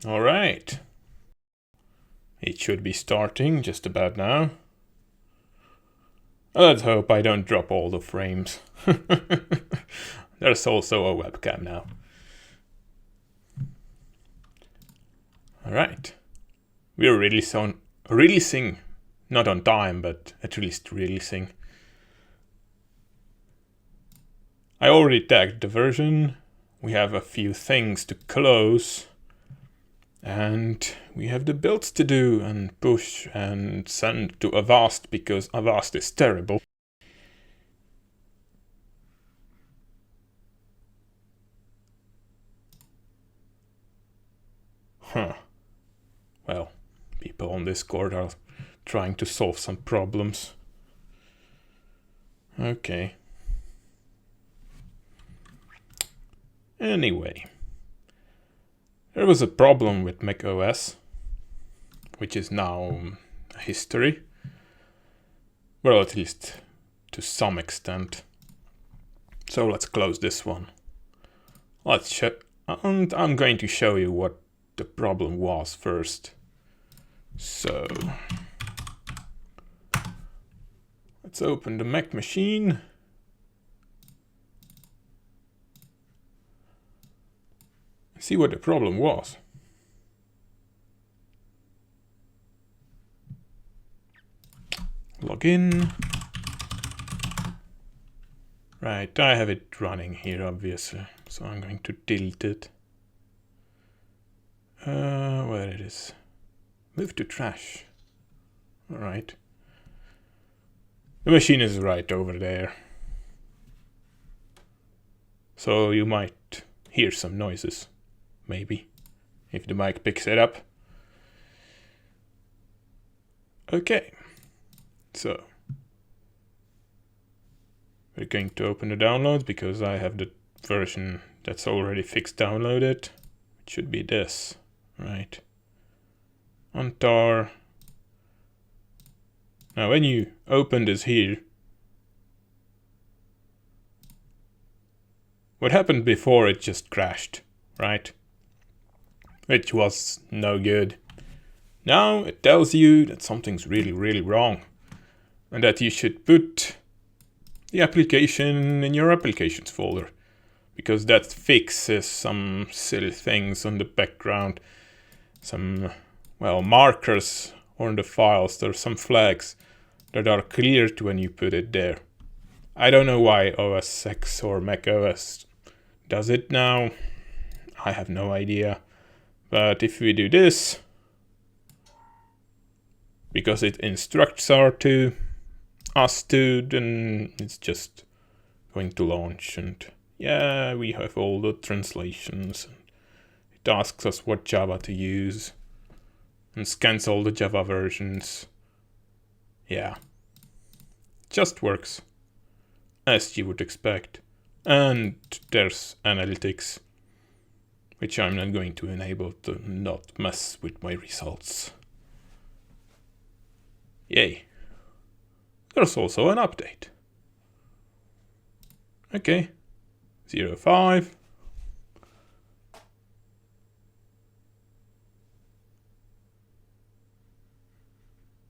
All right. It should be starting just about now. Let's hope I don't drop all the frames. There's also a webcam now. All right. We're releasing, not on time, but at least releasing. I already tagged the version. We have a few things to close. And we have the builds to do and push and send to Avast because Avast is terrible. Huh. Well, people on Discord are trying to solve some problems. Okay. Anyway. There was a problem with macOS, which is now history. Well, at least to some extent. So let's close this one. And I'm going to show you what the problem was first. So let's open the Mac machine. See what the problem was. Log in. Right, I have it running here, obviously, so I'm going to delete it. Where it is. Move to trash. Alright. The machine is right over there. So you might hear some noises. Maybe, if the mic picks it up. Okay, so we're going to open the downloads because I have the version that's already fixed downloaded. It should be this, right? On tar. Now when you open this here, what happened before, it just crashed, right? Which was no good. Now it tells you that something's really wrong and that you should put the application in your applications folder because that fixes some silly things on the background, some, well, markers on the files. There's some flags that are cleared when you put it there. I don't know why OS X or Mac OS does it now. I have no idea. But if we do this, because it instructs us to, then it's just going to launch. And yeah, we have all the translations. It asks us what Java to use and scans all the Java versions. Yeah, just works as you would expect. And there's analytics, which I'm not going to enable to not mess with my results. Yay. There's also an update. Okay. 05.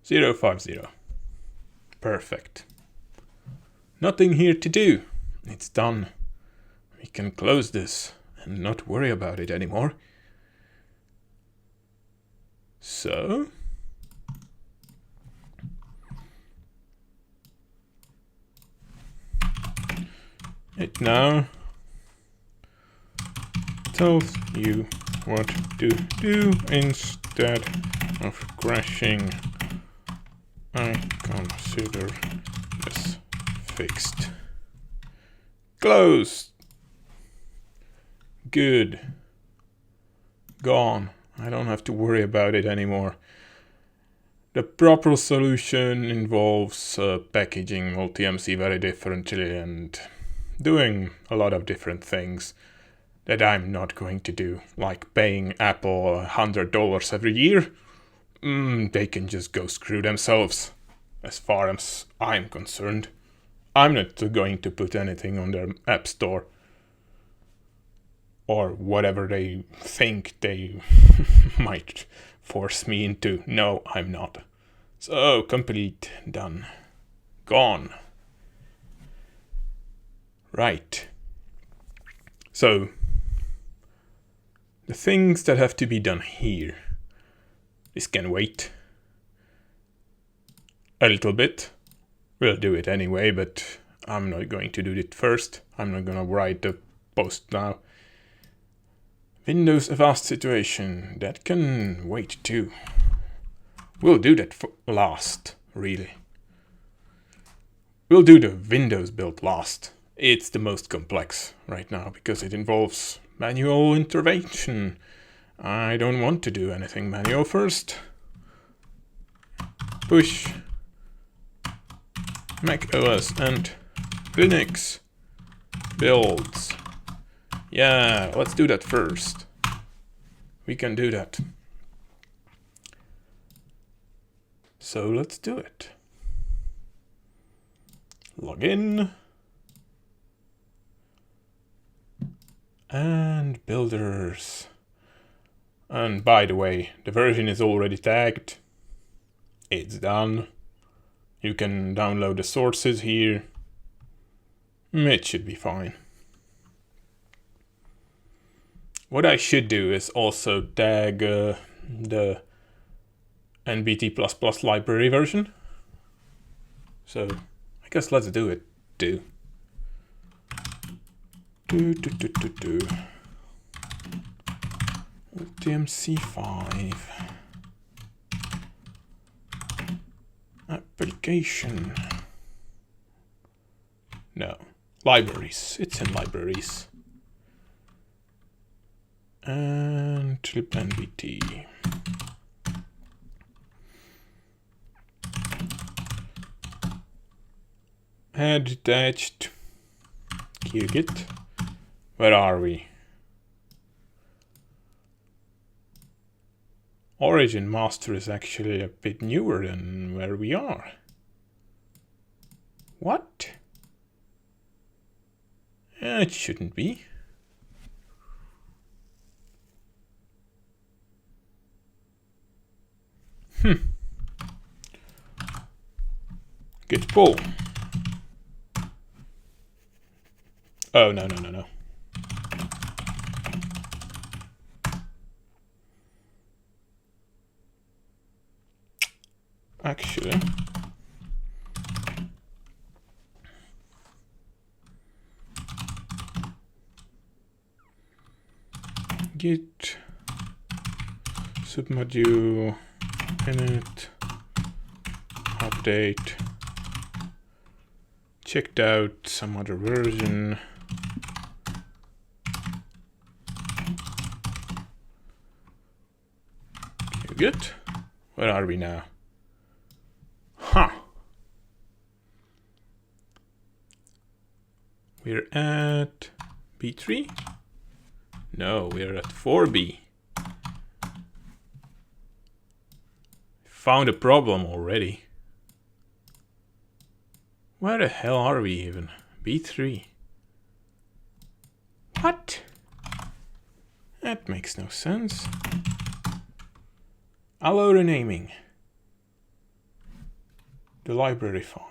.050. Perfect. Nothing here to do. It's done. We can close this and not worry about it anymore. So it now tells you what to do instead of crashing. I consider this fixed. Closed. Good. Gone. I don't have to worry about it anymore. The proper solution involves packaging MultiMC very differently and doing a lot of different things that I'm not going to do, like paying Apple $100 every year. They can just go screw themselves, as far as I'm concerned. I'm not going to put anything on their App Store or whatever they think they might force me into. No, I'm not. So, complete, done, gone. Right. So, the things that have to be done here. This can wait a little bit. We'll do it anyway, but I'm not going to do it first. I'm not gonna write the post now. Windows Avast situation, that can wait too. We'll do that for last, really. We'll do the Windows build last. It's the most complex right now because it involves manual intervention. I don't want to do anything manual first. Push Mac OS and Linux builds. Yeah, let's do that first. We can do that. So let's do it. Log in. And builders. And by the way, the version is already tagged. It's done. You can download the sources here. It should be fine. What I should do is also tag the NBT++ library version. So I guess let's do it too. MultiMC 5 application. No, libraries. It's in libraries. And libnbt. Add detached Kirgit. Where are we? Origin master is actually a bit newer than where we are. What? It shouldn't be. Git pull. Oh, no. Actually, git submodule init update. Checked out some other version. Good. Where are we now? We're at B3? No, we're at 4B. Found a problem already. Where the hell are we even? B3. What? That makes no sense. Allow renaming the library files.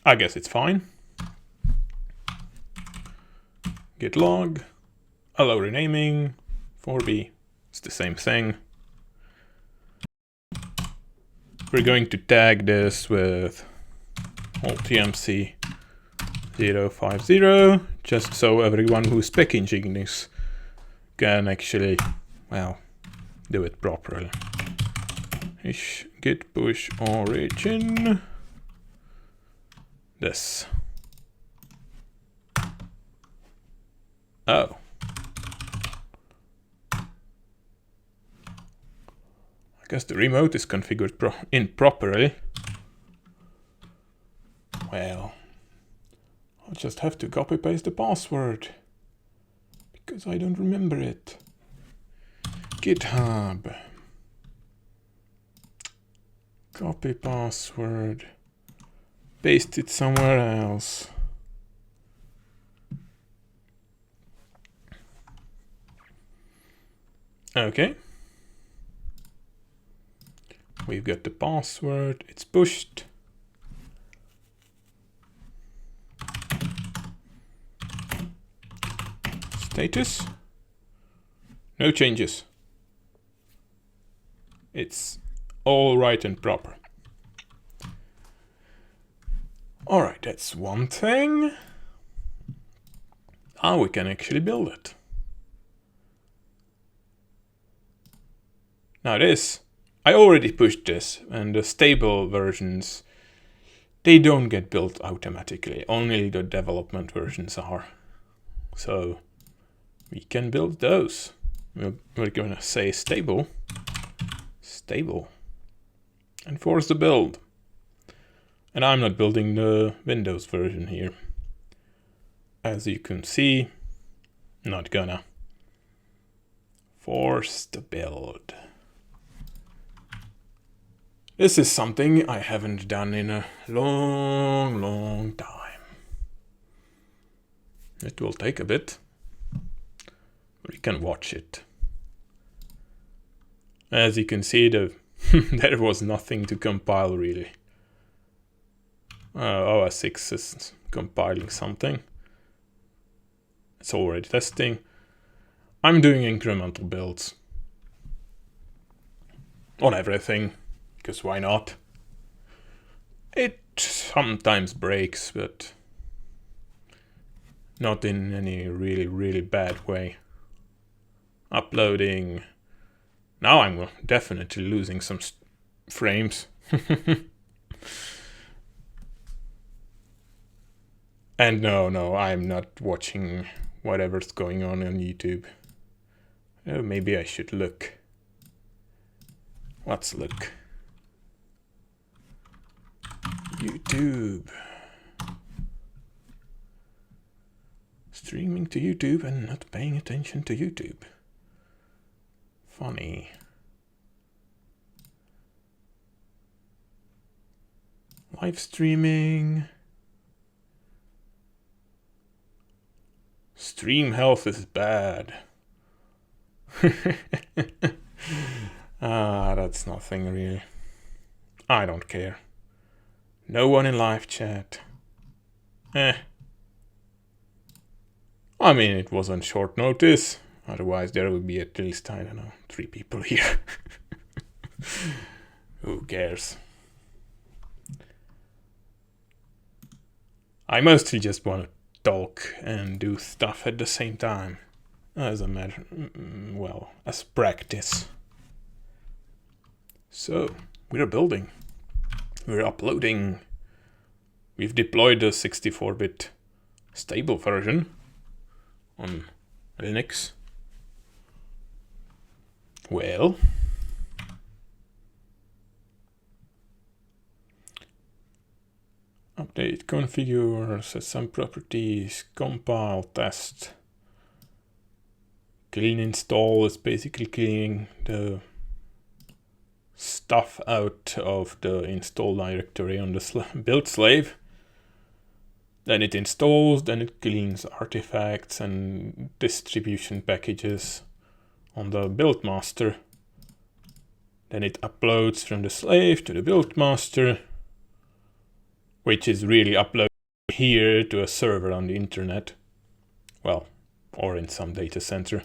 I guess it's fine. Git log, allow renaming, 4B, it's the same thing. We're going to tag this with MultiMC 050, just so everyone who's packaging this can actually, well, do it properly. Ish git push origin. This. Oh. I guess the remote is configured improperly. Well, I'll just have to copy paste the password because I don't remember it. GitHub. Copy password. Paste it somewhere else. Okay. We've got the password. It's pushed. Status. No changes. It's all right and proper. Alright, that's one thing. Now we can actually build it. Now this, I already pushed this, and the stable versions, they don't get built automatically. Only the development versions are. So we can build those. We're gonna say stable, and force the build. And I'm not building the Windows version here. As you can see, not gonna. Force the build. This is something I haven't done in a long time. It will take a bit. We can watch it. As you can see, there was nothing to compile really. OS 6 is compiling something. It's already testing. I'm doing incremental builds on everything, because why not? It sometimes breaks, but not in any really bad way. Uploading. Now I'm definitely losing some frames. And no, I'm not watching whatever's going on YouTube. Oh, maybe I should look. Let's look. YouTube. Streaming to YouTube and not paying attention to YouTube. Funny. Live streaming. Stream health is bad. That's nothing really. I don't care. No one in live chat. I mean, it was on short notice. Otherwise, there would be at least, I don't know, 3 people here. Who cares? I mostly just want to talk and do stuff at the same time. As a matter, well, as practice. So, we're building. We're uploading. We've deployed the 64-bit stable version on Linux. Well, update, configure, set some properties, compile, test. Clean install is basically cleaning the stuff out of the install directory on the build slave. Then it installs, then it cleans artifacts and distribution packages on the build master. Then it uploads from the slave to the build master, which is really uploaded here to a server on the internet. Well, or in some data center.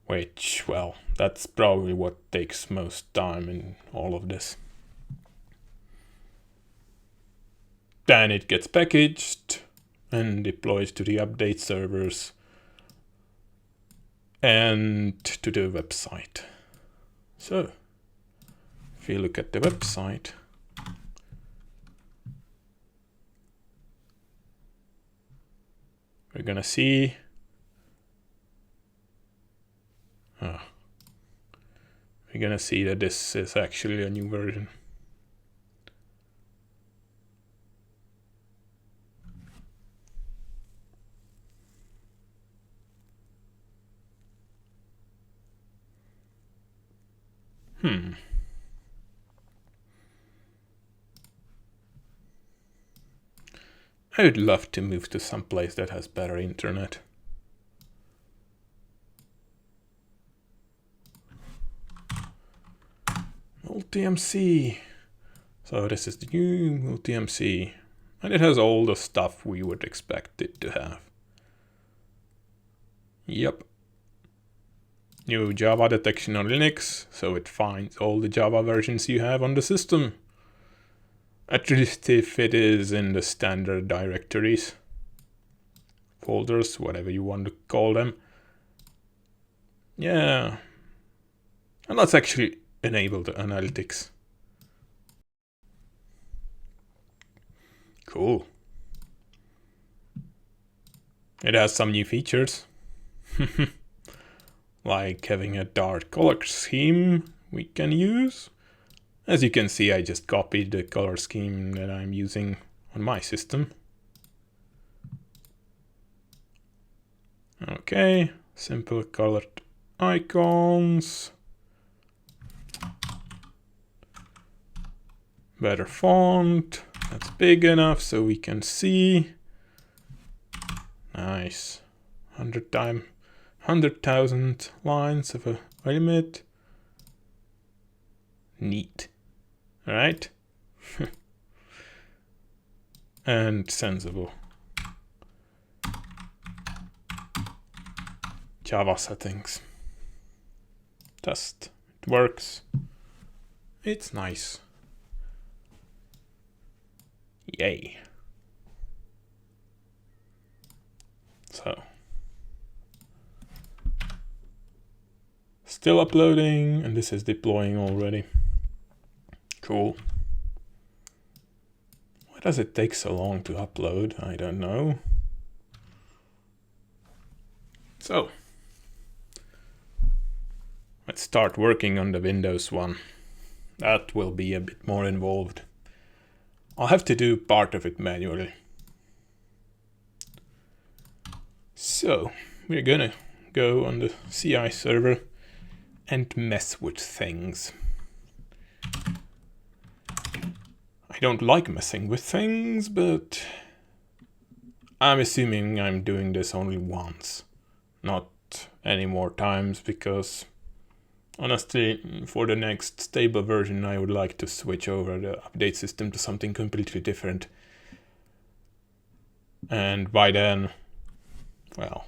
Which, well, that's probably what takes most time in all of this. Then it gets packaged and deployed to the update servers and to the website. So, if you look at the website, we're gonna see that this is actually a new version. I would love to move to some place that has better internet. MultiMC. So this is the new MultiMC. And it has all the stuff we would expect it to have. Yep. New Java detection on Linux, so it finds all the Java versions you have on the system. At least if it is in the standard directories, folders, whatever you want to call them. Yeah. And let's actually enable the analytics. Cool. It has some new features. Like having a dark color scheme we can use. As you can see, I just copied the color scheme that I'm using on my system. Okay, simple colored icons. Better font, that's big enough so we can see. Nice. 100,000 lines of a limit. Neat. Alright. And sensible. Java settings. Test. It works. It's nice. Yay. So. Still uploading, and this is deploying already. Cool. Why does it take so long to upload? I don't know. So, let's start working on the Windows one. That will be a bit more involved. I'll have to do part of it manually. So, we're gonna go on the CI server and mess with things. I don't like messing with things, but I'm assuming I'm doing this only once, not any more times, because honestly, for the next stable version, I would like to switch over the update system to something completely different. And by then, well,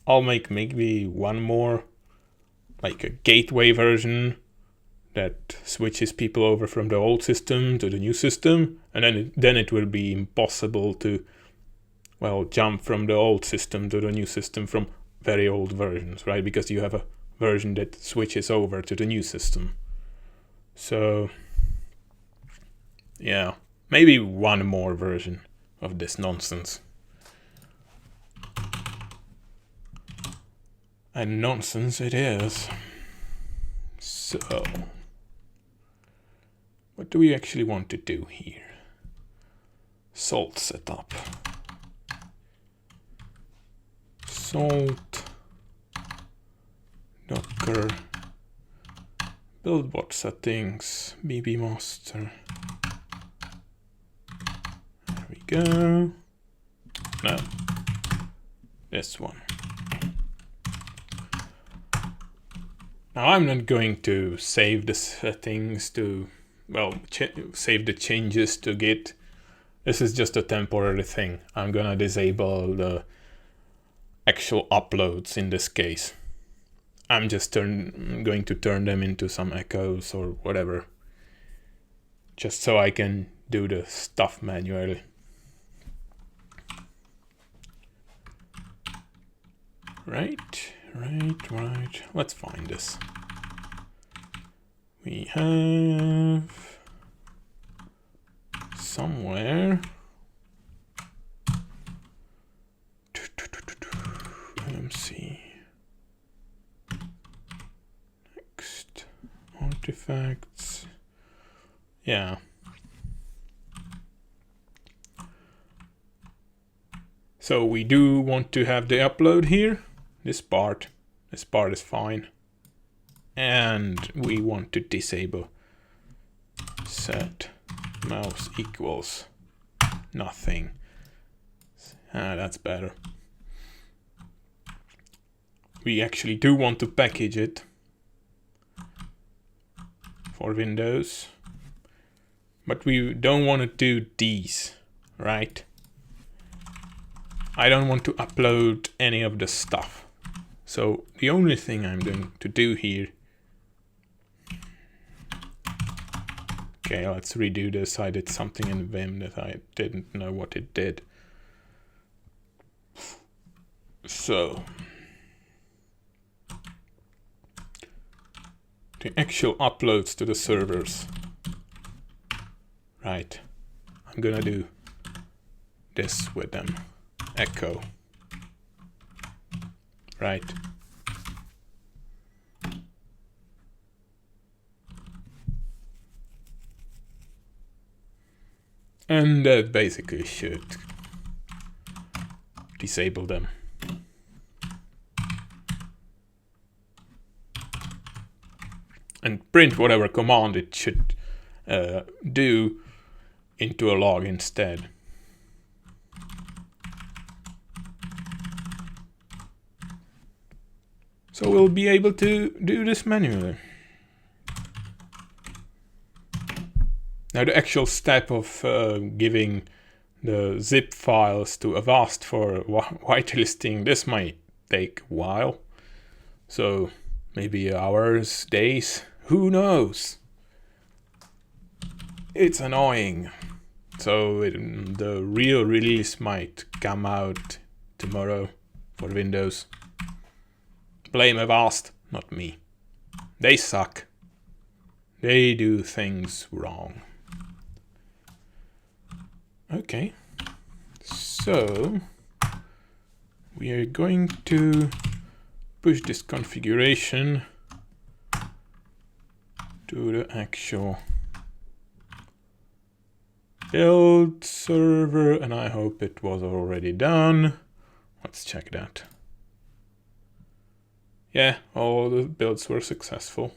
I'll make maybe one more, like a gateway version that switches people over from the old system to the new system, and then it will be impossible to, well, jump from the old system to the new system from very old versions, right? Because you have a version that switches over to the new system. So, yeah, maybe one more version of this nonsense. And nonsense it is. So, what do we actually want to do here? Salt setup. Salt. Docker. Buildbot settings. BB master. There we go. No. This one. Now I'm not going to save the settings to, well, save the changes to Git. This is just a temporary thing. I'm gonna disable the actual uploads in this case. I'm just going to turn them into some echoes or whatever, just so I can do the stuff manually. Right. Let's find this. We have somewhere MC. Next artifacts. Yeah. So we do want to have the upload here. This part is fine. and we want to disable set mouse equals nothing. That's better. We actually do want to package it for Windows, but we don't want to do these, right? I don't want to upload any of the stuff. So the only thing I'm going to do here, okay, let's redo this. I did something in Vim that I didn't know what it did. So the actual uploads to the servers, right? I'm gonna do this with them, echo, right? And that basically should disable them. And print whatever command it should do into a log instead. So we'll be able to do this manually. Now the actual step of giving the zip files to Avast for whitelisting, this might take a while. So maybe hours, days, who knows? It's annoying. So the real release might come out tomorrow for Windows. Blame Avast, not me. They suck. They do things wrong. Okay, so we are going to push this configuration to the actual build server, and I hope it was already done. Let's check that. Yeah, all the builds were successful.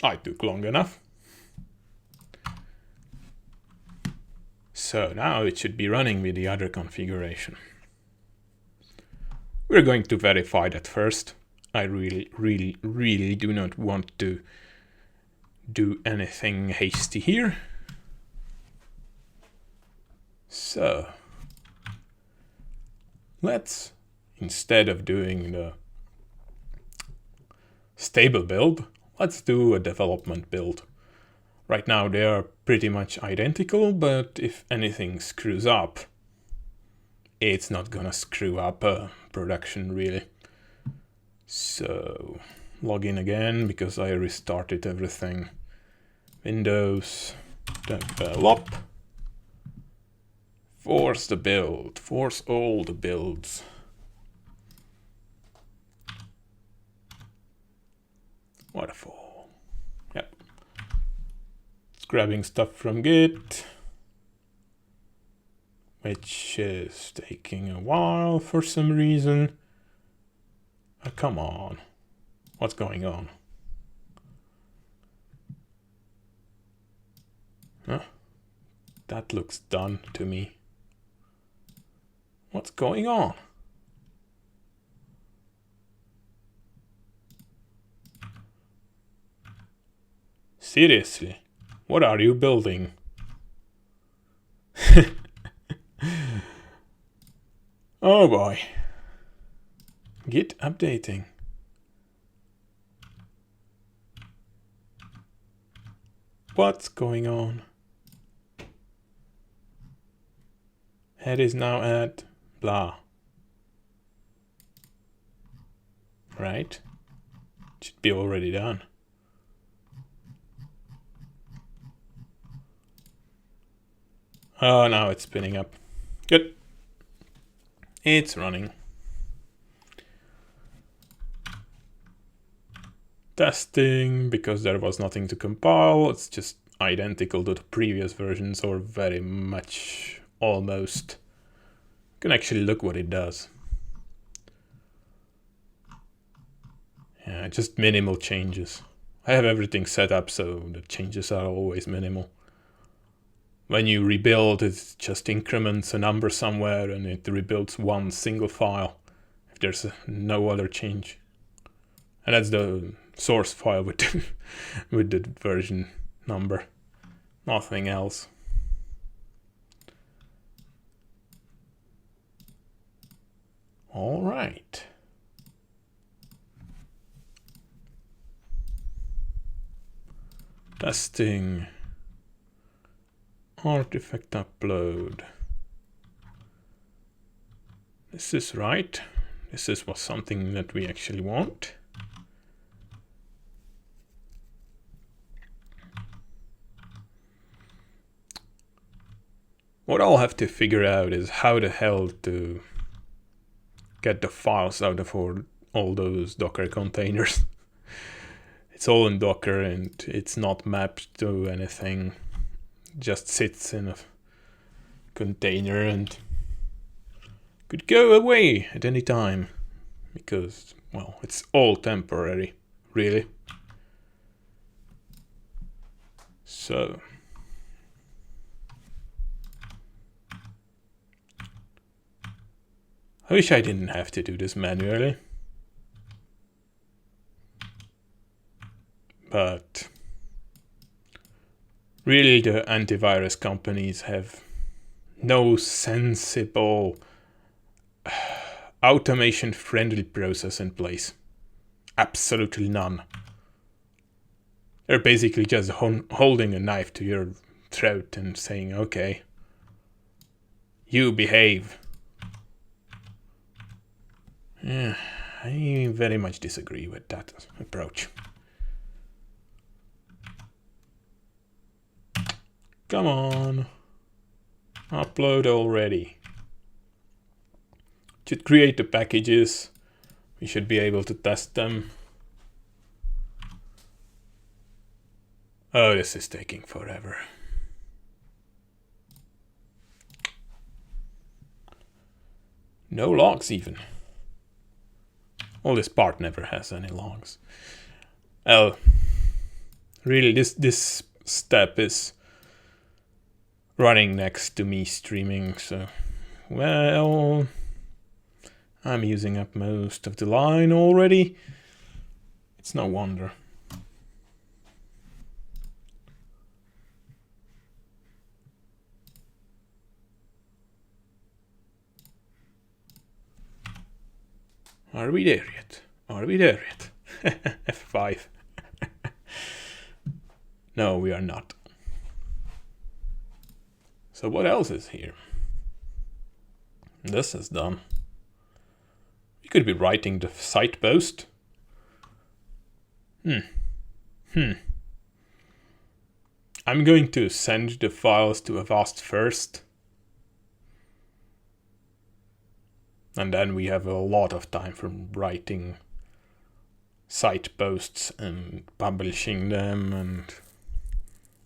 I took long enough. So now it should be running with the other configuration. We're going to verify that first. I really do not want to do anything hasty here. So let's, instead of doing the stable build, let's do a development build. Right now they are pretty much identical, but if anything screws up, it's not gonna screw up production really. So log in again because I restarted everything. Windows, develop, force the build, force all the builds. Wonderful. Yep. It's grabbing stuff from Git, which is taking a while for some reason. Oh, come on. What's going on? Huh? That looks done to me. What's going on? Seriously, what are you building? Oh boy. Git updating. What's going on? Head is now at blah. Right? Should be already done. Oh, now it's spinning up. Good. It's running. Testing, because there was nothing to compile. It's just identical to the previous versions, or very much almost. You can actually look what it does. Yeah, just minimal changes. I have everything set up so the changes are always minimal. When you rebuild, it just increments a number somewhere and it rebuilds one single file if there's no other change. And that's the source file with with the version number, nothing else. All right. Testing. Artifact upload. This is right. This is something that we actually want. What I'll have to figure out is how the hell to get the files out of all those Docker containers. It's all in Docker and it's not mapped to anything. It just sits in a container and could go away at any time because, well, it's all temporary, really. So I wish I didn't have to do this manually. But really the antivirus companies have no sensible automation-friendly process in place. Absolutely none. They're basically just holding a knife to your throat and saying, okay, you behave. Yeah, I very much disagree with that approach. Come on. Upload already. Should create the packages. We should be able to test them. Oh, this is taking forever. No logs even. Well, this part never has any logs. Well, really this step is running next to me streaming, so, well, I'm using up most of the line already. It's no wonder. Are we there yet? Are we there yet? F5. No, we are not. So what else is here? This is done. We could be writing the site post. I'm going to send the files to Avast first. And then we have a lot of time for writing site posts and publishing them and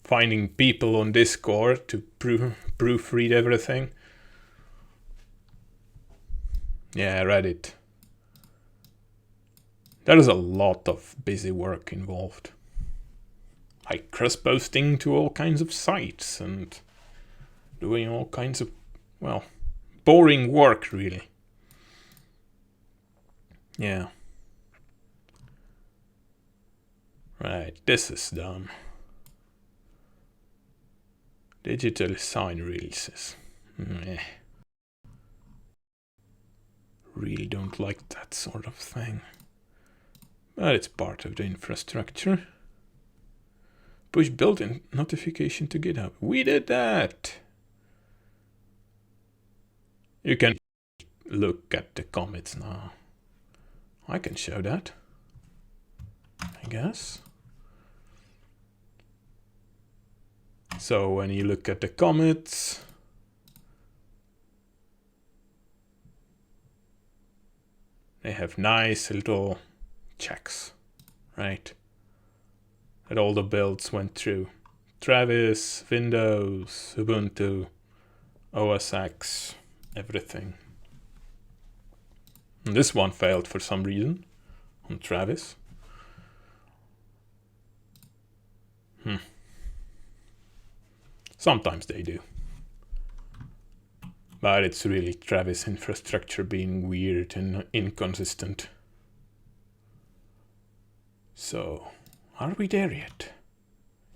finding people on Discord to proofread everything. Yeah, Reddit. There is a lot of busy work involved. Like cross-posting to all kinds of sites and doing all kinds of, well, boring work, really. Yeah. Right, this is done. Digital sign releases. Really don't like that sort of thing. But it's part of the infrastructure. Push built-in notification to GitHub. We did that! You can look at the commits now. I can show that, I guess. So when you look at the commits, they have nice little checks, right? That all the builds went through. Travis, Windows, Ubuntu, OS X, everything. And this one failed for some reason on Travis. Sometimes they do. But it's really Travis infrastructure being weird and inconsistent. So, are we there yet?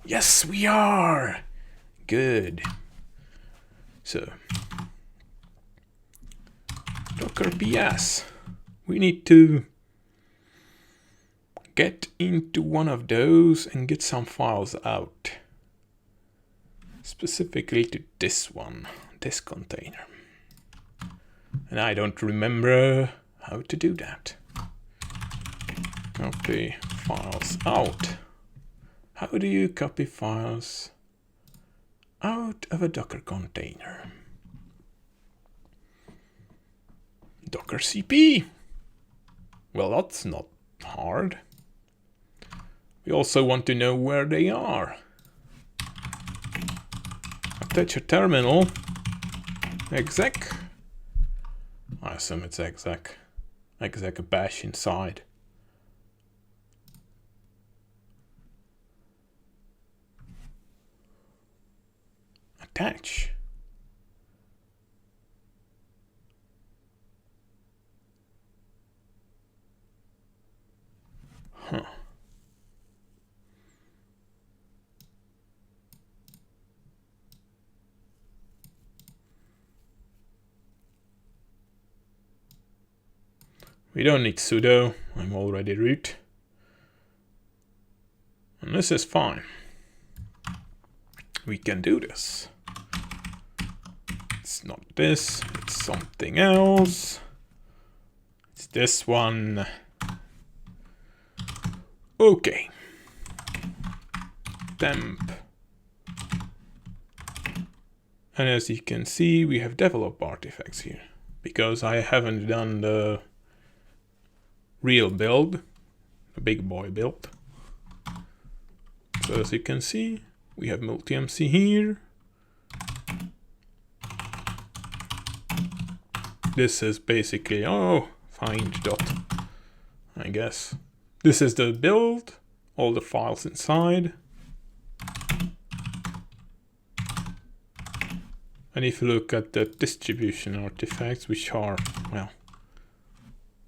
Yes, we are! Good. So, Docker PS. We need to get into one of those and get some files out. Specifically to this one, this container. And I don't remember how to do that. Copy files out. How do you copy files out of a Docker container? Docker CP. Well, that's not hard. We also want to know where they are. Attach a terminal. Exec. I assume it's exec. Exec a bash inside. Attach. Huh. We don't need sudo, I'm already root. And this is fine. We can do this. It's not this, it's something else. It's this one. Okay. Temp. And as you can see, we have develop artifacts here. Because I haven't done the real build, the big boy build. So as you can see, we have MultiMC here. This is basically, find dot, I guess. This is the build, all the files inside. And if you look at the distribution artifacts, which are, well,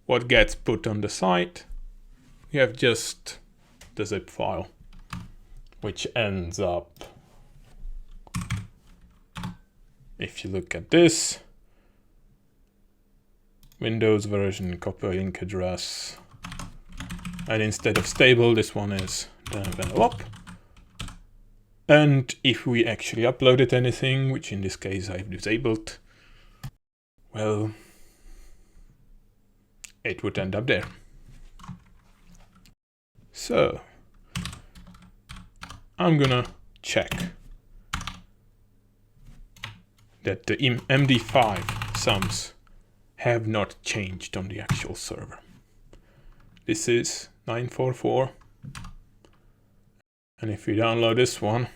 what gets put on the site, we have just the zip file, which ends up, if you look at this, Windows version, copy link address, and instead of stable, this one is develop. And if we actually uploaded anything, which in this case I've disabled, well, it would end up there. So, I'm gonna check that the MD5 sums have not changed on the actual server. This is 944. And if you download this one,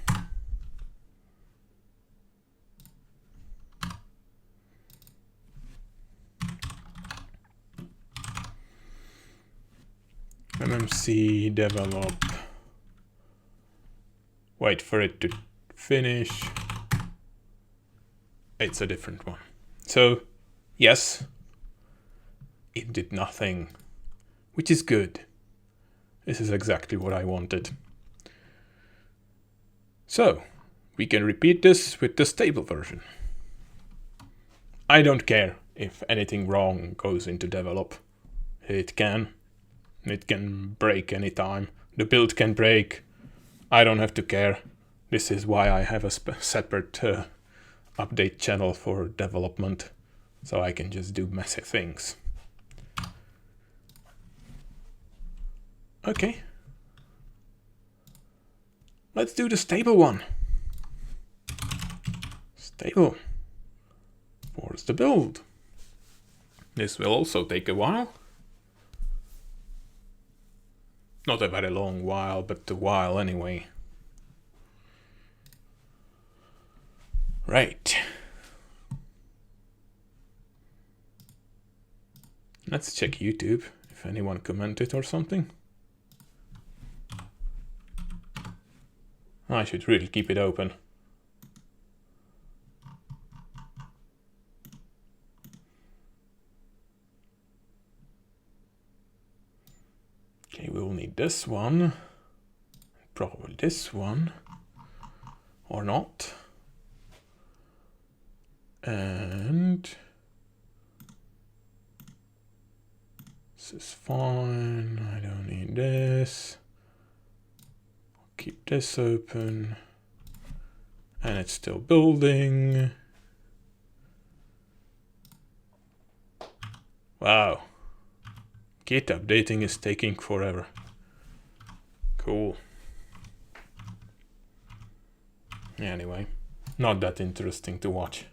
MMC develop, wait for it to finish, it's a different one. So yes, it did nothing, which is good. This is exactly what I wanted. So we can repeat this with the stable version. I don't care if anything wrong goes into develop. It can break anytime. The build can break. I don't have to care. This is why I have a separate update channel for development, so I can just do messy things. Okay. Let's do the stable one. Stable. Force the build. This will also take a while. Not a very long while, but a while anyway. Right. Let's check YouTube if anyone commented or something. I should really keep it open. Okay, we'll need this one. Probably this one. Or not. And this is fine. I don't need this. I'll keep this open. And it's still building. Wow. Git updating is taking forever. Cool. Anyway, not that interesting to watch.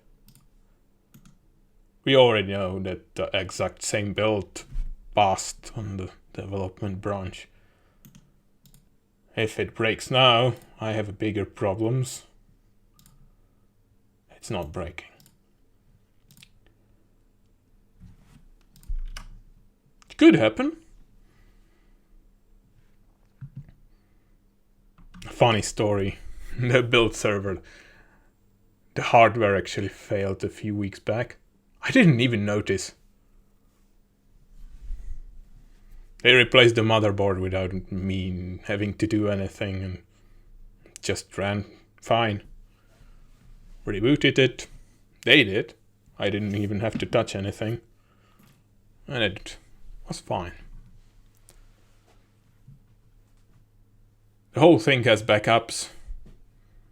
We already know that the exact same build passed on the development branch. If it breaks now, I have bigger problems. It's not breaking. It could happen. Funny story. The build server, the hardware actually failed a few weeks back. I didn't even notice. They replaced the motherboard without me having to do anything and just ran fine. Rebooted it. They did. I didn't even have to touch anything. And it was fine. The whole thing has backups.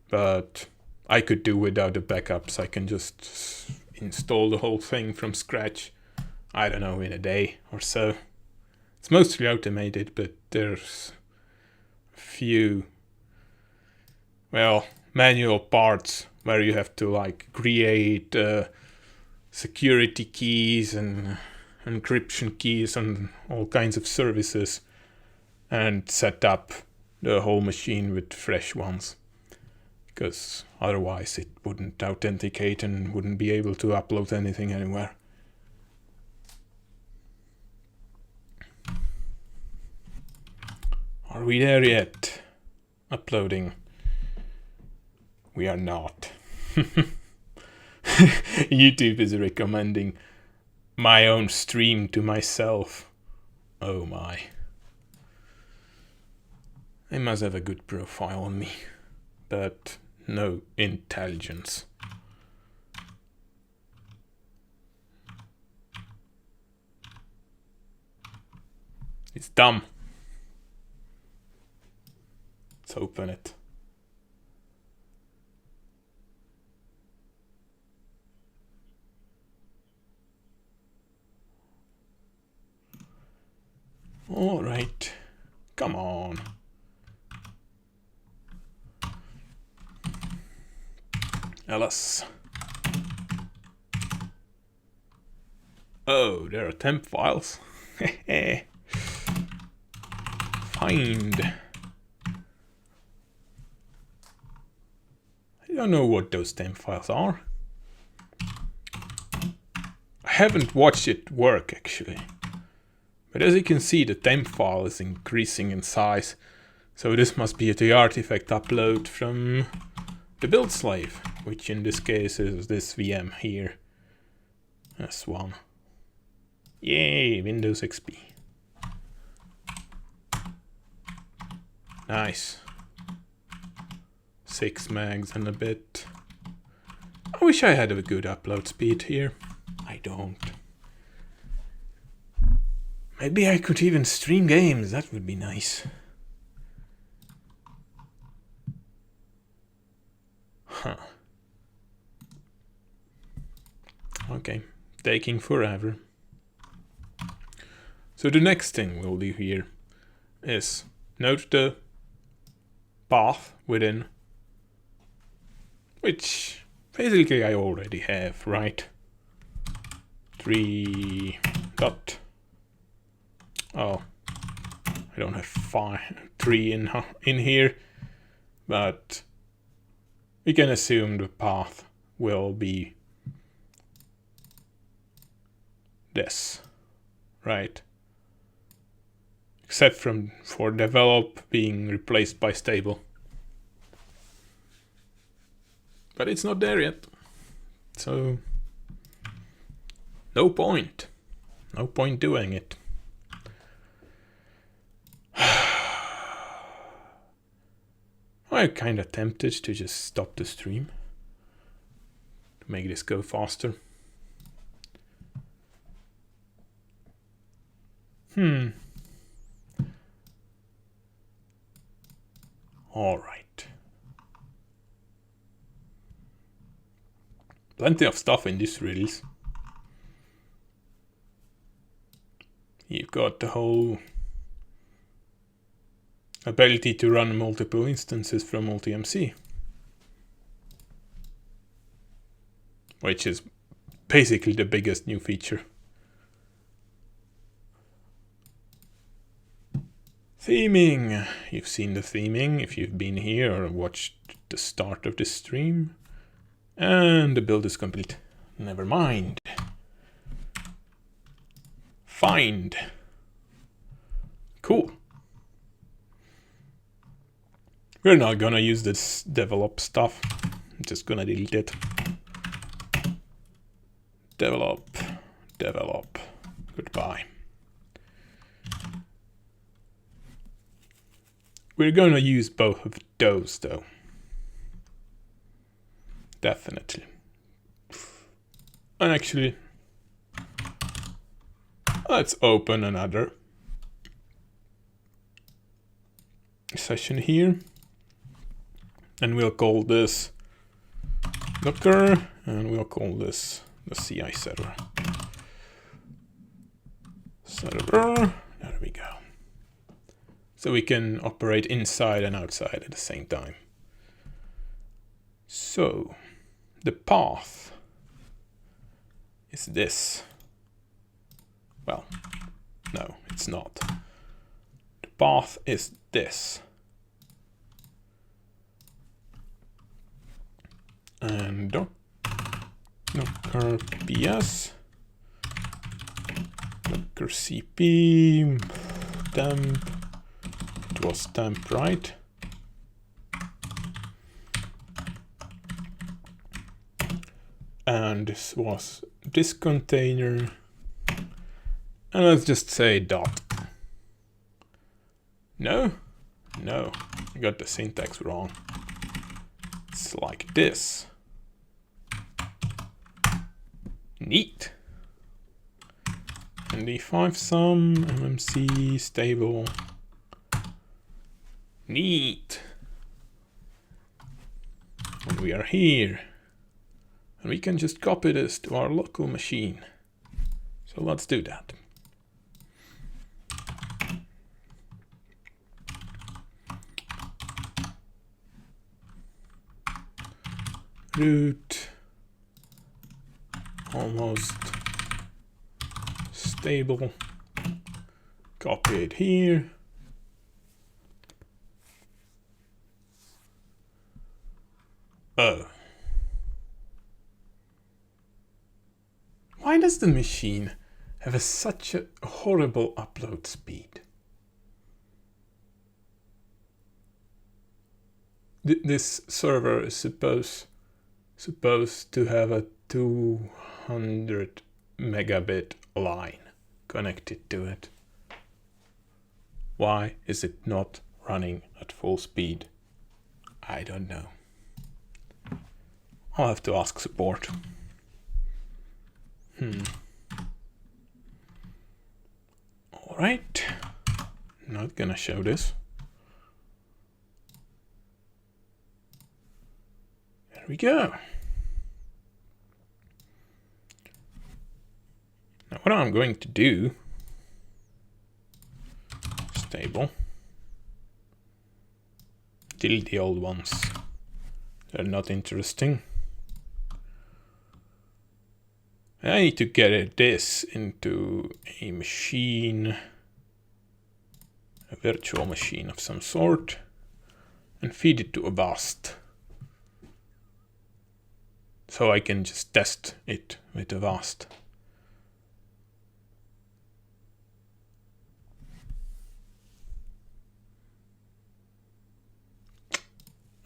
But I could do without the backups. I can just install the whole thing from scratch. I don't know, in a day or so. It's mostly automated, but there's a few, well, manual parts where you have to like create security keys and encryption keys and all kinds of services and set up the whole machine with fresh ones. Because otherwise it wouldn't authenticate and wouldn't be able to upload anything anywhere. Are we there yet? Uploading. We are not. YouTube is recommending my own stream to myself. Oh my. I must have a good profile on me. But no intelligence. It's dumb. Let's open it. All right. Come on. Ls. Oh, there are temp files. Find. I don't know what those temp files are. I haven't watched it work actually. But as you can see, the temp file is increasing in size. So this must be the artifact upload from the build slave, which in this case is this VM here. S1. Yay, Windows XP. Nice. 6 megs and a bit. I wish I had a good upload speed here. I don't. Maybe I could even stream games, that would be nice. Huh. Okay, taking forever. So the next thing we'll do here is note the path within, which basically I already have, right? 3 dot. Oh, I don't have 3 in here, but we can assume the path will be this, right? Except for develop being replaced by stable. but it's not there yet. So no point. No point doing it. I'm kind of tempted to just stop the stream to make this go faster. All right. Plenty of stuff in this release. You've got the whole ability to run multiple instances from MultiMC, which is basically the biggest new feature. Theming. You've seen the theming if you've been here or watched the start of the stream. And the build is complete. Never mind. Find. Cool. We're not gonna use this develop stuff. I'm just gonna delete it. Develop. Goodbye. We're gonna use both of those though. Definitely. And actually, let's open another session here. And we'll call this Docker, and we'll call this the CI server. There we go. So we can operate inside and outside at the same time. So the path is this. Well, no, it's not. The path is this. And Docker PS, Docker CP, temp. It was temp, right? And this was this container. And let's just say dot. No, I got the syntax wrong. It's like this. Neat. ND5 sum, MMC, stable. Neat. And we are here. And we can just copy this to our local machine. So let's do that. Root. Almost stable. Copy it here. Oh. Why does the machine have such a horrible upload speed? This server is supposed to have a 200 megabit line connected to it. Why is it not running at full speed? I don't know. I'll have to ask support. All right. Not gonna show this. There we go. Now what I'm going to do, stable, delete the old ones. They're not interesting. I need to get this into a machine, a virtual machine of some sort, and feed it to Avast. So I can just test it with Avast.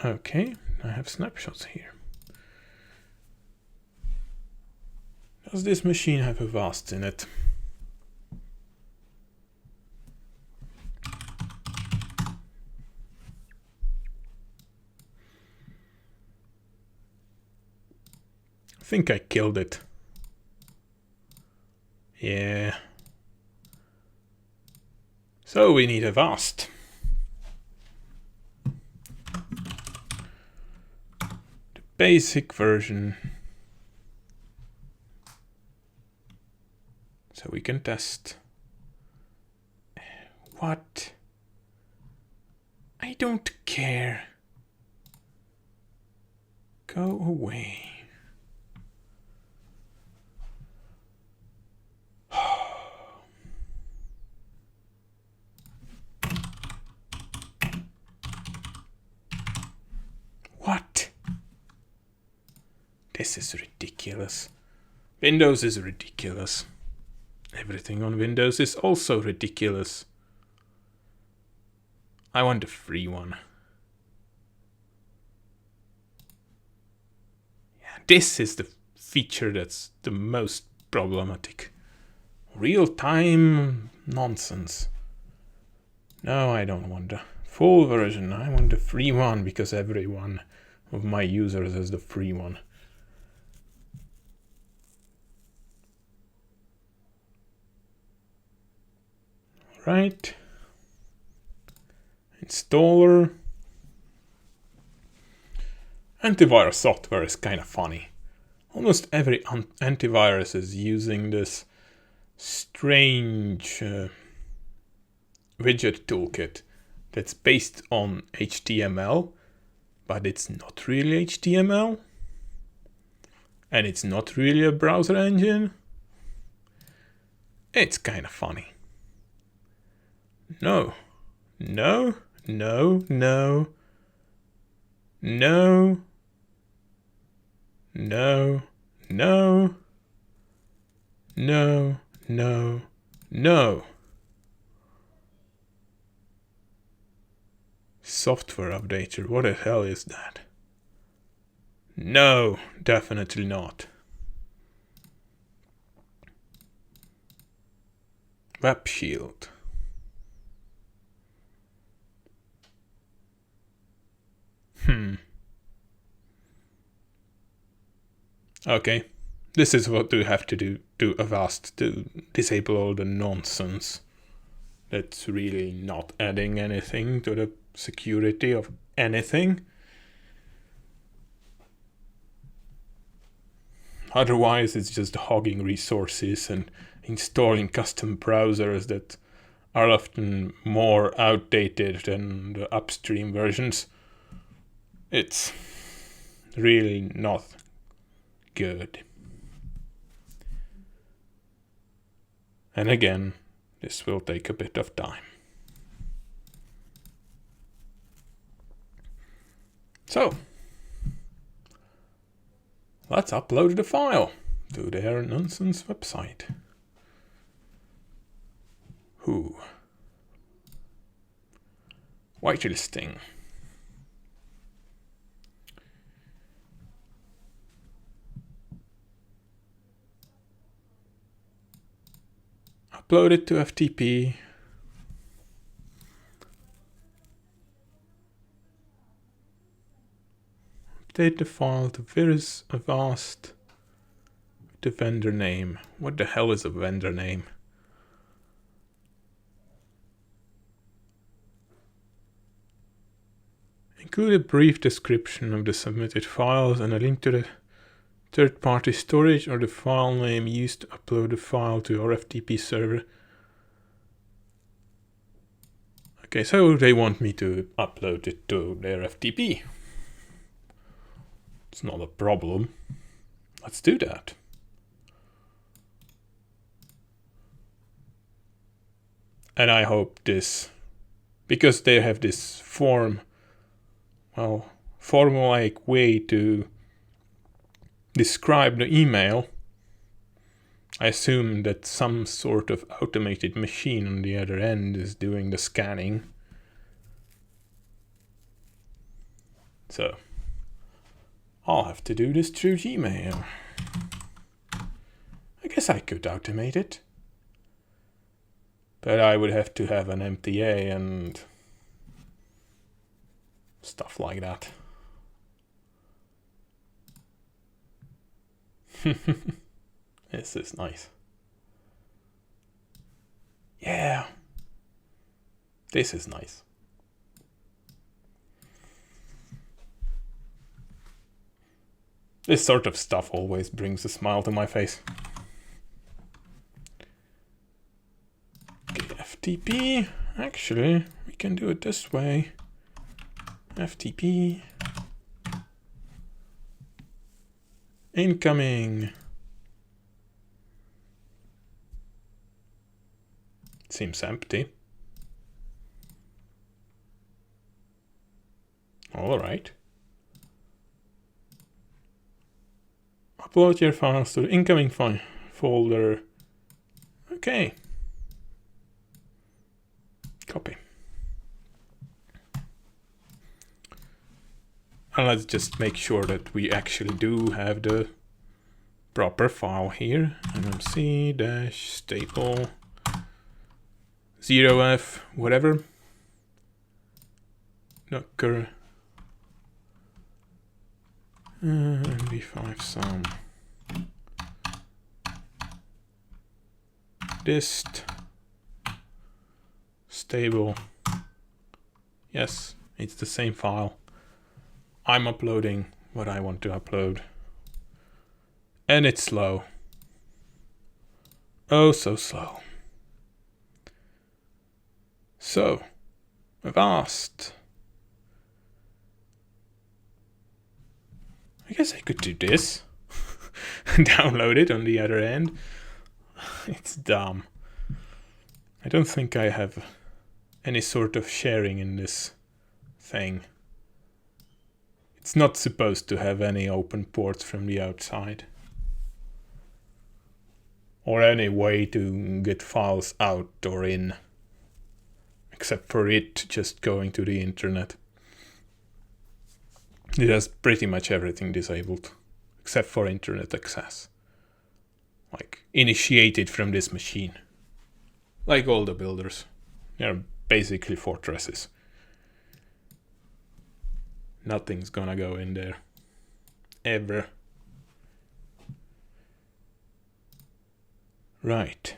Okay, I have snapshots here. Does this machine have Avast in it? I think I killed it. Yeah. So we need Avast. The basic version. So we can test. What? I don't care. Go away. What? This is ridiculous. Windows is ridiculous. Everything on Windows is also ridiculous. I want a free one. Yeah, this is the feature that's the most problematic. Real-time nonsense. No, I don't want the full version. I want the free one because every one of my users has the free one. Right. Installer. Antivirus software is kind of funny. Almost every antivirus is using this strange widget toolkit that's based on HTML, but it's not really HTML, and it's not really a browser engine. It's kind of funny. No, no, no, no, no, no, no, no, no, no. Software updater, what the hell is that? No, definitely not. Web Shield. Okay, this is what we have to do to Avast to disable all the nonsense. That's really not adding anything to the security of anything. Otherwise, it's just hogging resources and installing custom browsers that are often more outdated than the upstream versions. It's really not good. And again, this will take a bit of time. So, let's upload the file to their nonsense website. Whitelisting. Upload it to FTP. Update the file to Virus Avast with the vendor name. What the hell is a vendor name? Include a brief description of the submitted files and a link to the third-party storage or the file name used to upload the file to your FTP server. Okay, so they want me to upload it to their FTP. It's not a problem. Let's do that. And I hope this, because they have this formulaic way to describe the email, I assume that some sort of automated machine on the other end is doing the scanning. So I'll have to do this through Gmail. guess I could automate it. But I would have to have an MTA and stuff like that. This is nice. Yeah. This is nice. This sort of stuff always brings a smile to my face. Okay, FTP. Actually, we can do it this way. FTP. Incoming. Seems empty. All right. Upload your files to the incoming file folder. Okay. Copy. And let's just make sure that we actually do have the proper file here. MMC-stable 0f whatever. Docker md5 sum dist stable. Yes, it's the same file. I'm uploading what I want to upload. And it's slow. Oh, so slow. So, Avast. I guess I could do this. Download it on the other end. It's dumb. I don't think I have any sort of sharing in this thing. It's not supposed to have any open ports from the outside. Or any way to get files out or in. Except for it just going to the internet. It has pretty much everything disabled, except for internet access. Like, initiated from this machine. Like all the builders. They're basically fortresses. Nothing's gonna go in there. Ever. Right.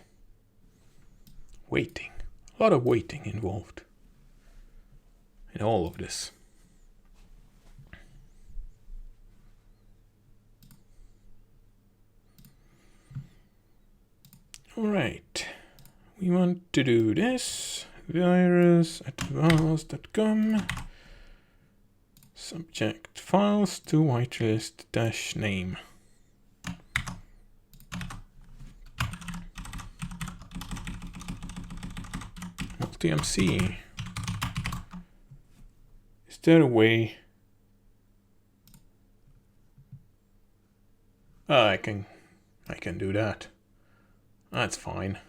Waiting. A lot of waiting involved in all of this. Alright, we want to do this. Virus@avast.com. Subject files to whitelist -name. MultiMC. Is there a way? Oh, I can do that. That's fine.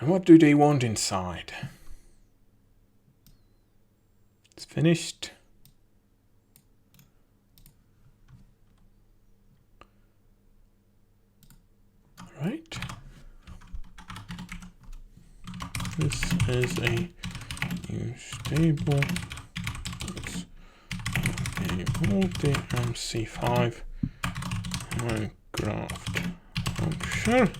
And what do they want inside? It's finished. All right. This is a new stable. It's a MultiMC5 Minecraft function.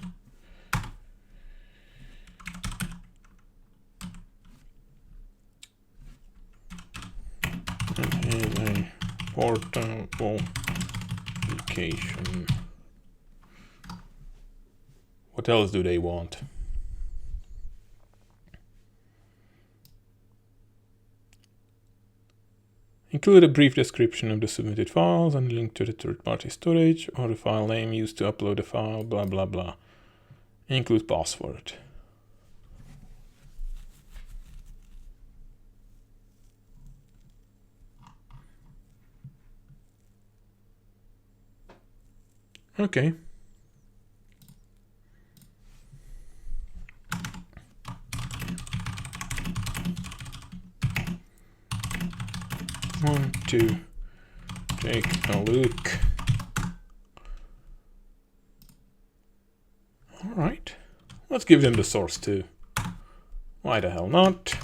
And here's a portable application. What else do they want? Include a brief description of the submitted files and a link to the third-party storage or the file name used to upload the file, blah blah blah. Include password. Okay. Want to take a look Let's give them the source too. Why the hell not?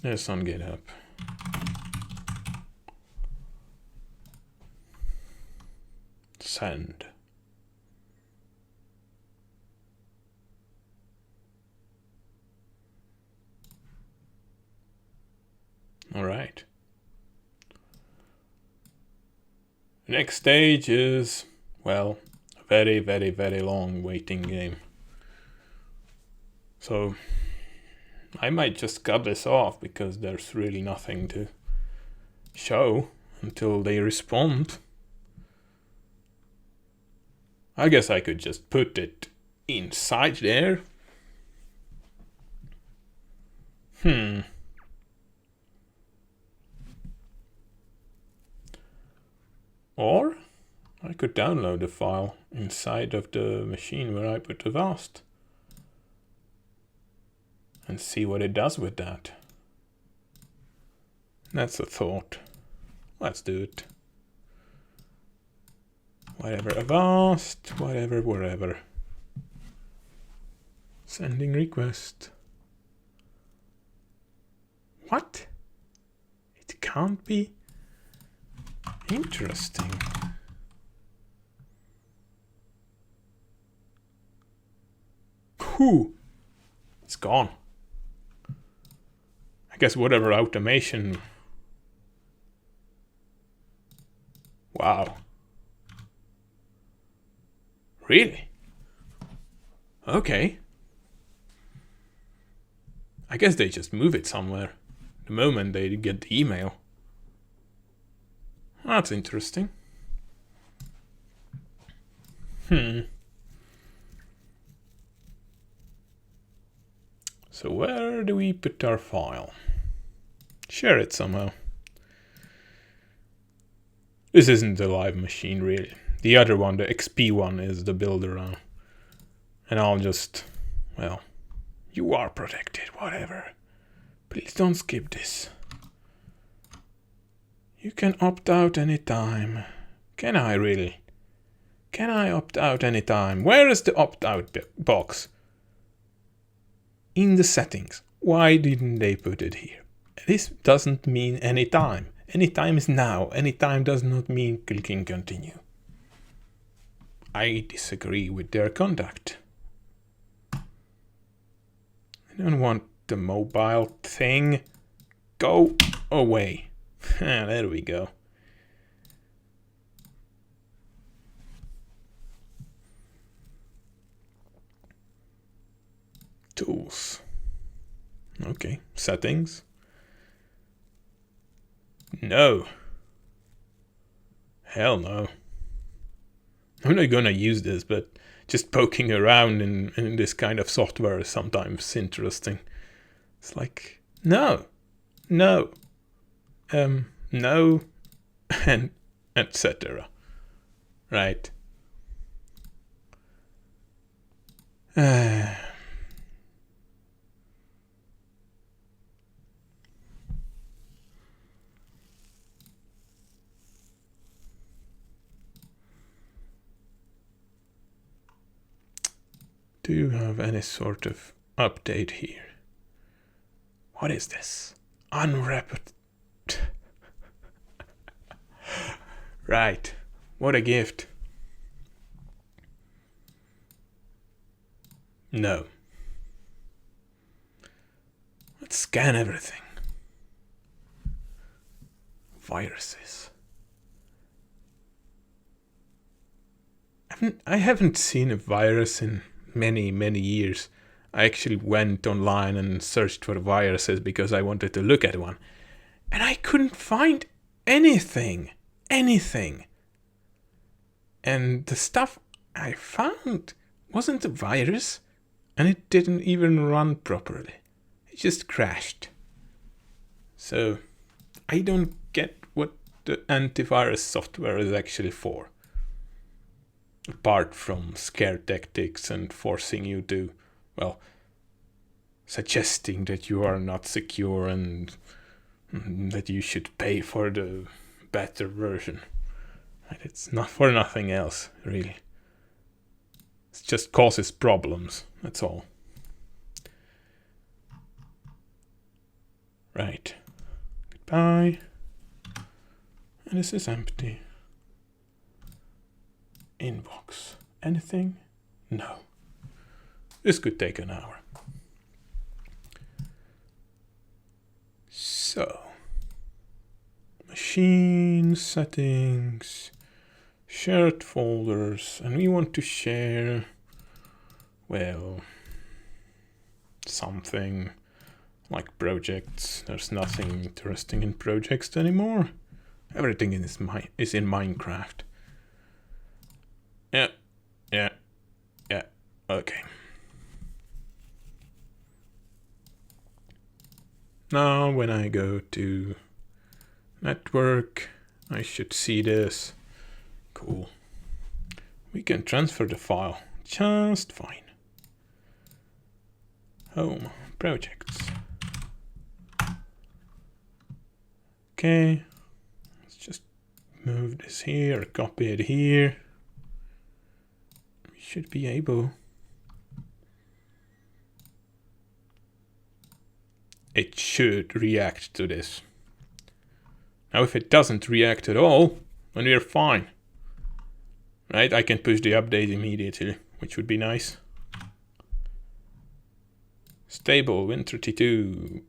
It's on GitHub. Send. All right. Next stage is, well, a very, very, very long waiting game. So I might just cut this off because there's really nothing to show until they respond. I guess I could just put it inside there. Or I could download the file inside of the machine where I put the vast and see what it does with that. That's a thought. Let's do it. Whatever avast, whatever, wherever. Sending request. What? It can't be. Interesting. Whew. It's gone. I guess whatever automation. Wow. Really? Okay. I guess they just move it somewhere the moment they get the email. That's interesting. So where do we put our file? Share it somehow. This isn't a live machine really. The other one, the XP one, is the builder. And I'll just, well, you are protected, whatever. Please don't skip this. You can opt out anytime. Can I really? Can I opt out anytime? Where is the opt out box? In the settings. Why didn't they put it here? This doesn't mean anytime. Anytime is now. Anytime does not mean clicking continue. I disagree with their conduct. I don't want the mobile thing. Go away. There we go. Tools. Okay, settings. No. Hell no. I'm not gonna use this, but just poking around in this kind of software is sometimes interesting. It's like, no, no, no, and etc. Right. Do you have any sort of update here? What is this? Unwrapped. Right. What a gift. No. Let's scan everything. Viruses. I haven't seen a virus in many, many years. I actually went online and searched for viruses because I wanted to look at one. And I couldn't find anything. Anything. And the stuff I found wasn't a virus. And it didn't even run properly. It just crashed. So I don't get what the antivirus software is actually for. Apart from scare tactics and forcing you to, well, suggesting that you are not secure and that you should pay for the better version. And it's not for nothing else, really. It just causes problems, that's all. Right. Goodbye. And this is empty. Inbox. Anything? No. This could take an hour. So, machine settings, shared folders, and we want to share, well, something like projects. There's nothing interesting in projects anymore. Everything is in Minecraft. Yeah, okay. Now when I go to network, I should see this. Cool. We can transfer the file just fine. Home, projects. Okay, let's just move this here, copy it here. We should be able. It should react to this. Now if it doesn't react at all, then we're fine. Right, I can push the update immediately, which would be nice. Stable, Win32.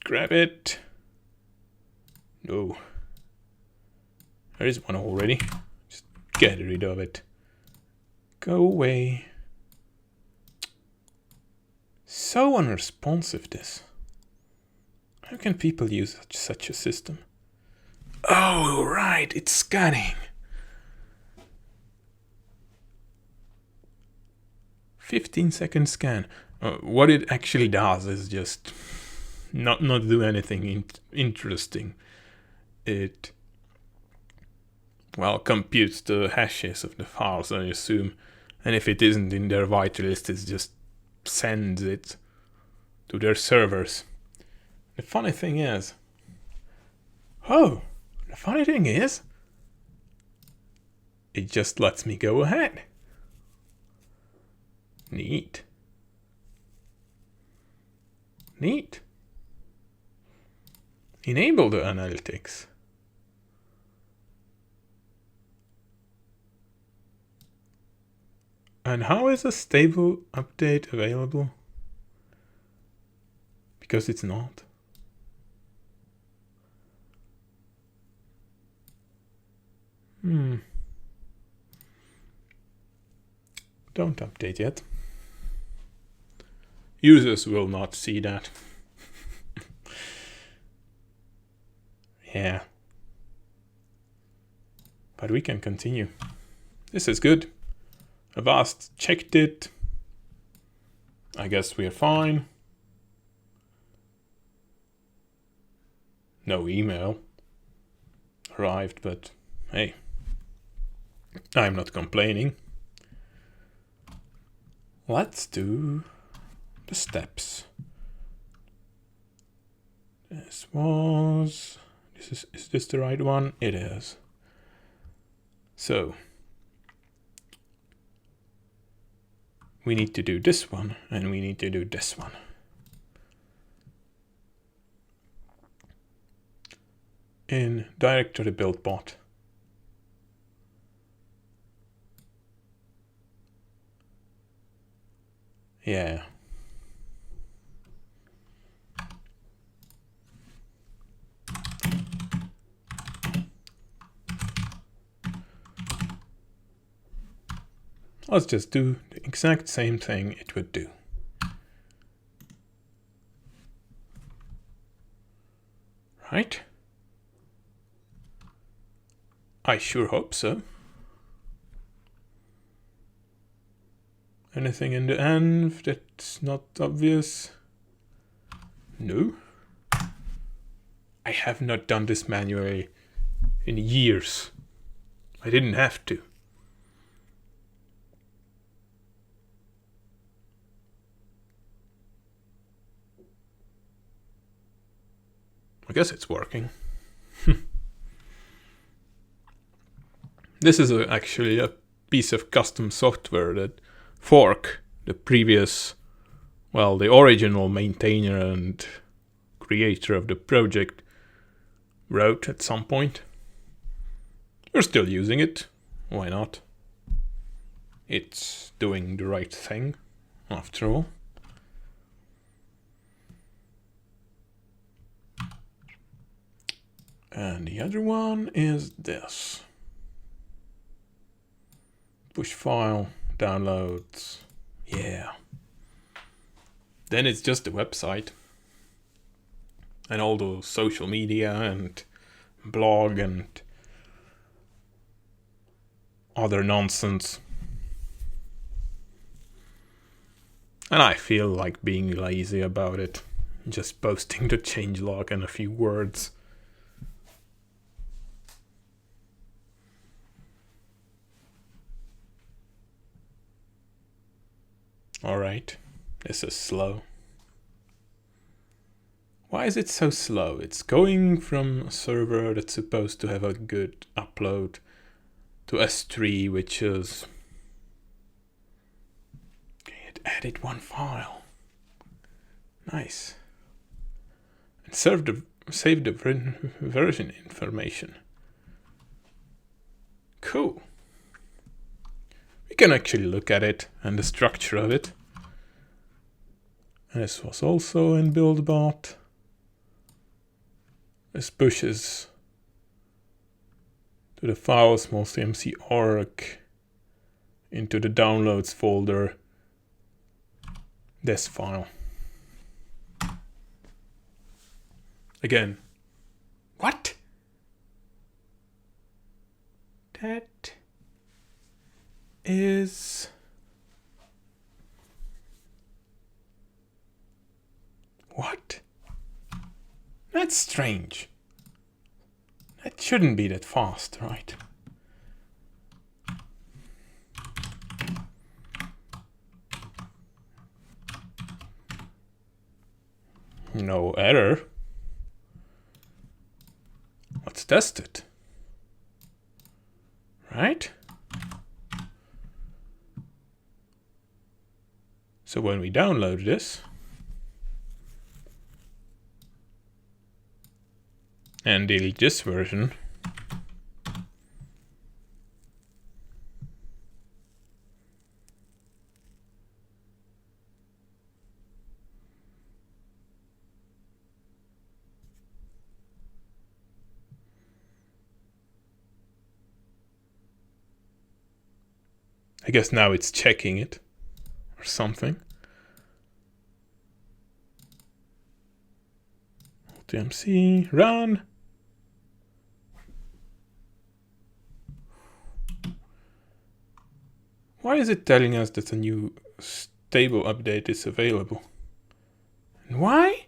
Grab it. No. There is one already. Just get rid of it. Go away. So unresponsive, this. How can people use such a system? Oh, right, it's scanning. 15-second scan. What it actually does is just not do anything interesting. It, well, computes the hashes of the files, I assume. And if it isn't in their whitelist, it just sends it to their servers. The funny thing is, it just lets me go ahead. Neat. Enable the analytics. And how is a stable update available? Because it's not. Don't update yet. Users will not see that. Yeah. But we can continue. This is good. Avast checked it. I guess we're fine. No email arrived, but hey, I'm not complaining. Let's do the steps. Is this the right one? It is. So we need to do this one, and we need to do this one. In directory build bot. Yeah. Let's just do the exact same thing it would do. Right? I sure hope so. Anything in the env that's not obvious? No. I have not done this manually in years. I didn't have to. I guess it's working. This is actually a piece of custom software that Fork, the previous, well, the original maintainer and creator of the project, wrote at some point. We're still using it. Why not? It's doing the right thing, after all. And the other one is this. Push file, downloads, yeah. Then it's just the website. And all the social media and blog and other nonsense. And I feel like being lazy about it. Just posting the changelog and a few words. Alright, this is slow. Why is it so slow? It's going from a server that's supposed to have a good upload to S3, which is... Okay, it added one file. Nice. And save the version information. Cool. We can actually look at it and the structure of it. And this was also in BuildBot. This pushes to the files MultiMC org into the downloads folder. This file. Again. What? That is... What? That's strange. That shouldn't be that fast, right? No error. Let's test it. Right? So when we download this and delete this version, I guess now it's checking it or something. MultiMC, run. Why is it telling us that a new stable update is available? And why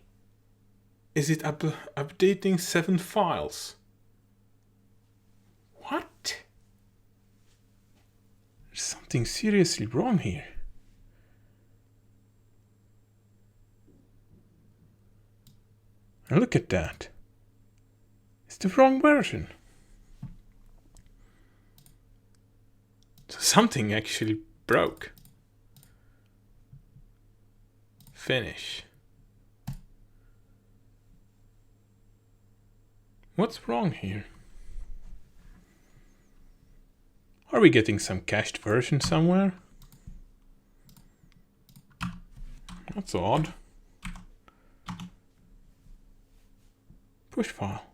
is it updating 7 files? What? There's something seriously wrong here. And look at that. It's the wrong version. So something actually broke. Finish. What's wrong here? Are we getting some cached version somewhere? That's odd. Push file.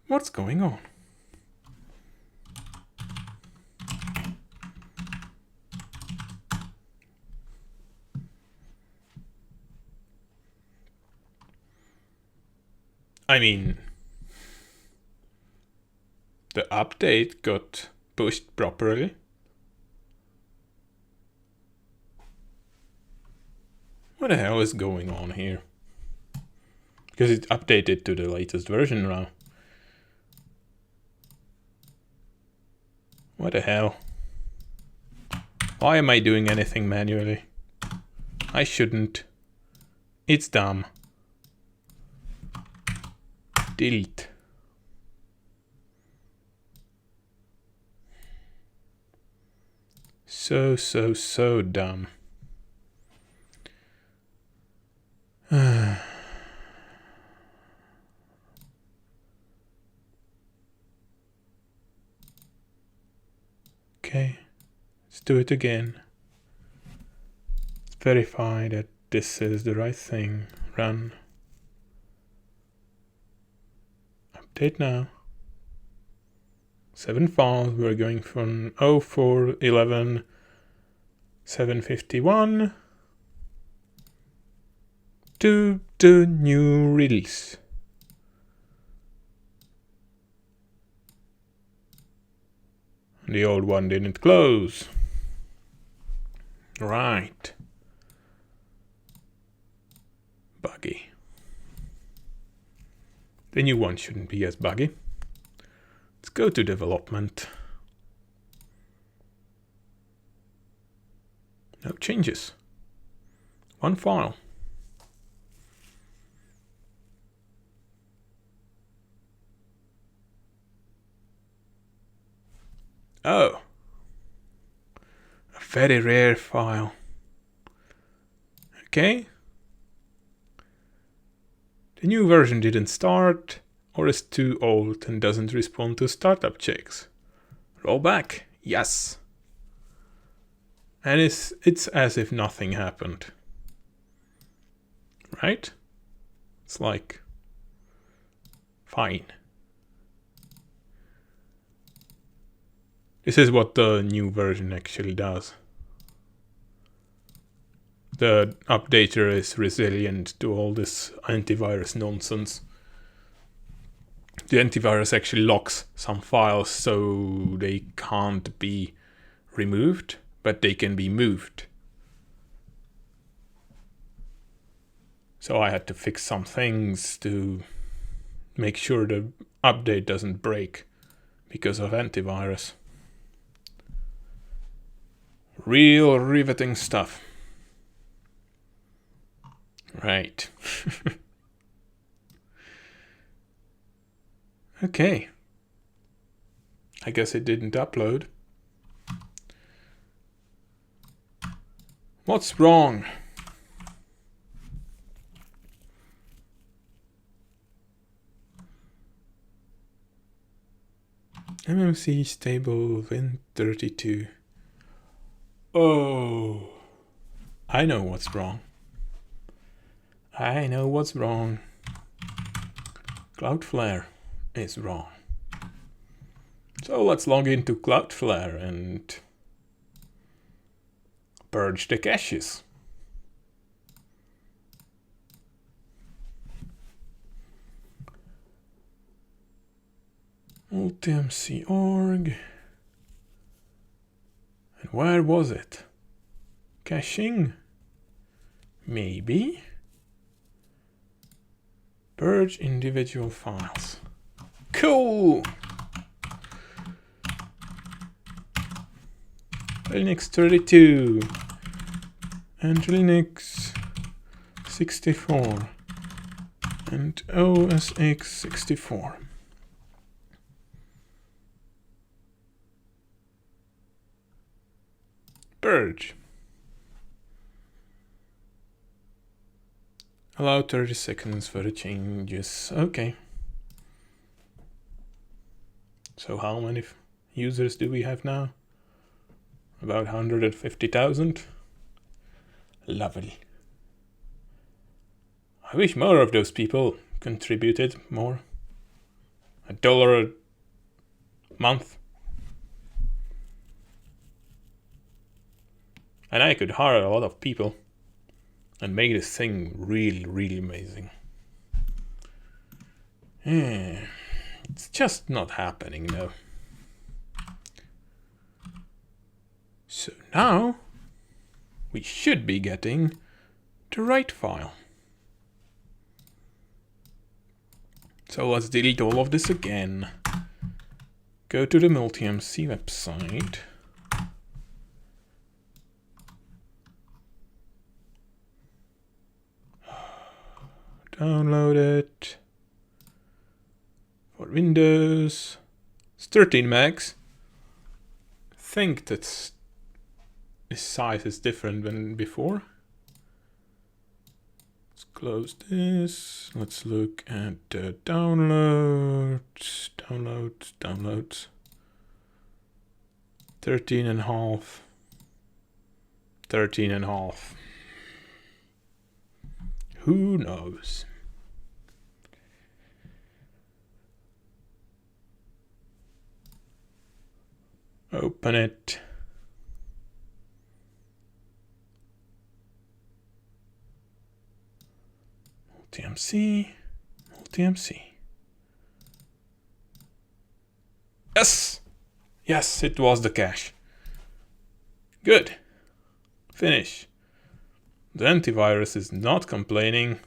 What's going on? I mean, the update got pushed properly. What the hell is going on here? Because it updated to the latest version now. What the hell? Why am I doing anything manually? I shouldn't. It's dumb. Delete. So dumb. Okay, let's do it again. Let's verify that this is the right thing. Run. Update now. 7 files. We're going from 0411 751 to the new release. The old one didn't close. Right. Buggy. The new one shouldn't be as buggy. Let's go to development. No changes. One file. Oh. A very rare file. Okay. The new version didn't start, or is too old and doesn't respond to startup checks. Roll back. Yes. And it's as if nothing happened. Right? It's like fine. This is what the new version actually does. The updater is resilient to all this antivirus nonsense. The antivirus actually locks some files so they can't be removed, but they can be moved. So I had to fix some things to make sure the update doesn't break because of antivirus. Real riveting stuff. Right. Okay. I guess it didn't upload. What's wrong? MMC stable Win32. Oh, I know what's wrong. I know what's wrong. Cloudflare is wrong. So let's log into Cloudflare and purge the caches. MultiMC org. And where was it? Caching? Maybe. Purge individual files. Cool! Linux 32 and Linux 64 and OS X 64. Purge. Allow 30 seconds for the changes. Okay. So how many users do we have now? About 150,000. Lovely. I wish more of those people contributed more. $1 a month. And I could hire a lot of people and make this thing really, really amazing. It's just not happening though. So now we should be getting the right file. So let's delete all of this again. Go to the MultiMC website. download it. For Windows, it's 13 megs. I think that's this size is different than before. Let's close this. Let's look at downloads. 13.5. 13.5. Who knows? Open it. MultiMC. Yes! Yes, it was the cache. Good. Finish. The antivirus is not complaining.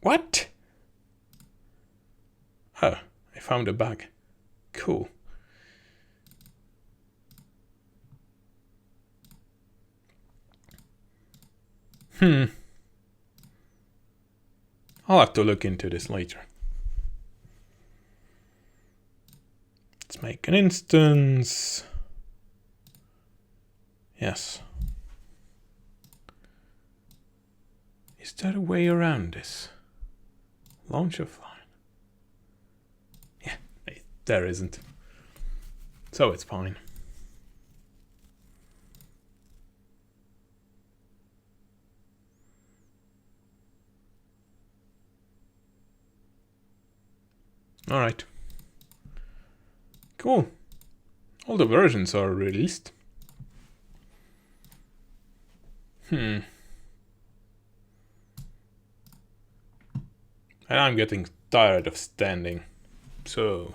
What? Oh, I found a bug. Cool. I'll have to look into this later. Let's make an instance. Yes. Is there a way around this? Launch offline. Yeah, there isn't. So it's fine. All right. Cool. All the versions are released. And I'm getting tired of standing. So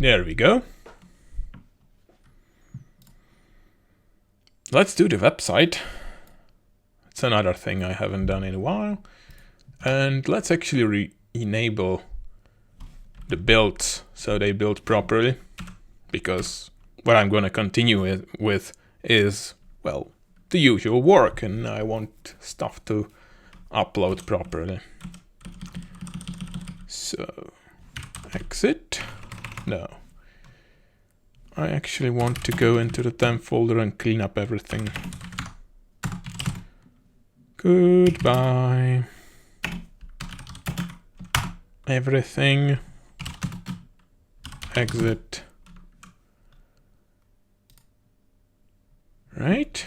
there we go. Let's do the website. It's another thing I haven't done in a while. And let's actually enable the builds so they build properly. Because what I'm going to continue with is, well, the usual work, and I want stuff to upload properly. So, exit. No. I actually want to go into the temp folder and clean up everything. Goodbye. Everything. Exit. Right.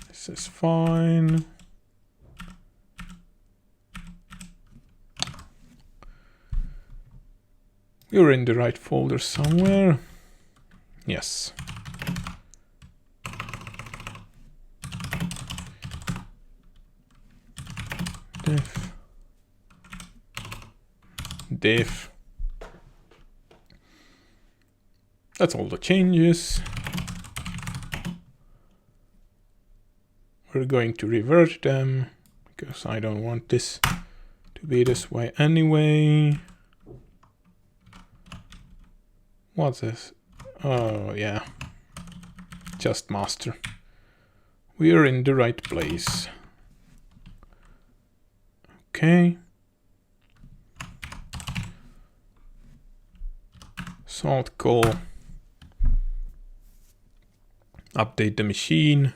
This is fine. You're in the right folder somewhere. Yes. Diff. That's all the changes. We're going to revert them because I don't want this to be this way anyway. What's this? Oh, yeah. Just master. We're in the right place. Okay. Salt call. Update the machine.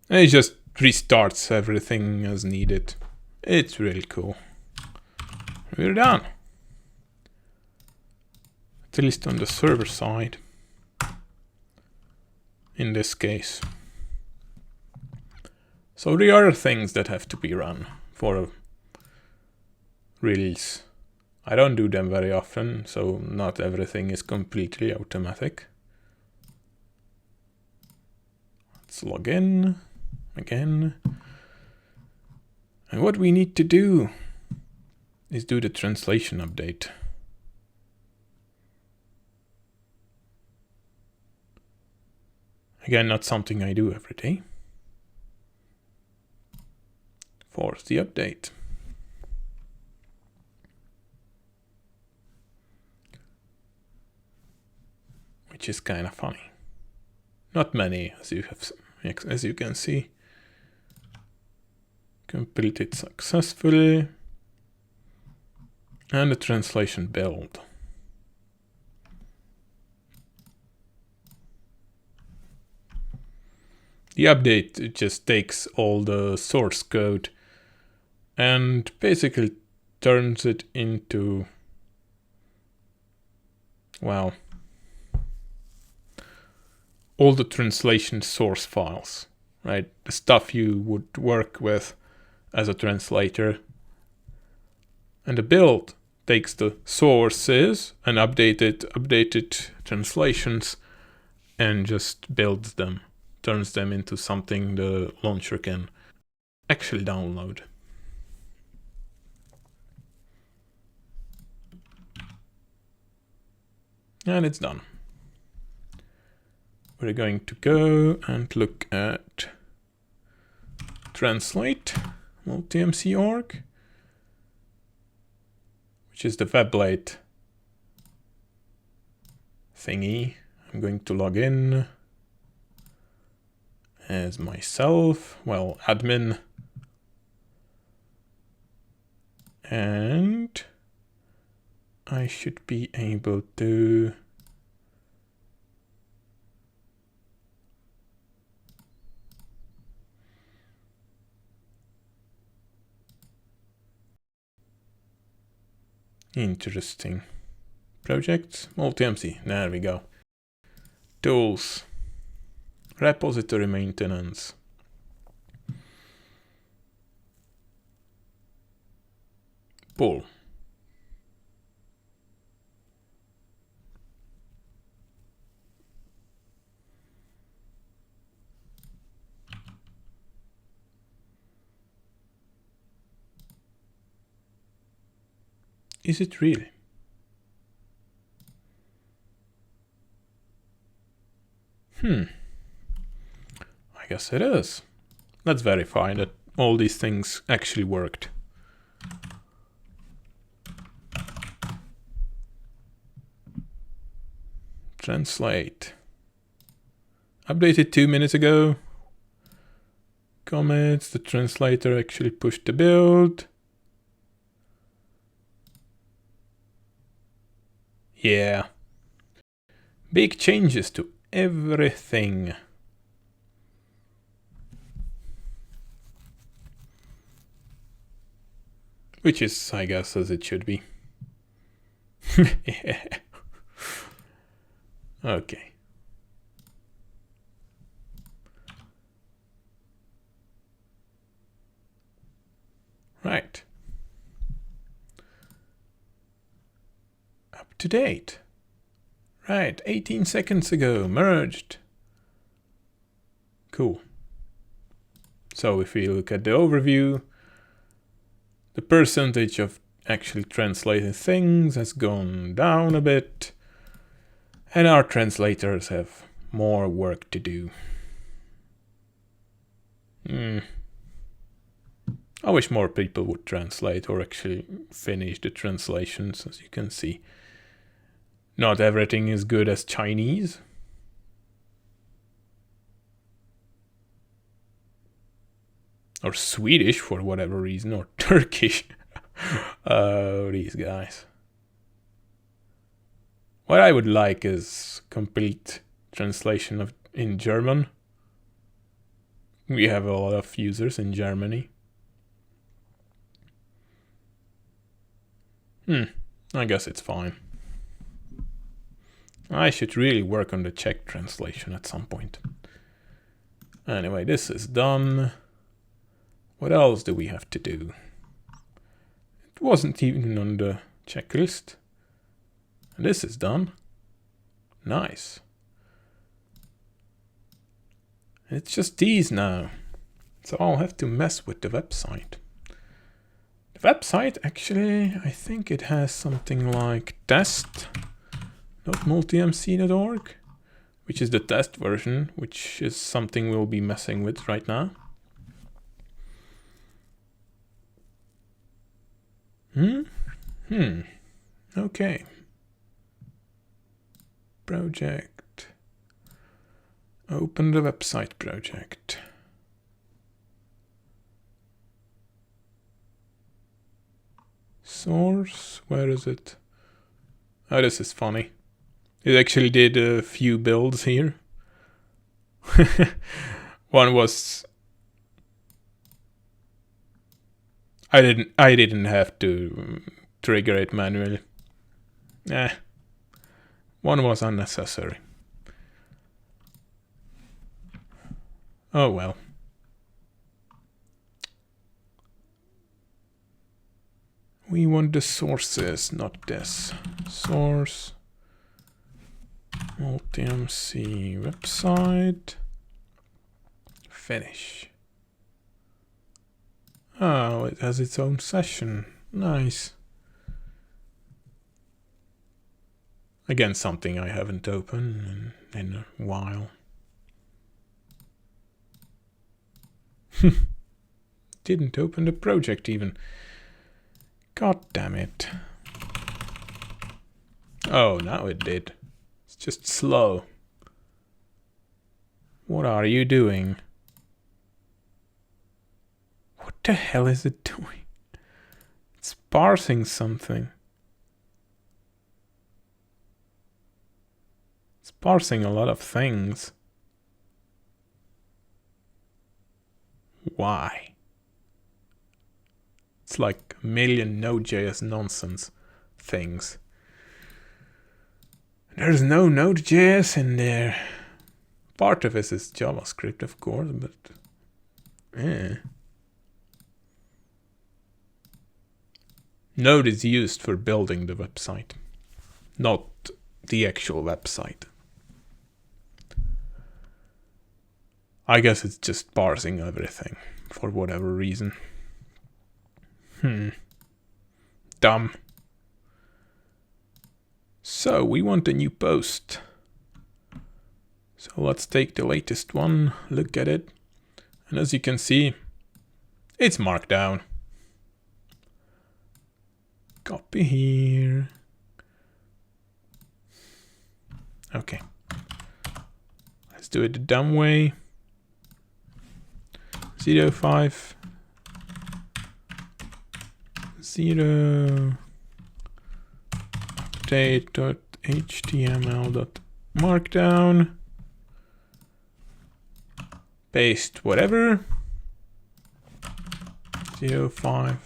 And it just restarts everything as needed. It's really cool. We're done. At least on the server side. In this case. So there are things that have to be run for a release. I don't do them very often, so not everything is completely automatic. Let's log in again. And what we need to do is do the translation update. Again, not something I do every day. Force the update. Which is kind of funny. Not many, as you can see. Completed successfully. And the translation build. The update, it just takes all the source code and basically turns it into, well, all the translation source files, right? The stuff you would work with as a translator. And the build takes the sources and updated translations and just builds them, turns them into something the launcher can actually download. And it's done. We're going to go and look at translate MultiMC org, which is the Weblate thingy. I'm going to log in as myself, well, admin, and I should be able to interesting. Projects, MultiMC, there we go. Tools, repository maintenance. Pull. Is it really? I guess it is. Let's verify that all these things actually worked. Translate. Updated 2 minutes ago. Commits, the translator actually pushed the build. Yeah. Big changes to everything. Which is, I guess, as it should be. Yeah. Okay. Right. Up to date. Right, 18 seconds ago, merged. Cool. So if we look at the overview, the percentage of actually translated things has gone down a bit, and our translators have more work to do. I wish more people would translate or actually finish the translations, as you can see. Not everything is good as Chinese. Or Swedish for whatever reason, or Turkish. Oh, these guys. What I would like is complete translation of in German. We have a lot of users in Germany. I guess it's fine. I should really work on the Czech translation at some point. Anyway, this is done. What else do we have to do? It wasn't even on the checklist. And this is done. Nice. It's just these now. So I'll have to mess with the website. The website, actually, I think it has something like test.multimc.org, which is the test version, which is something we'll be messing with right now. Okay. Project. Open the website project. Source, where is it? Oh, this is funny. It actually did a few builds here. One was I didn't have to trigger it manually. One was unnecessary. Oh well. We want the sources, not this. Source. MultiMC website. Finish. Oh, it has its own session. Nice. Again, something I haven't opened in a while. Didn't open the project even. God damn it. Oh, now it did. It's just slow. What are you doing? What the hell is it doing? It's parsing something. It's parsing a lot of things. Why? It's like a million Node.js nonsense things. There's no Node.js in there. Part of it is JavaScript, of course, but Node is used for building the website, not the actual website. I guess it's just parsing everything for whatever reason. Dumb. So we want a new post. So let's take the latest one, look at it. And as you can see, it's markdown. Copy here. Okay. Let's do it the dumb way. 05 0 update.html.markdown. Paste whatever. 050.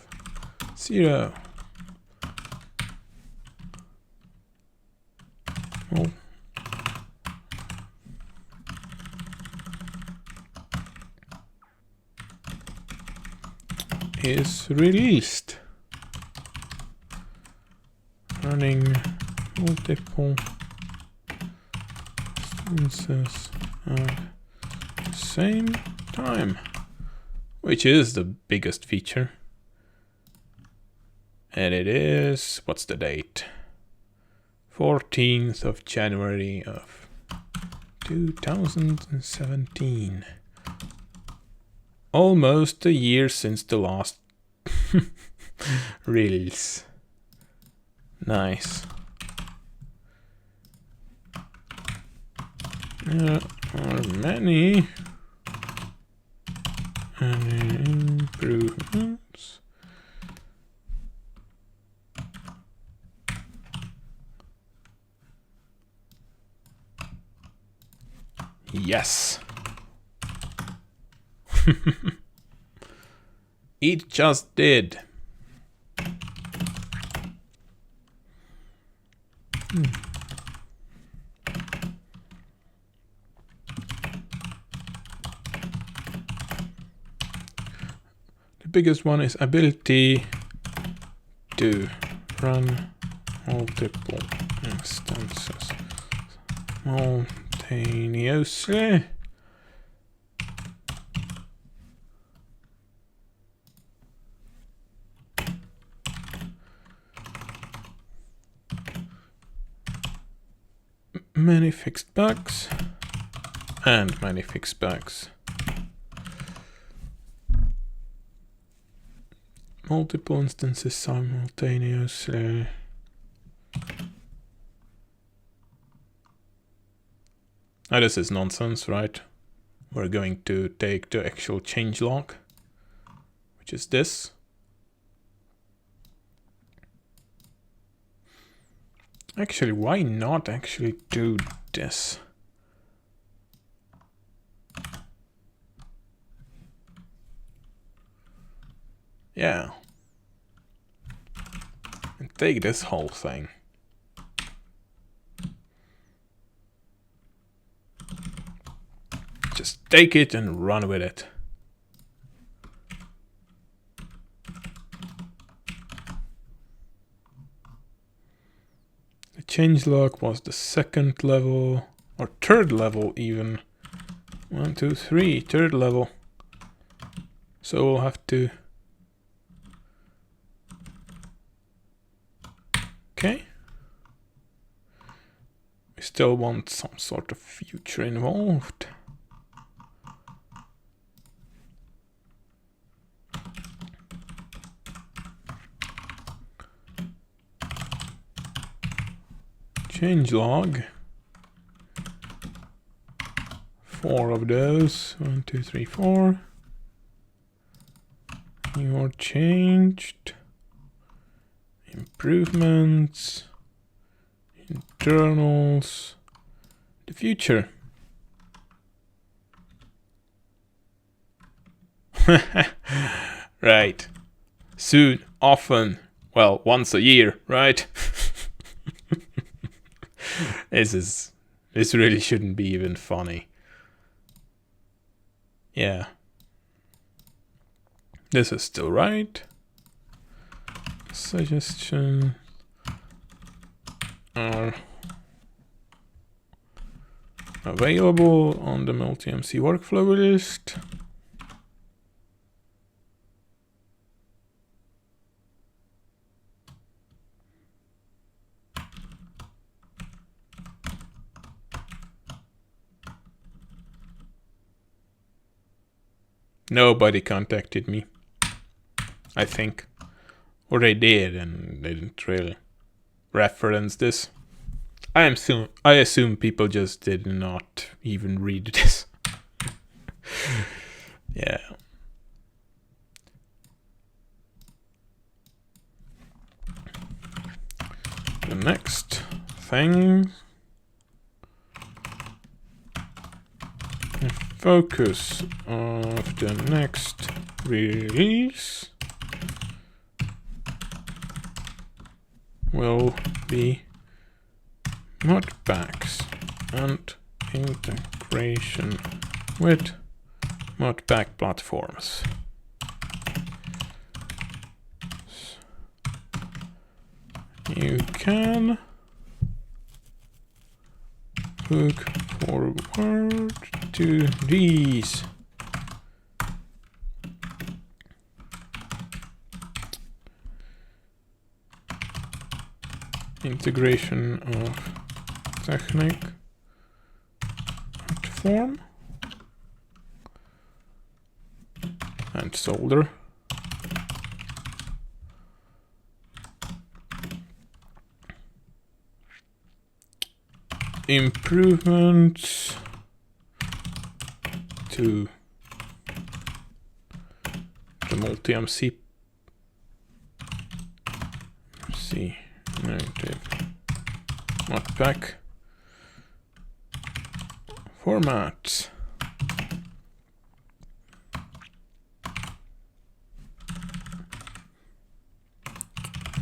Oh. Is released. Running multiple instances at the same time, which is the biggest feature. And it is, what's the date? 14th of January of 2017. Almost a year since the last release. Nice. There are many improvements. Yes. It just did. biggest one is ability to run multiple instances simultaneously. Many fixed bugs and many fixed bugs. Multiple instances simultaneously. Now this is nonsense, right? We're going to take the actual changelog, which is this. Actually, why not actually do this? Yeah. And take this whole thing. Just take it and run with it. The changelog was the second level, or third level even. 1, 2, 3, third level. So we'll have to... Okay. We still want some sort of future involved. Changelog. 4 of those. 1, 2, 3, 4. You're changed. Improvements. Internals. The future. Right. Soon, often. Well, once a year, right? This really shouldn't be even funny. Yeah. This is still right. Suggestion are available on the MultiMC workflow list. Nobody contacted me, I think. Or they did and they didn't really reference this. I assume people just did not even read this. Yeah. The next thing. The focus of the next release will be modpacks and integration with modpack platforms. You can look forward to these. Integration of technique platform and solder. Improvements to the MultiMC native modpack format.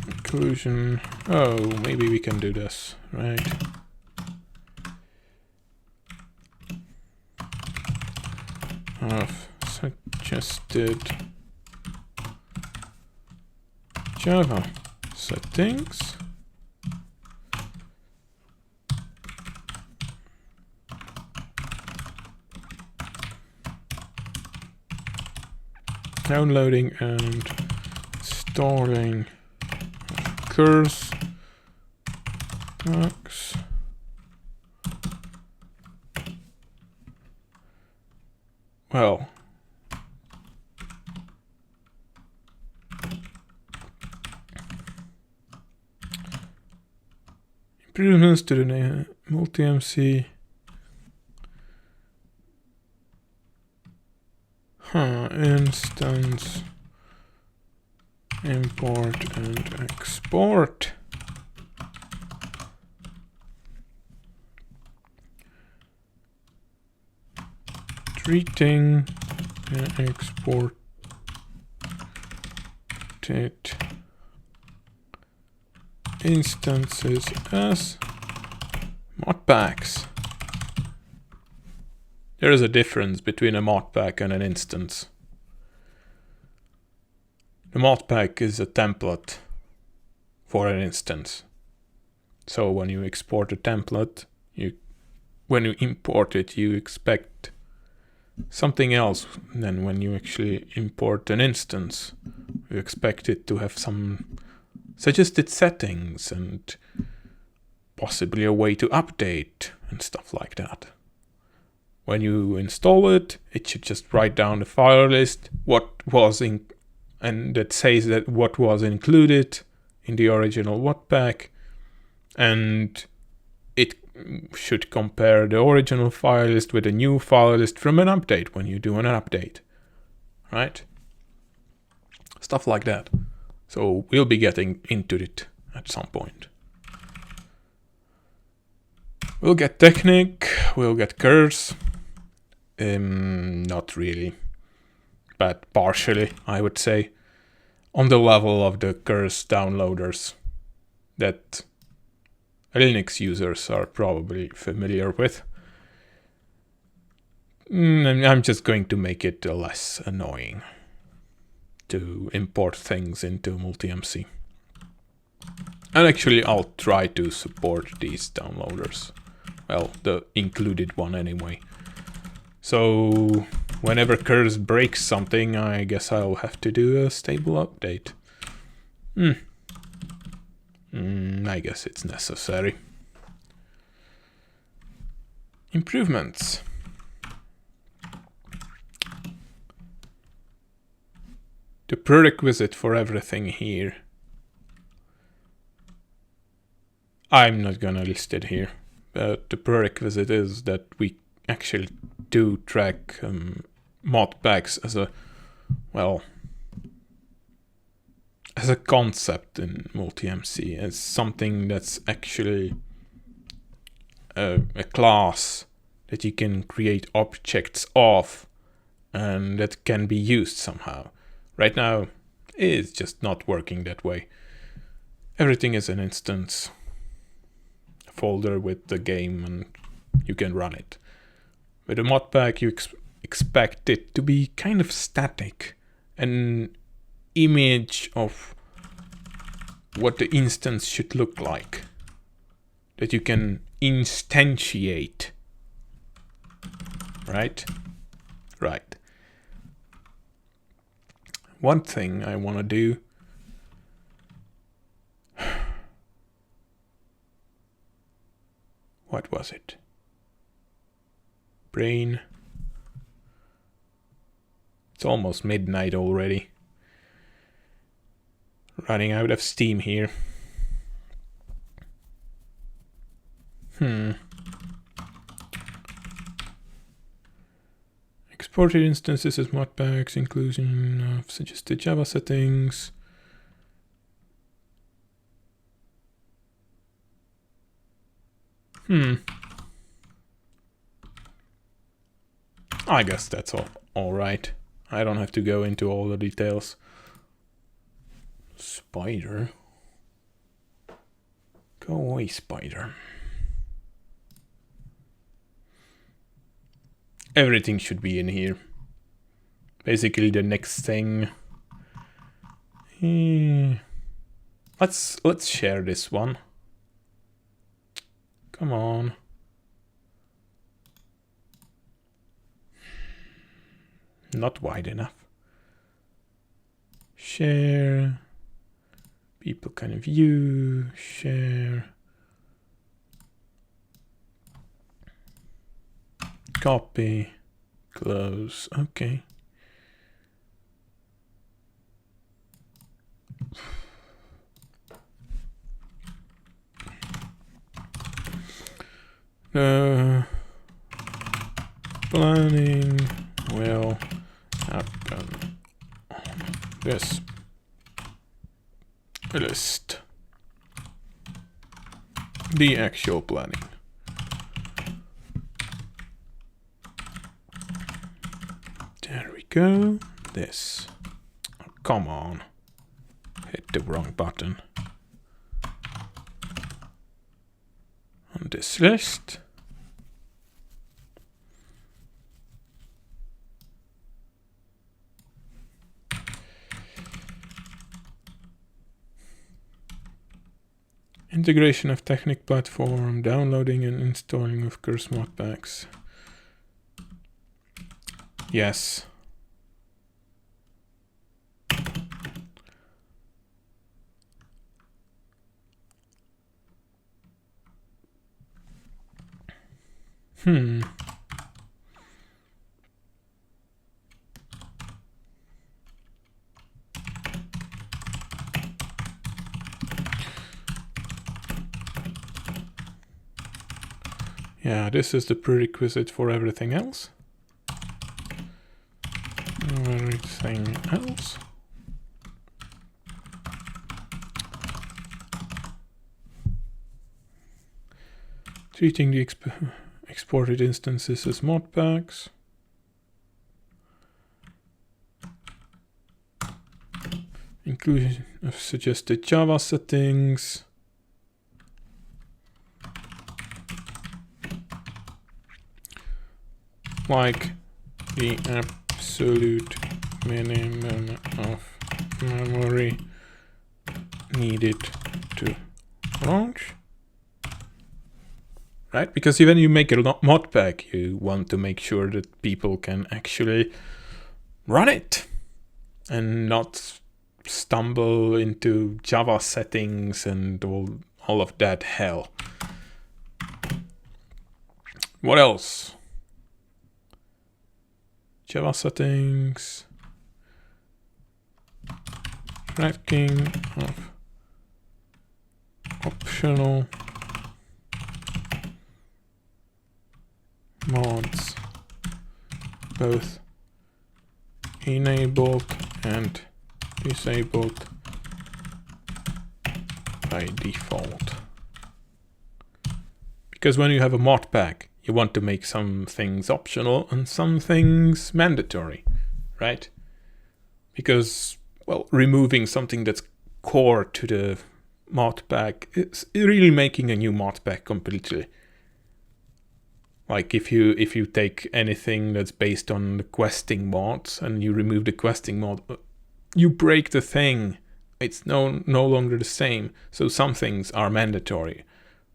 Inclusion. Oh, maybe we can do this, right? Of suggested Java settings. Downloading and installing curse packs. Well, improvements to the MultiMC. Instance import and export. Treating exported instances as modpacks. There is a difference between a modpack and an instance. The modpack is a template for an instance. So when you export a template, when you import it, you expect something else than when you actually import an instance. You expect it to have some suggested settings and possibly a way to update and stuff like that. When you install it, it should just write down the file list, and that says that what was included in the original modpack, and it should compare the original file list with a new file list from an update when you do an update, right? Stuff like that. So we'll be getting into it at some point. We'll get Technic, we'll get Curse. Not really, but partially, I would say, on the level of the Curse downloaders that Linux users are probably familiar with. I'm just going to make it less annoying to import things into MultiMC. And actually, I'll try to support these downloaders. Well, the included one anyway. So whenever Curse breaks something, I guess I'll have to do a stable update. I guess it's necessary. Improvements. The prerequisite for everything here. I'm not gonna list it here, but the prerequisite is that we actually do track modpacks as a concept in MultiMC, as something that's actually a class that you can create objects of and that can be used somehow. Right now, it's just not working that way. Everything is an instance folder with the game and you can run it. With a modpack, you expect it to be kind of static, an image of what the instance should look like, that you can instantiate, right? Right. One thing I want to do what was it? Brain. It's almost midnight already. Running out of steam here. Exported instances as modpacks, inclusion of suggested Java settings. I guess that's all right. I don't have to go into all the details. Spider. Go away, spider. Everything should be in here. Basically the next thing. let's share this one. Come on. Not wide enough. Share. People can view. Share. Copy. Close. Okay. Planning will happen on this list. The actual planning. There we go. This. Oh, come on. Hit the wrong button. On this list. Integration of Technic platform, downloading and installing of course modpacks. Yes. Yeah, this is the prerequisite for everything else. Everything else. Treating the exported instances as modpacks. Inclusion of suggested Java settings. Like the absolute minimum of memory needed to launch. Right? Because when you make a modpack, you want to make sure that people can actually run it and not stumble into Java settings and all of that hell. What else? Java settings, tracking of optional mods, both enabled and disabled by default. Because when you have a modpack, you want to make some things optional and some things mandatory, right? Because, well, removing something that's core to the modpack is really making a new modpack completely. Like if you take anything that's based on the questing mods and you remove the questing mod, you break the thing. It's no longer the same. So some things are mandatory,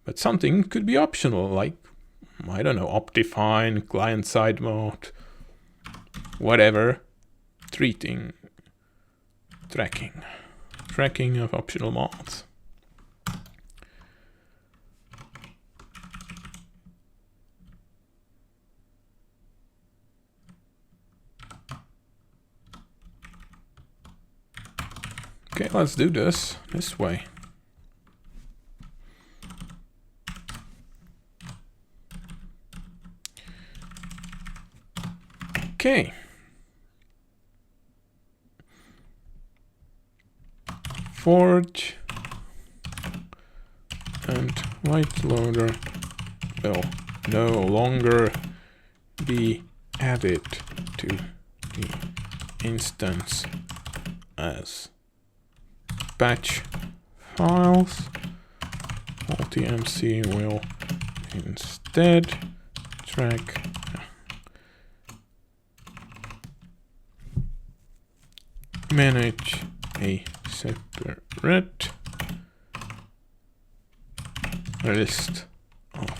but something could be optional, like, I don't know, Optifine, client-side mode, whatever. Tracking of optional mods. Okay, let's do this way. Okay. Forge and white loader will no longer be added to the instance as batch files. MultiMC will instead track manage a separate list of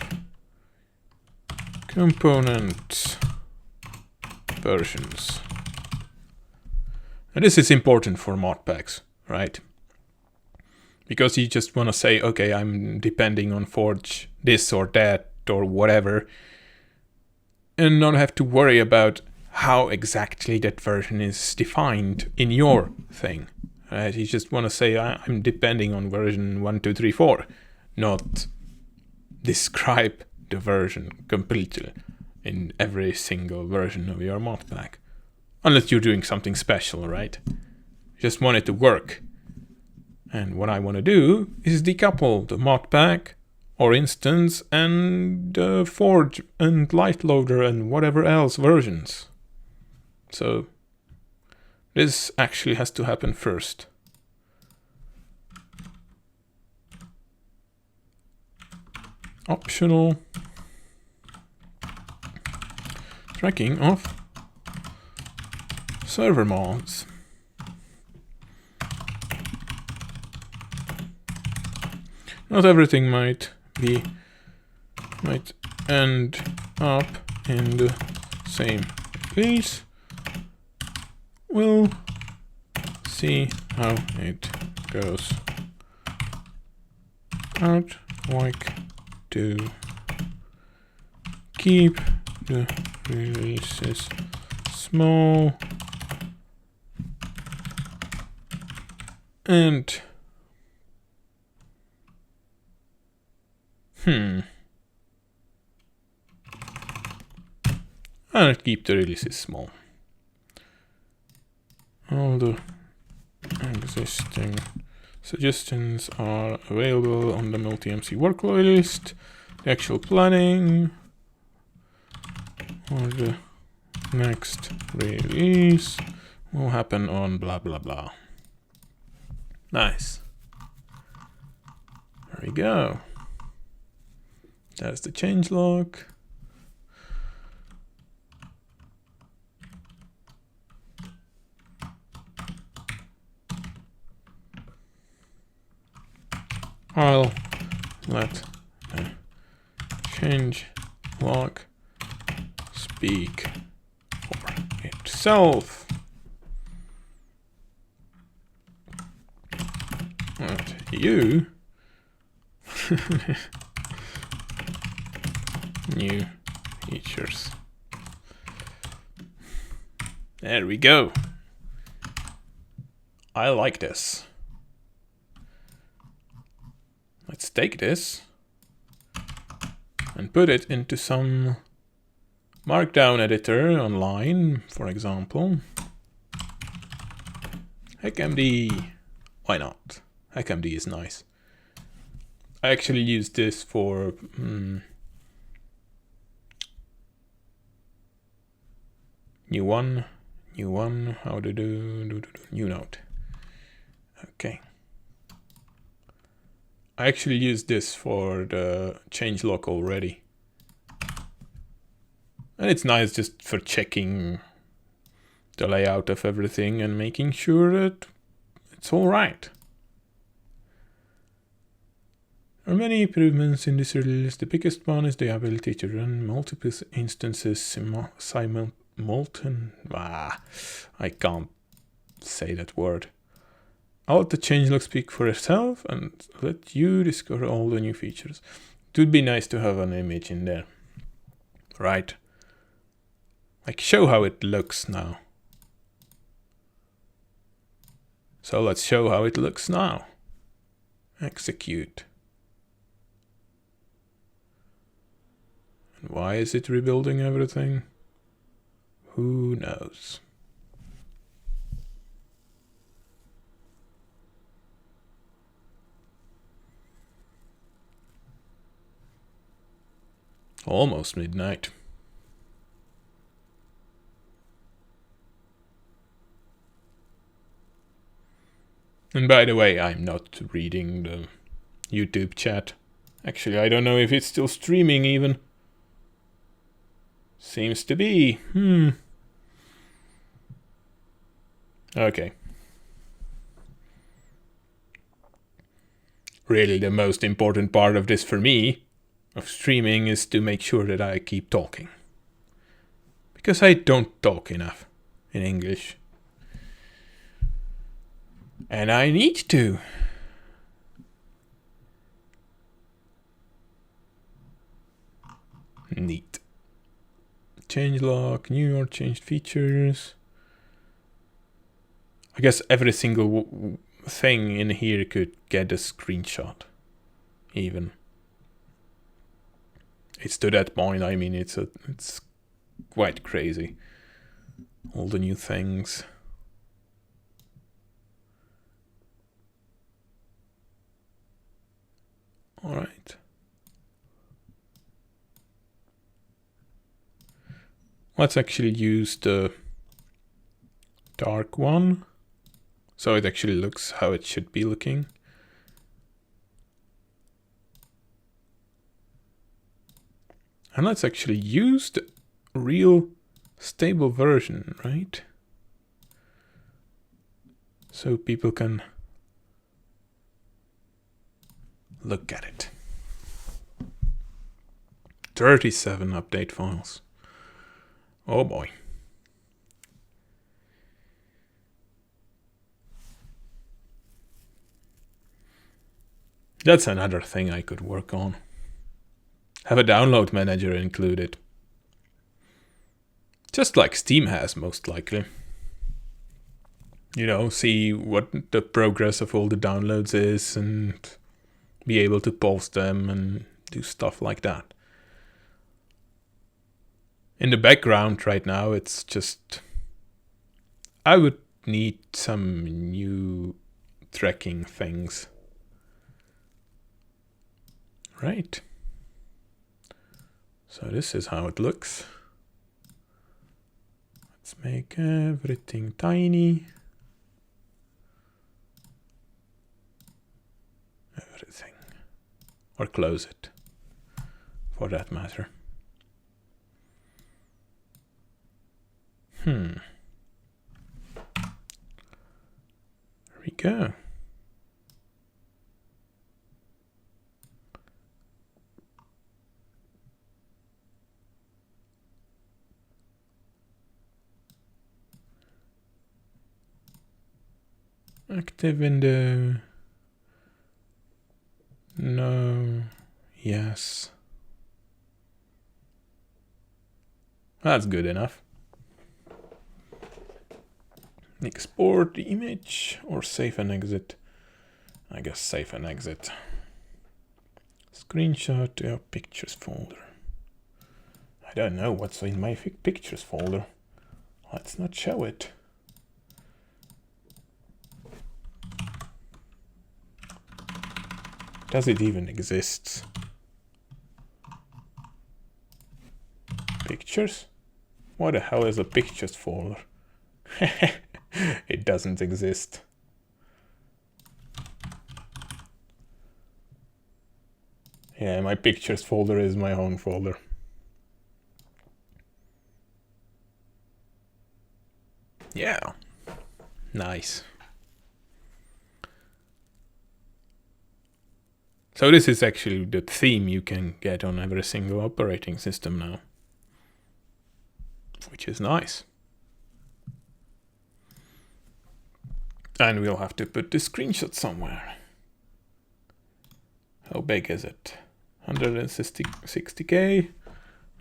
component versions. And this is important for mod packs, right? Because you just want to say, okay, I'm depending on Forge this or that or whatever, and not have to worry about how exactly that version is defined in your thing. Right? You just want to say, I'm depending on version 1, 2, 3, 4, not describe the version completely in every single version of your mod pack. Unless you're doing something special, right? Just want it to work. And what I want to do is decouple the mod pack or instance and Forge and Lightloader and whatever else versions. So this actually has to happen first. Optional tracking of server mods. Not everything might end up in the same place. We'll see how it goes. I'd like to keep the releases small and I'll keep the releases small. All the existing suggestions are available on the MultiMC workload list. The actual planning or the next release will happen on blah blah blah. Nice. There we go. That's the changelog. I'll let the changelog speak for itself. But you new features. There we go. I like this. Let's take this and put it into some markdown editor online, for example. HackMD. Why not? HackMD is nice. I actually use this for new one, how to do new note. Okay. I actually use this for the changelog already. And it's nice just for checking the layout of everything and making sure that it's all right. There are many improvements in this release. The biggest one is the ability to run multiple instances simultaneously. I can't say that word. I'll let the changelog speak for itself and let you discover all the new features. It would be nice to have an image in there, right? Like show how it looks now. So let's show how it looks now. Execute. And why is it rebuilding everything? Who knows? Almost midnight. And by the way, I'm not reading the YouTube chat. Actually, I don't know if it's still streaming even. Seems to be. Okay. really the most important part of this for me, of streaming, is to make sure that I keep talking. Because I don't talk enough in English. And I need to. Neat. Changelog, new or changed features. I guess every single thing in here could get a screenshot. Even. It's to that point, I mean, it's quite crazy. All the new things. All right. Let's actually use the dark one. So it actually looks how it should be looking. And let's actually use the real stable version, right? So people can look at it. 37 update files. Oh boy. That's another thing I could work on. Have a download manager included. Just like Steam has, most likely. You know, see what the progress of all the downloads is and be able to post them and do stuff like that. In the background right now, it's just... I would need some new tracking things. Right. So this is how it looks. Let's make everything tiny. Everything. Or close it, for that matter. There we go. Active window. No. Yes. That's good enough. Export the image or save and exit. I guess save and exit. Screenshot to your pictures folder. I don't know what's in my pictures folder. Let's not show it. Does it even exist? Pictures? What the hell is a pictures folder? It doesn't exist. Yeah, my pictures folder is my home folder. Yeah, nice. So this is actually the theme you can get on every single operating system now, which is nice. And we'll have to put the screenshot somewhere. How big is it? 160K.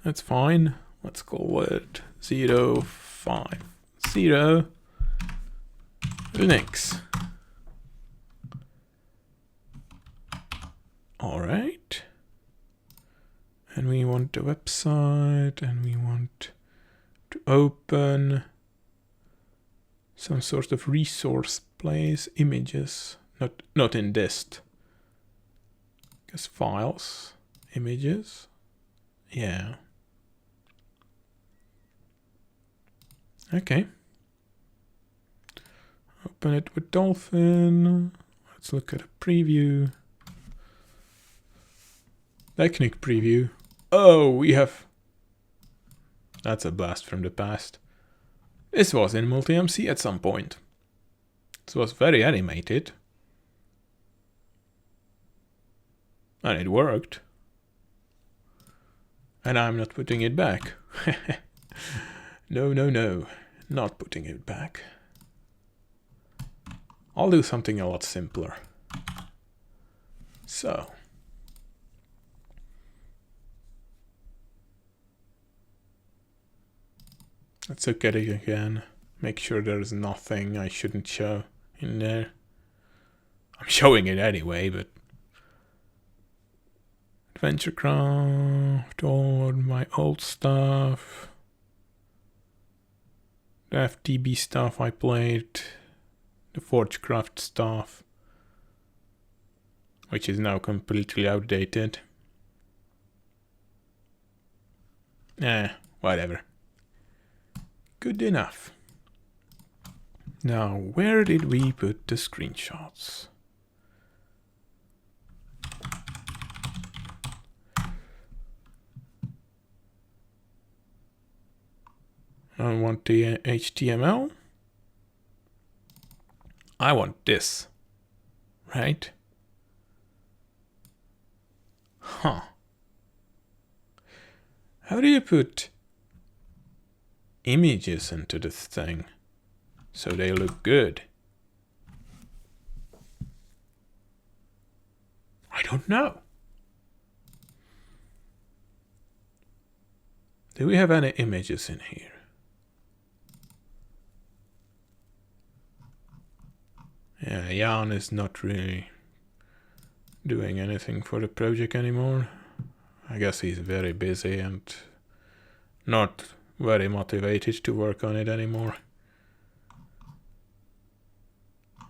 That's fine. Let's call it 050 Linux. All right. And we want the website, and we want to open some sort of resource place, images, not in dist. Because files, images, yeah. Okay. Open it with Dolphin. Let's look at a preview. Technic preview. Oh, we have... That's a blast from the past. This was in MultiMC at some point. This was very animated. And it worked. And I'm not putting it back. No, no, no. Not putting it back. I'll do something a lot simpler. So. Let's look at it again. Make sure there's nothing I shouldn't show in there. I'm showing it anyway, but... Adventurecraft, all my old stuff. The FTB stuff I played. The Forgecraft stuff. Which is now completely outdated. Whatever. Good enough. Now, where did we put the screenshots? I want the HTML. I want this, right? Huh. How do you put images into this thing so they look good? I don't know. Do we have any images in here? Yeah, Jan is not really doing anything for the project anymore. I guess he's very busy and not very motivated to work on it anymore.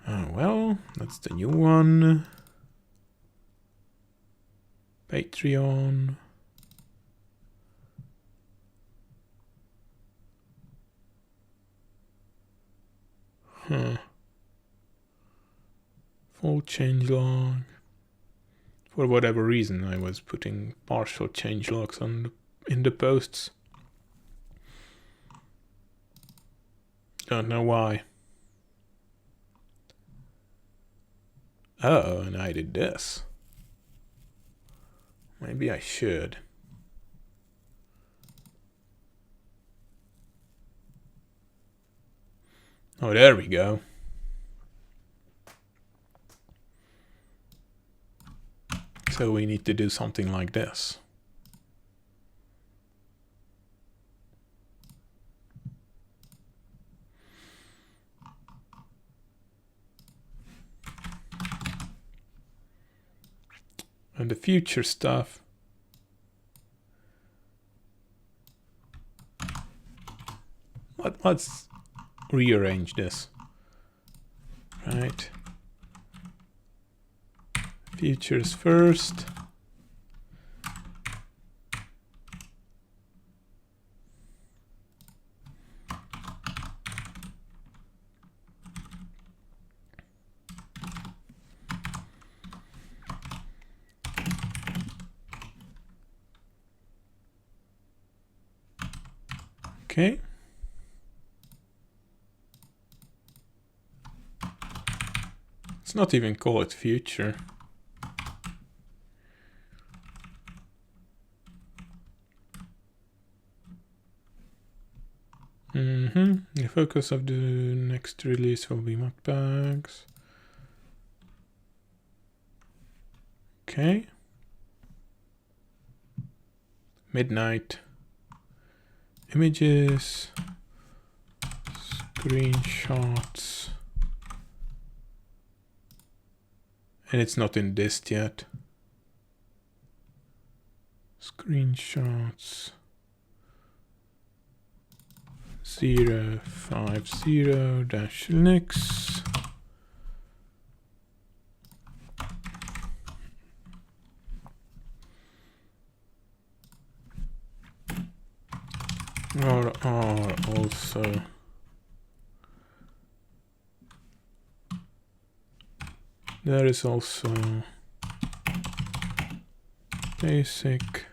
Oh well, that's the new one. Patreon. Full changelog. For whatever reason, I was putting partial changelogs in the posts. Don't know why. Oh, and I did this. Maybe I should. Oh, there we go. So we need to do something like this. And the future stuff. Let's rearrange this. Right. Futures first. Okay. Let's not even call it future. The focus of the next release will be modpags. Okay. Midnight. Images. Screenshots. And it's not in dist yet. Screenshots. 050-Linux. Or are also there is also basic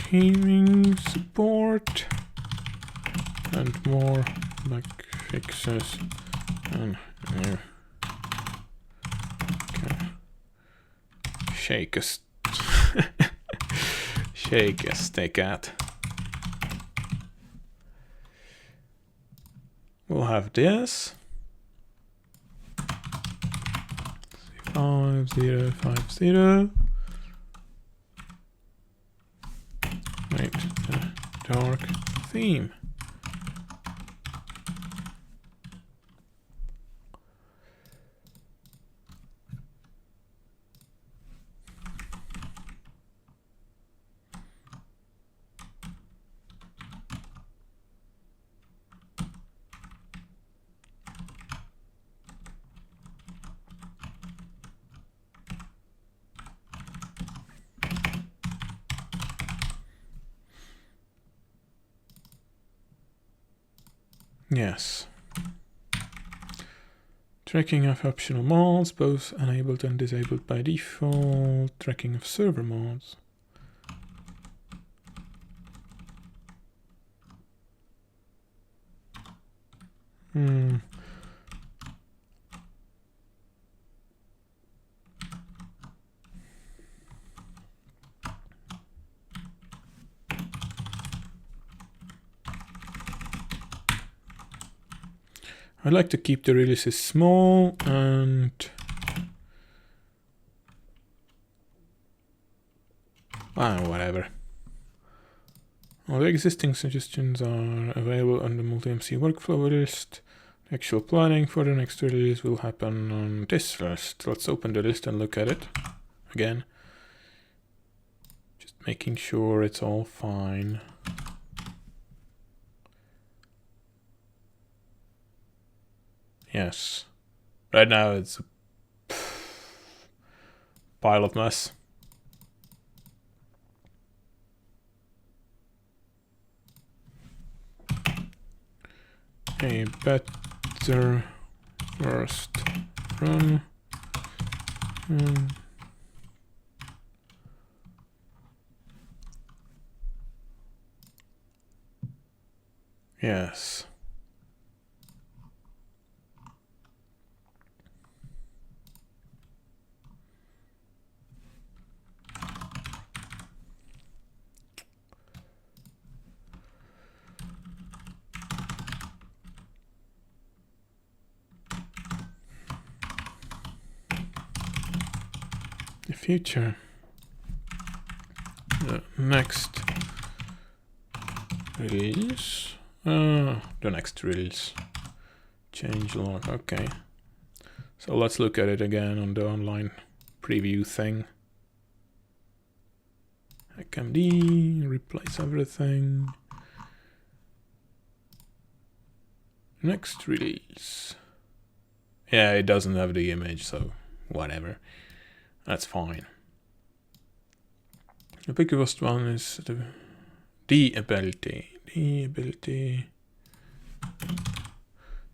gaming support and more bug fixes and shake a shake a stick at. We'll have this 5050. Right, dark theme. Yes. Tracking of optional mods, both enabled and disabled by default. Tracking of server mods. I like to keep the releases small and whatever. All the existing suggestions are available on the MultiMC workflow list. The actual planning for the next release will happen on this list. Let's open the list and look at it again. Just making sure it's all fine. Yes. Right now it's a pile of mess. A better first run. Yes. The future. The next release. The next release. Change log. Okay. So let's look at it again on the online preview thing. HackMD, replace everything. Next release. Yeah, it doesn't have the image, so whatever. That's fine. The biggest one is the ability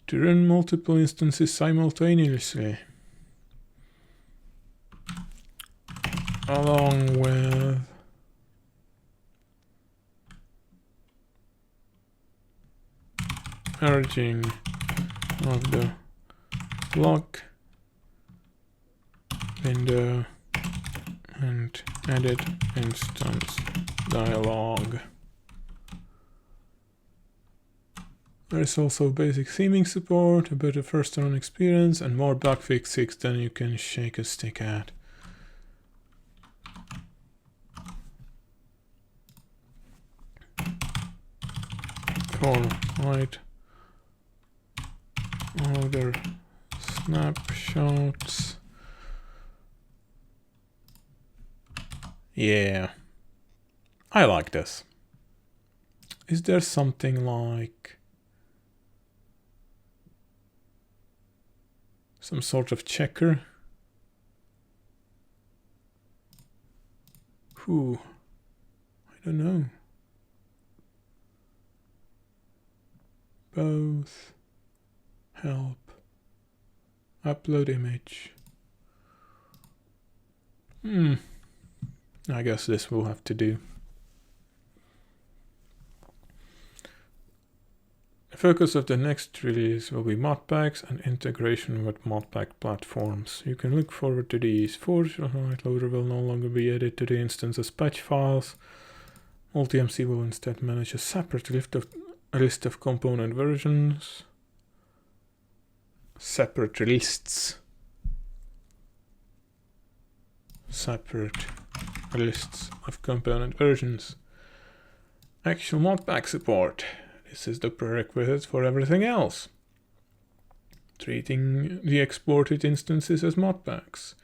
to run multiple instances simultaneously, along with merging of the lock window and edit instance dialog. There is also basic theming support, a better first run experience, and more bug fixes than you can shake a stick at. For right order snapshots. Yeah, I like this. Is there something like some sort of checker? I don't know. Both. Help. Upload image. I guess this will have to do. focus of the next release will be modpacks and integration with modpack platforms. You can look forward to these. Fortnite loader will no longer be added to the instance as patch files. MultiMC will instead manage a separate list of component versions. Separate lists. Separate lists of component versions. Actual modpack support. This is the prerequisite for everything else. Treating the exported instances as modpacks.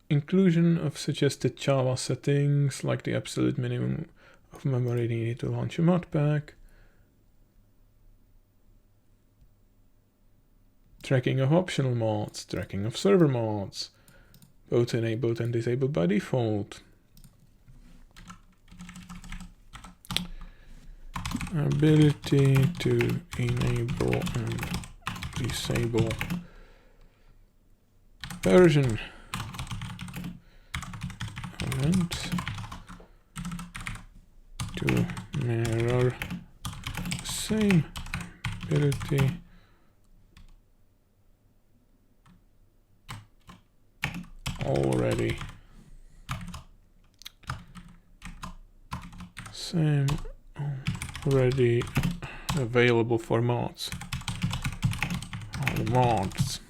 Inclusion of suggested Java settings, like the absolute minimum of memory needed to launch a modpack. Tracking of optional mods, tracking of server mods, both enabled and disabled by default. Ability to enable and disable version and to mirror same ability already same already available for mods. All the mods.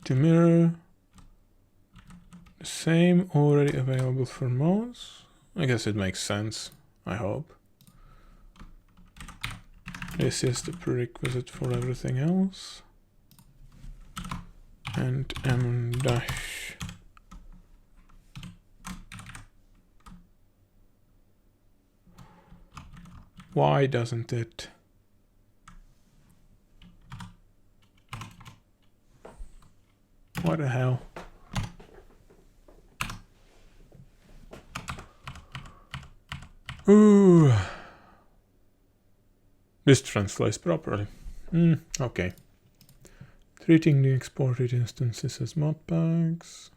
To mirror the same already available for mods. I guess it makes sense, I hope. This is the prerequisite for everything else. And m dash why doesn't it? What the hell? Ooh. This translates properly. Okay. Treating the exported instances as modpacks.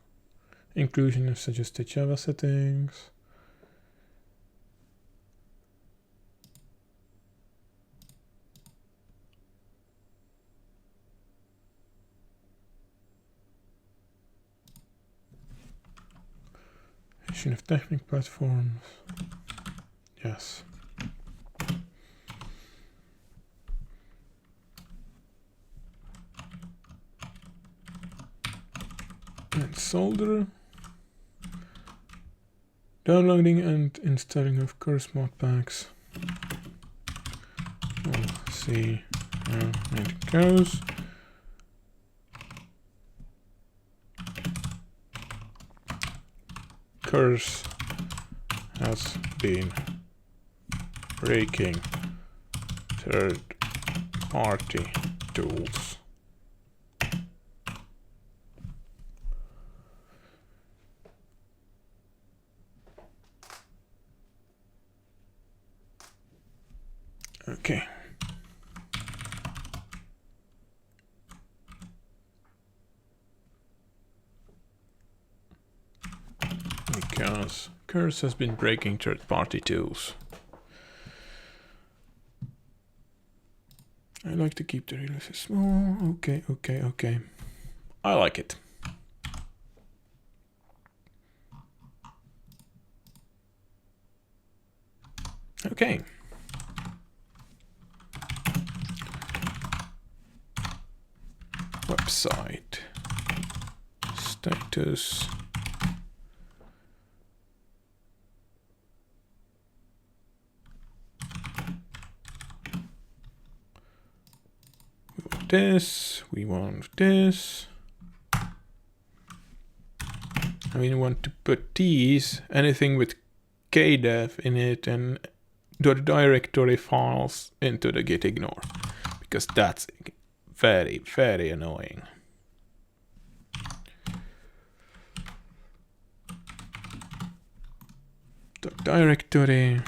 Inclusion of suggested Java settings. Of technical platforms. Yes. And solder. Downloading and installing of course modpacks. We'll see how it goes. Curse has been breaking third-party tools. Okay. Because Curse has been breaking third-party tools. I like to keep the releases small. Okay. I like it. Okay. Website. Status. We want this. I mean, we want to put these, anything with kdev in it, and the directory files into the git ignore, because that's very, very annoying. The directory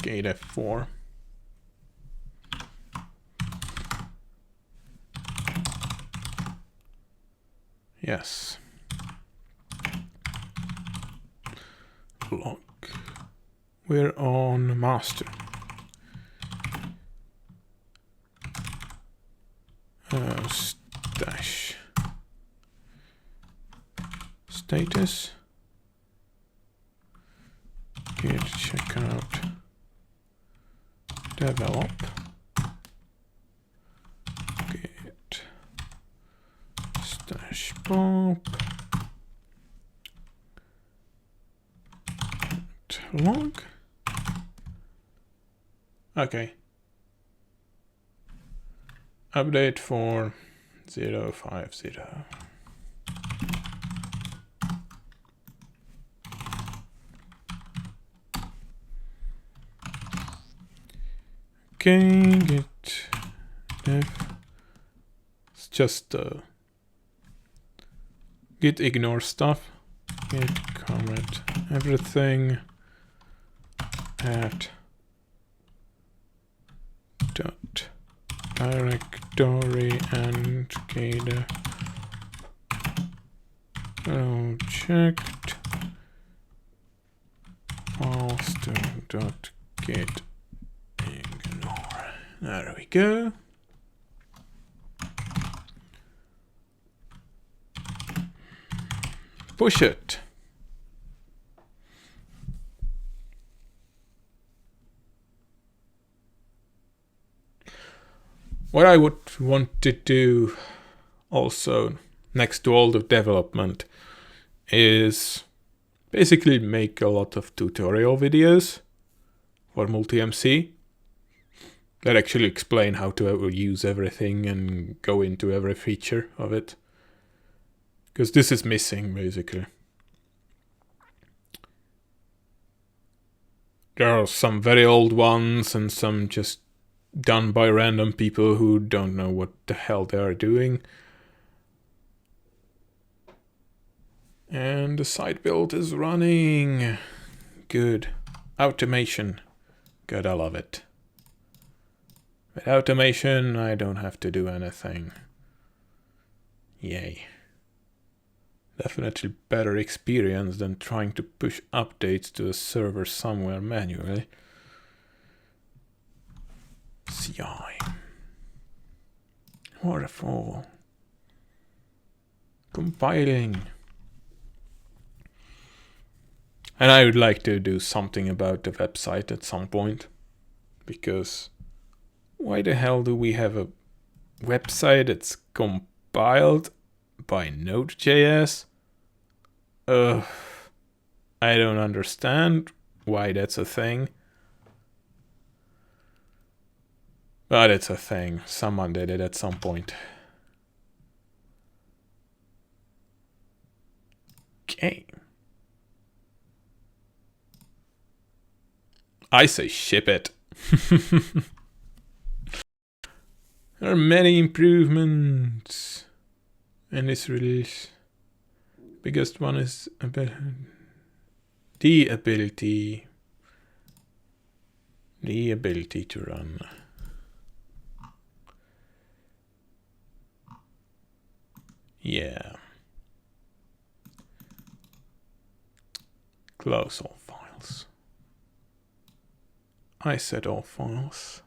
kdev4. Yes. log. We're on master. Stash. Status. Git checkout. Develop. Git stash pop. Log. Okay. Update for 050. Okay, git def. It's just git ignore stuff. Git commit everything at dot directory and git checked files to dot git ignore. There we go. Push it. What I would want to do also next to all the development is basically make a lot of tutorial videos for MultiMC that actually explain how to use everything and go into every feature of it. Because this is missing, basically. There are some very old ones and some just done by random people who don't know what the hell they are doing. And the site build is running. Good. Automation. Good, I love it. With automation, I don't have to do anything. Yay. Definitely better experience than trying to push updates to a server somewhere manually. CI. Waterfall. Compiling. And I would like to do something about the website at some point. Because why the hell do we have a website that's compiled by Node.js? I don't understand why that's a thing. But it's a thing. Someone did it at some point. Okay. I say ship it. There are many improvements in this release. Biggest one is the ability to run. Yeah. Close all files. I said all files.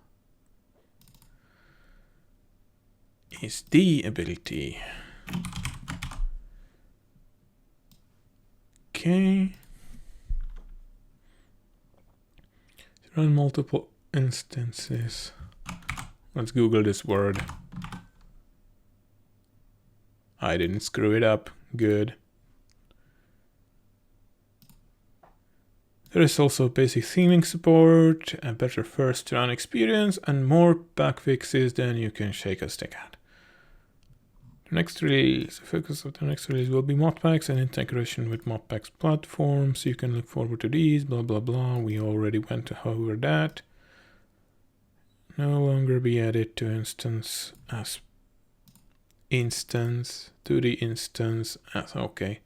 Is the ability. Okay. Run multiple instances. Let's Google this word. I didn't screw it up. Good. There is also basic theming support, a better first run experience, and more bug fixes than you can shake a stick at. The next release, the focus of the next release will be modpacks and integration with modpacks platforms. You can look forward to these, blah blah blah. We already went over that. No longer be added to instance as okay.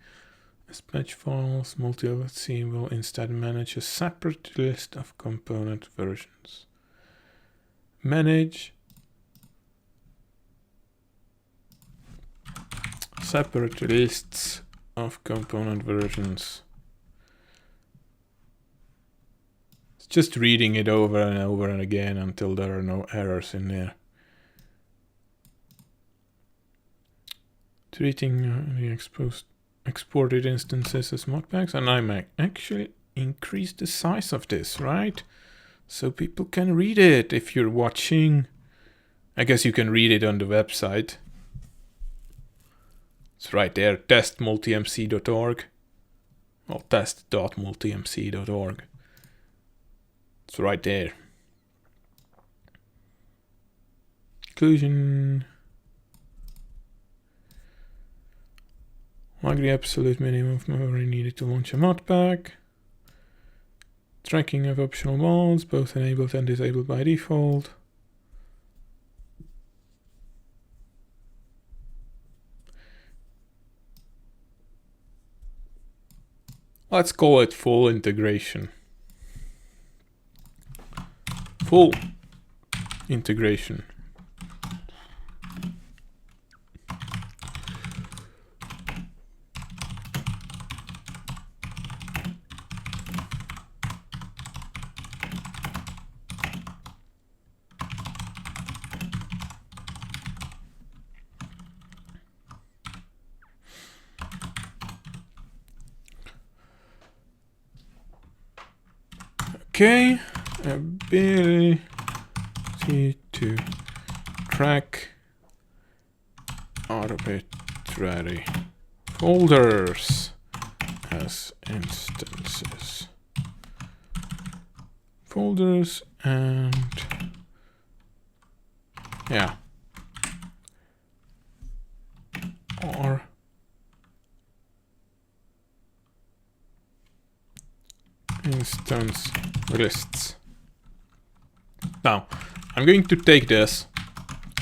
As patch files, MultiMC will instead manage a separate list of component versions. Manage separate lists of component versions. just reading it over and over and again until there are no errors in there. Treating the exported instances as modpacks, and I might actually increase the size of this, right? So people can read it if you're watching. I guess you can read it on the website. It's right there, testmultimc.org. Well, test.multimc.org. It's right there. Conclusion. Like the absolute minimum of memory needed to launch a modpack. Tracking of optional modes, both enabled and disabled by default. Let's call it full integration. Full integration. Okay, ability to track arbitrary folders as instances. Folders and yeah, or instance lists. Now, I'm going to take this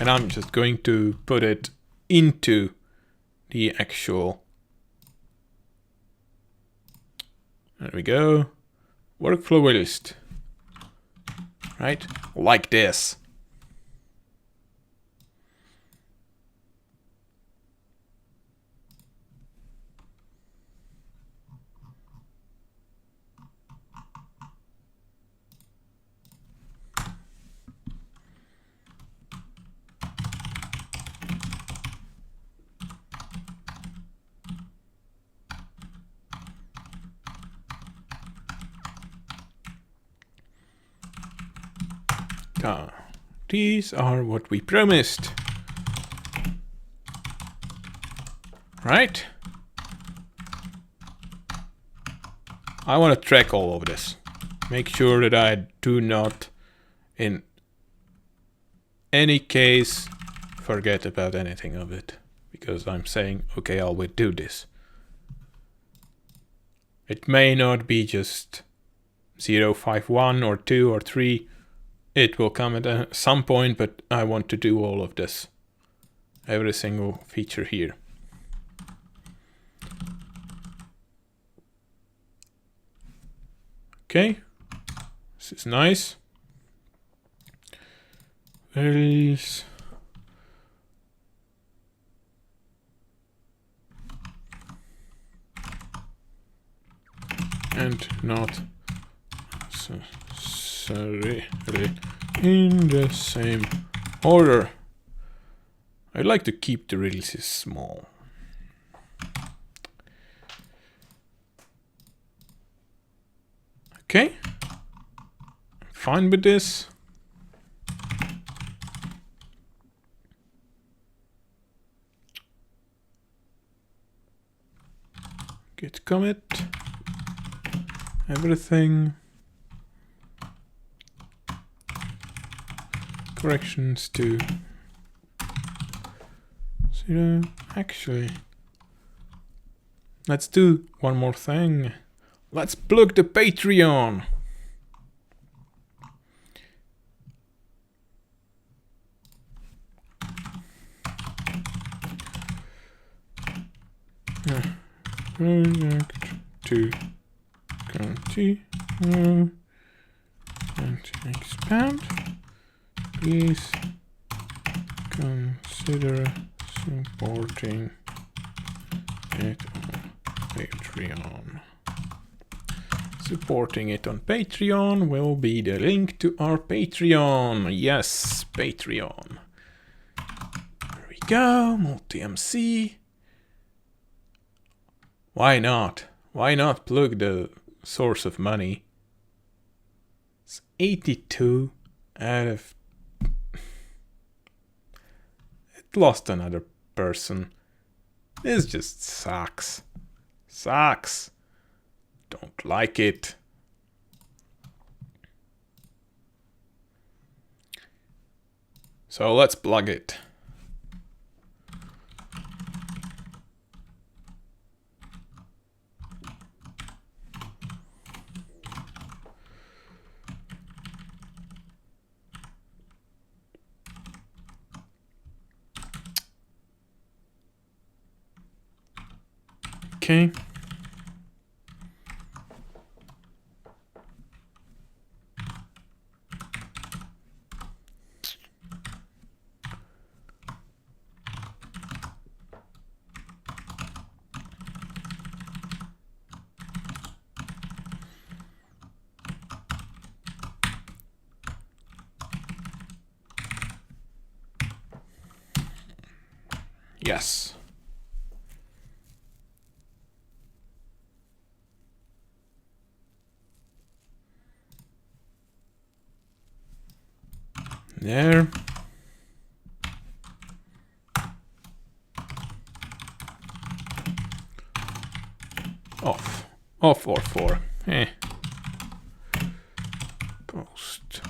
and I'm just going to put it into the actual, there we go, workflow list, right? Like this. These are what we promised. Right? I want to track all of this. Make sure that I do not, in any case, forget about anything of it. Because I'm saying, okay, I will do this. It may not be just 0, 5, 1 or 2 or 3. It will come at some point, but I want to do all of this. Every single feature here. Okay. This is nice. Varies. And not necessarily in the same order. I like to keep the releases small. Okay, fine with this. Git commit, everything. Corrections to 0. Actually, let's do one more thing. Let's plug the Patreon. Project to continue and expand. Please consider supporting it on Patreon. Supporting it on Patreon will be the link to our Patreon. Yes, Patreon. There we go, MultiMC. Why not? Why not plug the source of money? It's 82 out of... It lost another person. This just sucks. Sucks. Don't like it. So let's plug it. Okay. Yes. There. Off. Off or for. Post.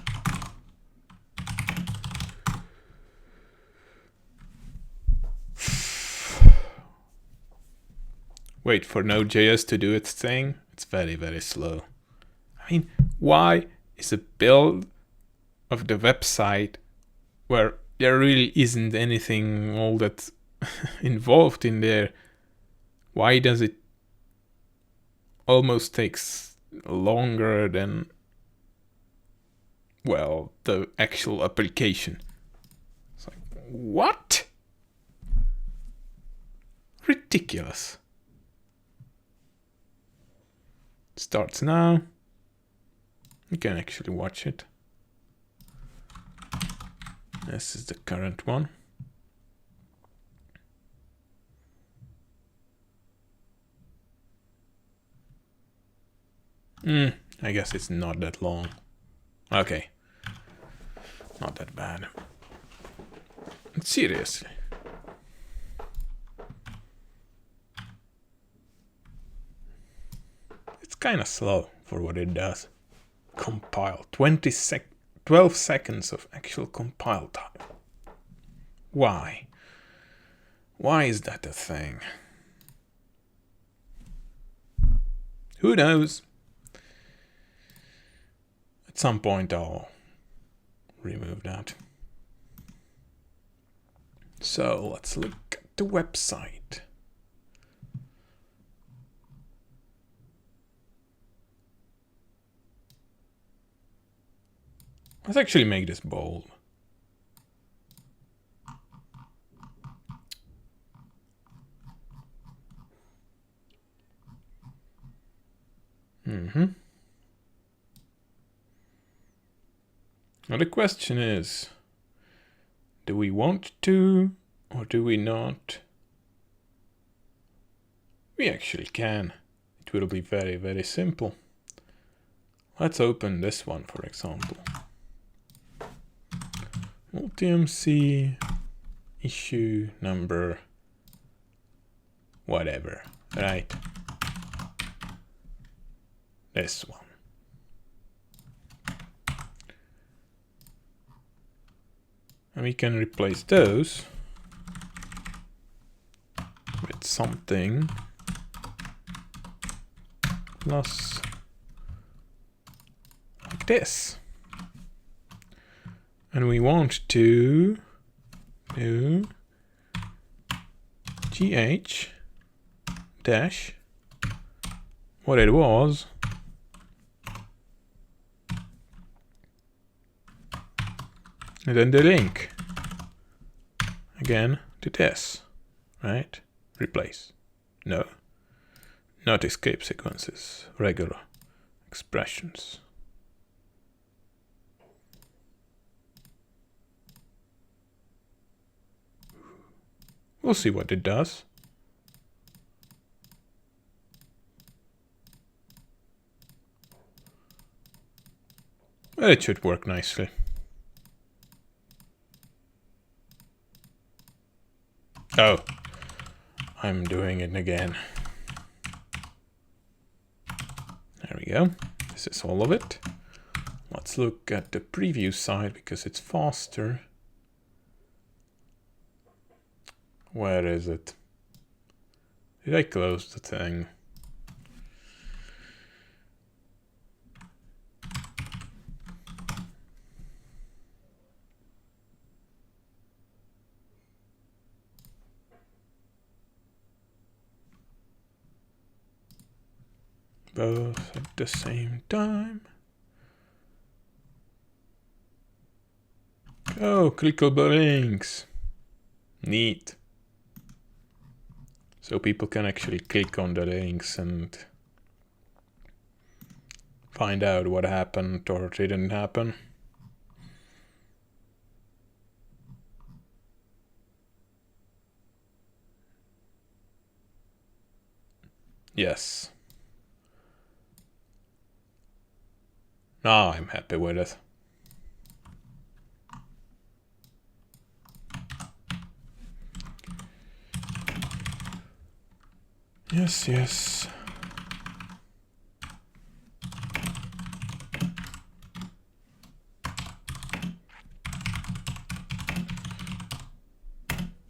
Wait for Node.js to do its thing. It's very, very slow. I mean, why is a build of the website where there really isn't anything all that involved in there? Why does it almost takes longer than, well, the actual application? It's like, what? Ridiculous. Starts now. You can actually watch it. This is the current one. I guess it's not that long. Okay. Not that bad. Seriously. It's kind of slow for what it does. Compile. 12 seconds of actual compile time. Why? Why is that a thing? Who knows? At some point I'll remove that. So let's look at the website. Let's actually make this bold. Now the question is, do we want to or do we not? We actually can. It will be very, very simple. Let's open this one, for example. MultiMC issue number whatever, right? This one. And we can replace those with something plus like this. And we want to do gh dash what it was and then the link again to this, right? Replace. No, not escape sequences, regular expressions. We'll see what it does. Well, it should work nicely. Oh, I'm doing it again. There we go. This is all of it. Let's look at the preview side because it's faster. Where is it? Did I close the thing? Both at the same time. Oh, clickable links. Neat. So people can actually click on the links and find out what happened or didn't happen. Yes. Now I'm happy with it. Yes, yes.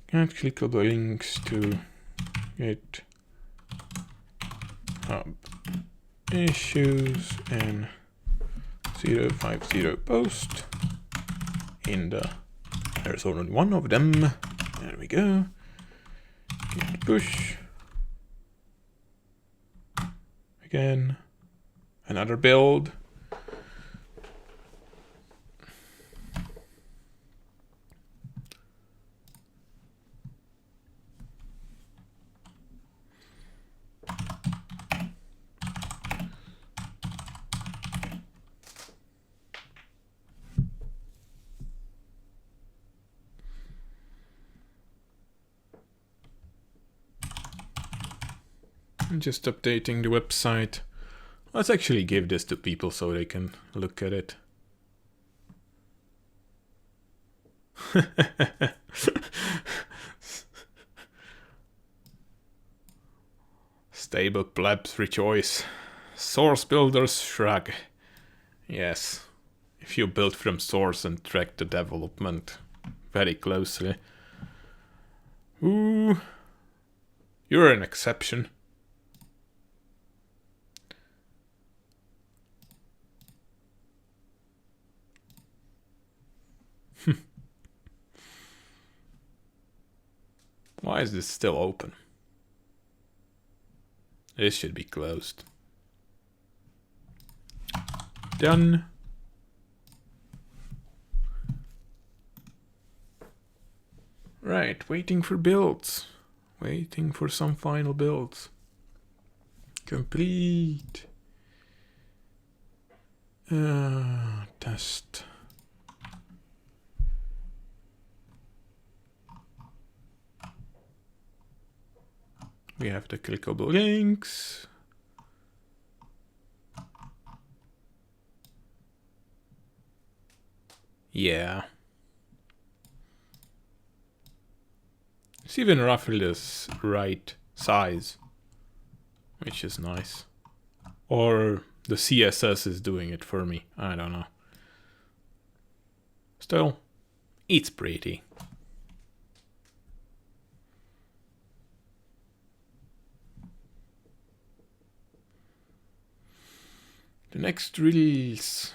Can't clickable links to get hub issues and 050 post in the, there's already one of them. There we go. Git push. Again, another build. I'm just updating the website. Let's actually give this to people so they can look at it. Stable plebs rejoice. Source builders shrug. Yes, if you build from source and track the development very closely. Ooh, you're an exception. Why is this still open? This should be closed. Done. Right, waiting for builds. Waiting for some final builds. Complete. Test. We have the clickable links. Yeah. It's even roughly the right size, which is nice. Or the CSS is doing it for me. I don't know. Still, it's pretty. The next release.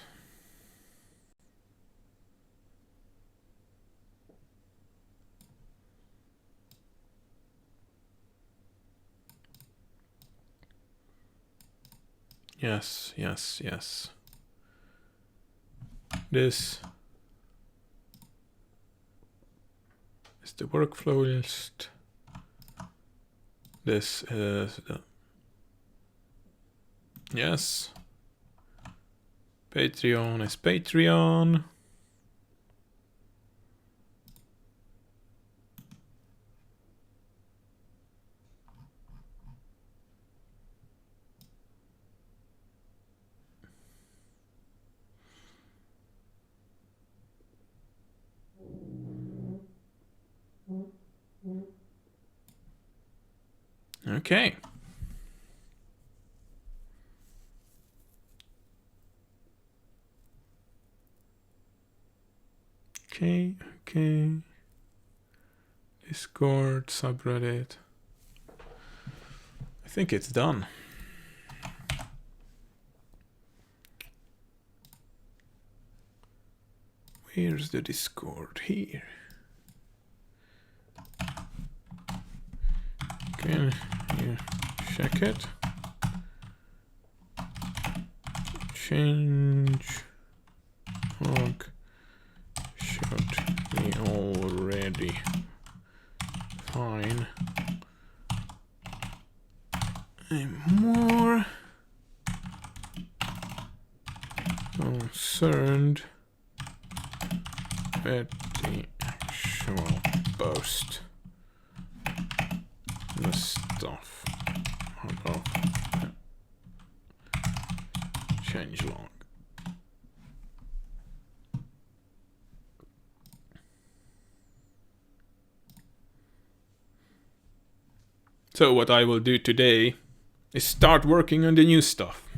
Yes, yes, yes. This is the workflow list. This is the... Yes. Patreon is Patreon. Okay. Okay. Discord, subreddit. I think it's done. Where's the Discord? Here. Okay, here. Check it. Change log should be already fine. I'm more concerned with the actual post. The stuff about change log. So what I will do today is start working on the new stuff.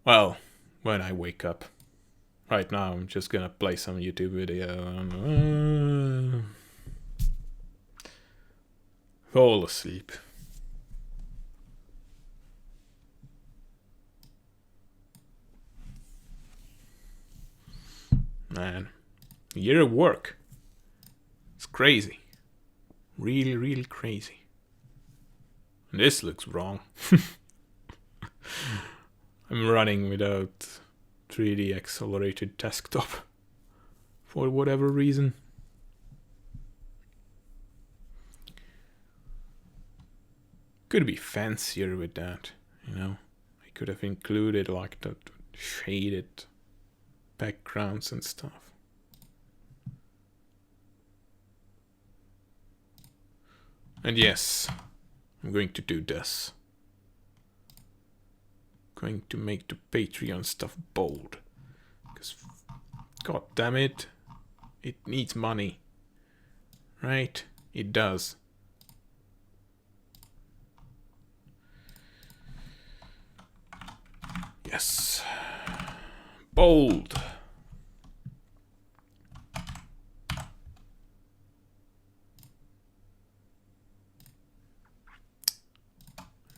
Well, when I wake up. Right now I'm just gonna play some YouTube video and fall asleep. Man, a year of work. It's crazy. Really, really crazy. And this looks wrong. I'm running without 3D accelerated desktop for whatever reason. Could be fancier with that, you know. I could have included like the shaded backgrounds and stuff. And yes, I'm going to do this. Going to make the Patreon stuff bold. Because, god damn it, it needs money. Right? It does. Yes. Bold.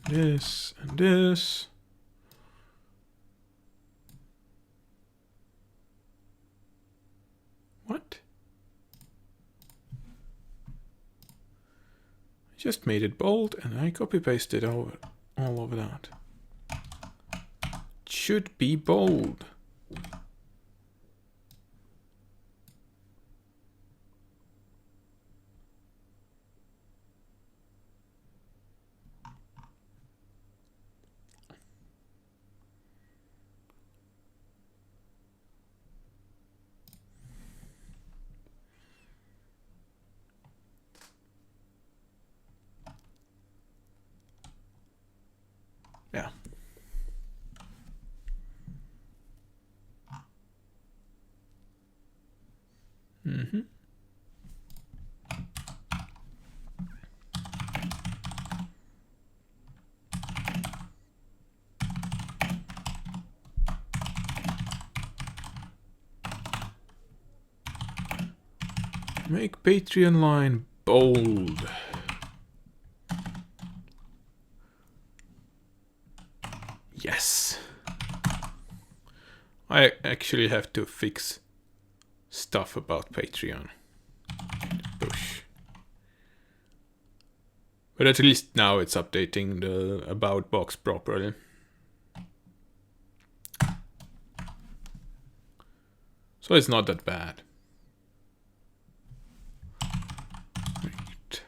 This and this. What? I just made it bold and I copy pasted all over that. It should be bold. Yeah. Mm-hmm. Make Patreon line bold. Yes. I actually have to fix stuff about Patreon. Push. But at least now it's updating the about box properly. So it's not that bad. Right.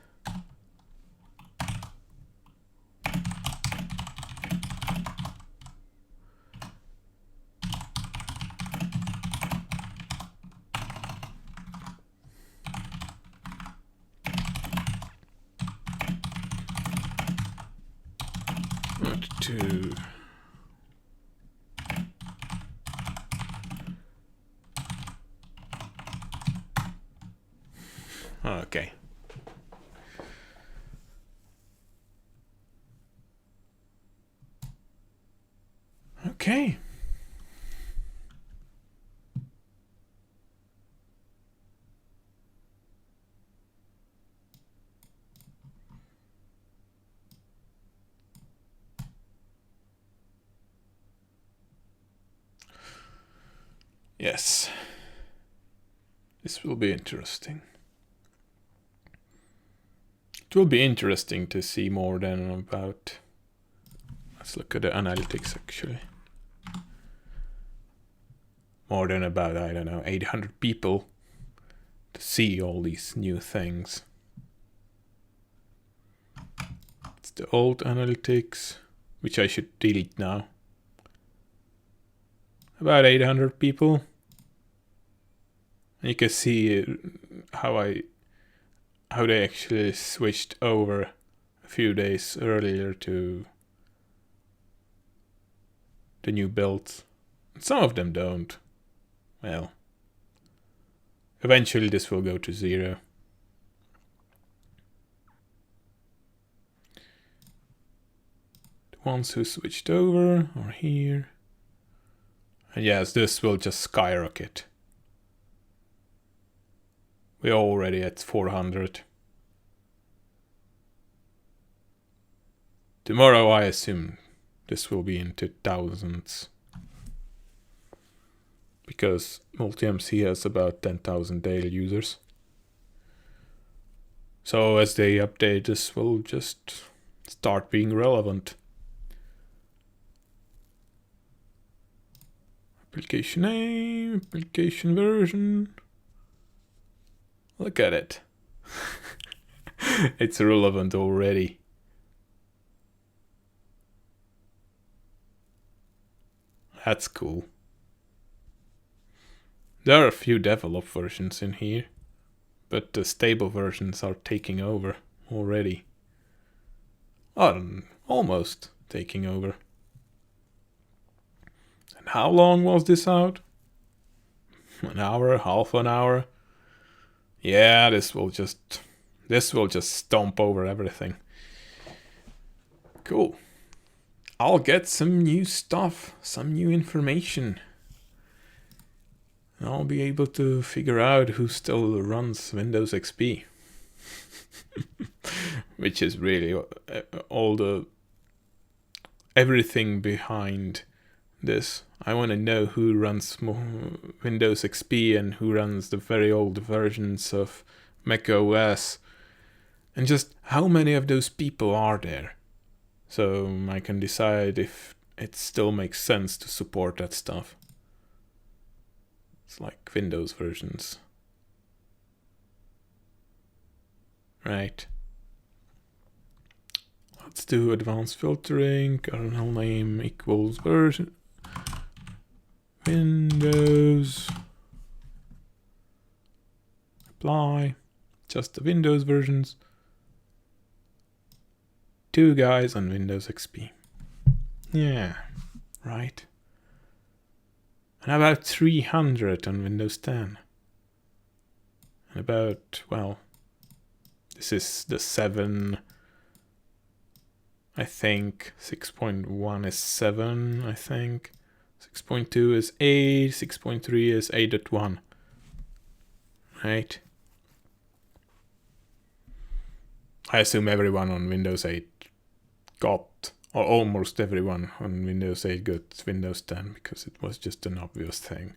to okay. Okay. Yes. This will be interesting. It will be interesting to see more than about... Let's look at the analytics actually. More than about, I don't know, 800 people to see all these new things. It's the old analytics, which I should delete now. About 800 people. And you can see how they actually switched over a few days earlier to the new builds. Some of them don't. Well, eventually this will go to 0. The ones who switched over are here. And yes, this will just skyrocket. We're already at 400. Tomorrow I assume this will be into thousands. Because MultiMC has about 10,000 daily users. So as they update, this will just start being relevant. Application name, application version. Look at it. It's relevant already. That's cool. There are a few developed versions in here, but the stable versions are taking over already. Almost taking over. And how long was this out? An hour, half an hour? Yeah, this will just stomp over everything. Cool. I'll get some new stuff, some new information. I'll be able to figure out who still runs Windows XP. Which is really everything behind this. I want to know who runs Windows XP and who runs the very old versions of Mac OS. And just how many of those people are there. So I can decide if it still makes sense to support that stuff. It's like Windows versions. Right. Let's do advanced filtering. Kernel name equals version. Windows. Apply. Just the Windows versions. 2 guys on Windows XP. Yeah, right. And about 300 on Windows 10. And about, well, this is the 7, I think. 6.1 is 7, I think. 6.2 is 8, 6.3 is 8.1. Right? I assume everyone on Windows 8 got, or almost everyone on Windows 8 got Windows 10 because it was just an obvious thing.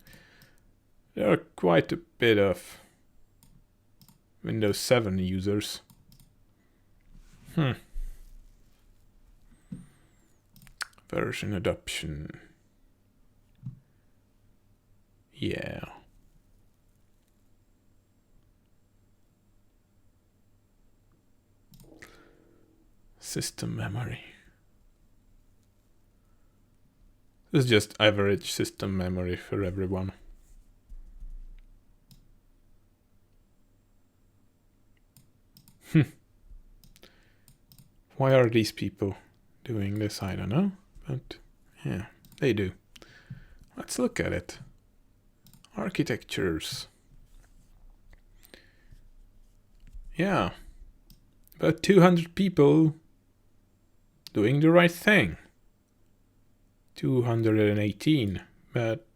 There are quite a bit of Windows 7 users. Version adoption. Yeah. System memory. This is just average system memory for everyone. Why are these people doing this? I don't know. but yeah, they do. Let's look at it. Architectures. Yeah, about 200 people doing the right thing. 218, but,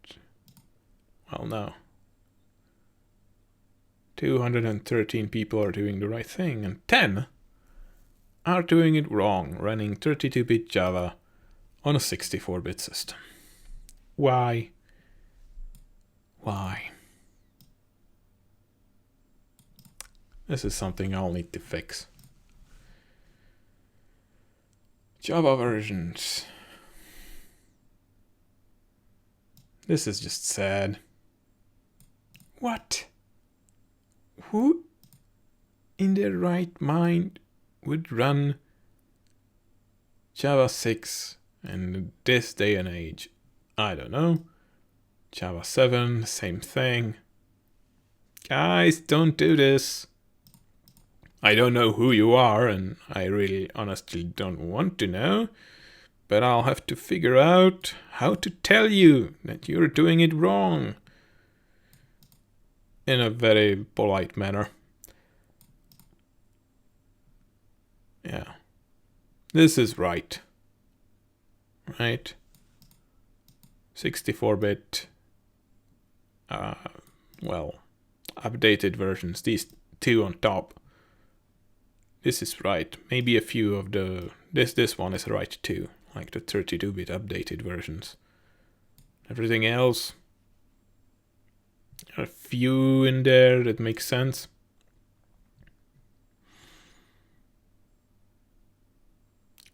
well, no. 213 people are doing the right thing, and 10 are doing it wrong, running 32-bit Java on a 64-bit system. Why? Why? This is something I'll need to fix. Java versions. This is just sad. What? Who in their right mind would run Java 6 in this day and age? I don't know. Java 7, same thing. Guys, don't do this. I don't know who you are, and I really honestly don't want to know, but I'll have to figure out how to tell you that you're doing it wrong in a very polite manner. Yeah. This is right. Right? 64-bit, well, updated versions, these two on top. This is right. Maybe a few of the... This one is right too, like the 32-bit updated versions. Everything else, a few in there that makes sense.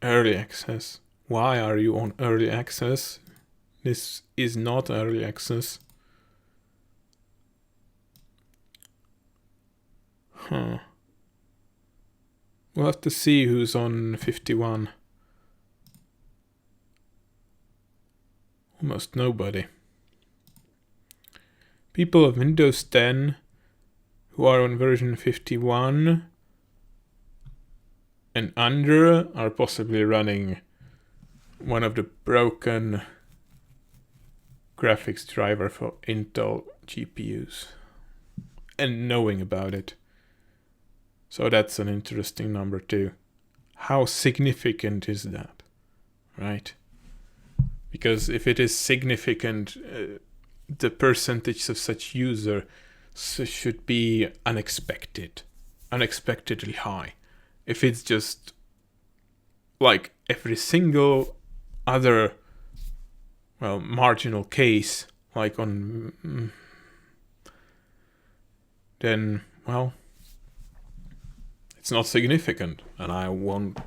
Early access. Why are you on early access? This is not early access. Huh. We'll have to see who's on 51. Almost nobody. People of Windows 10 who are on version 51 and under are possibly running one of the broken graphics driver for Intel GPUs and knowing about it. So that's an interesting number too. How significant is that, right? Because if it is significant, the percentage of such user should be unexpectedly high. If it's just like every single other, well, marginal case, like on, then, well, it's not significant, and I won't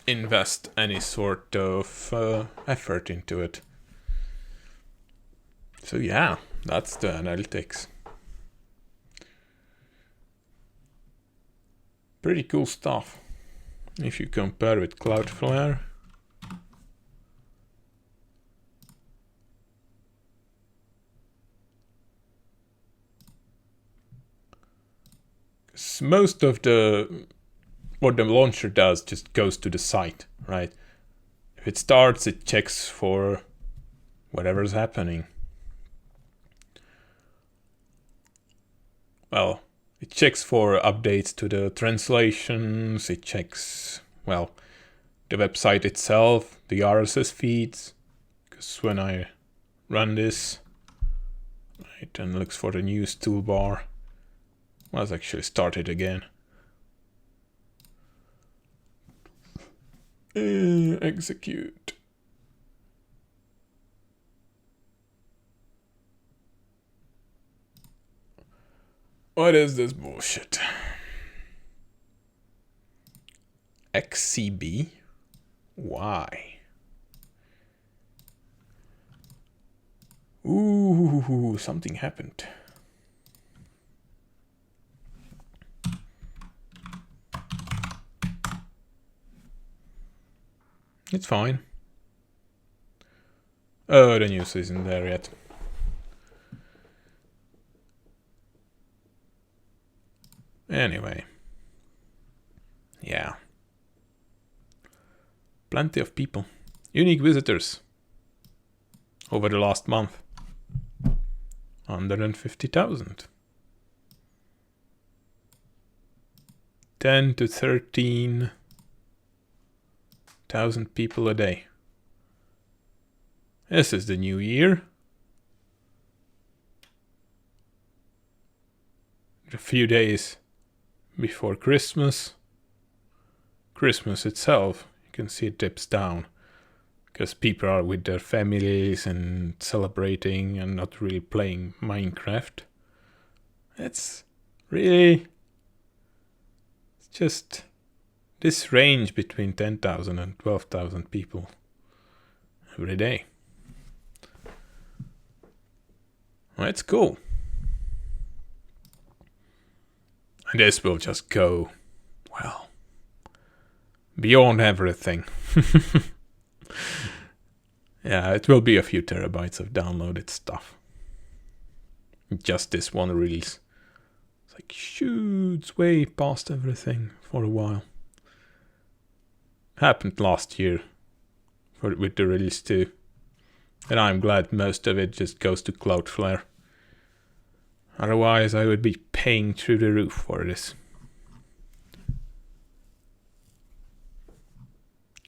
invest any sort of effort into it. So yeah, that's the analytics. Pretty cool stuff. If you compare with Cloudflare. Most of what the launcher does just goes to the site, right? If it starts, it checks for whatever's happening. Well, it checks for updates to the translations, it checks, well, the website itself, the RSS feeds, because when I run this, right, and looks for the news toolbar, well, it's actually started again. Execute. What is this bullshit? XCB? Why? Ooh, something happened. It's fine. Oh, the news isn't there yet. Anyway. Yeah. Plenty of people. Unique visitors over the last month. 150,000. 10 to 13,000 people a day. This is the new year. A few days before Christmas. Christmas itself, you can see it dips down because people are with their families and celebrating and not really playing Minecraft. It's just this range between 10,000 and 12,000 people every day. Well, it's cool. And this will just go, well, beyond everything. Yeah, it will be a few terabytes of downloaded stuff. Just this one release. It's like shoots way past everything for a while. Happened last year with the release too. And I'm glad most of it just goes to Cloudflare. Otherwise I would be paying through the roof for this.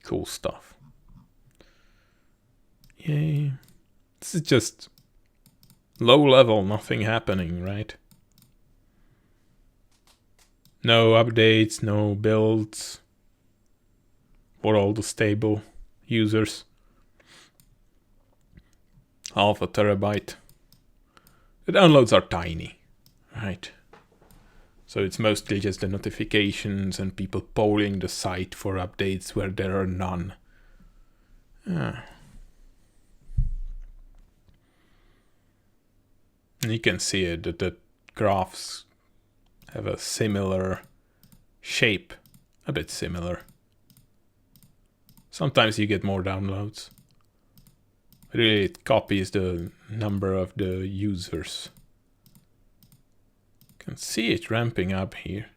Cool stuff. Yay. This is just low level, nothing happening, right? No updates, no builds for all the stable users. Half a terabyte. The downloads are tiny, right? So it's mostly just the notifications and people polling the site for updates where there are none. And you can see it, that the graphs have a similar shape, a bit similar. Sometimes you get more downloads. Really, it copies the number of the users. You can see it ramping up here,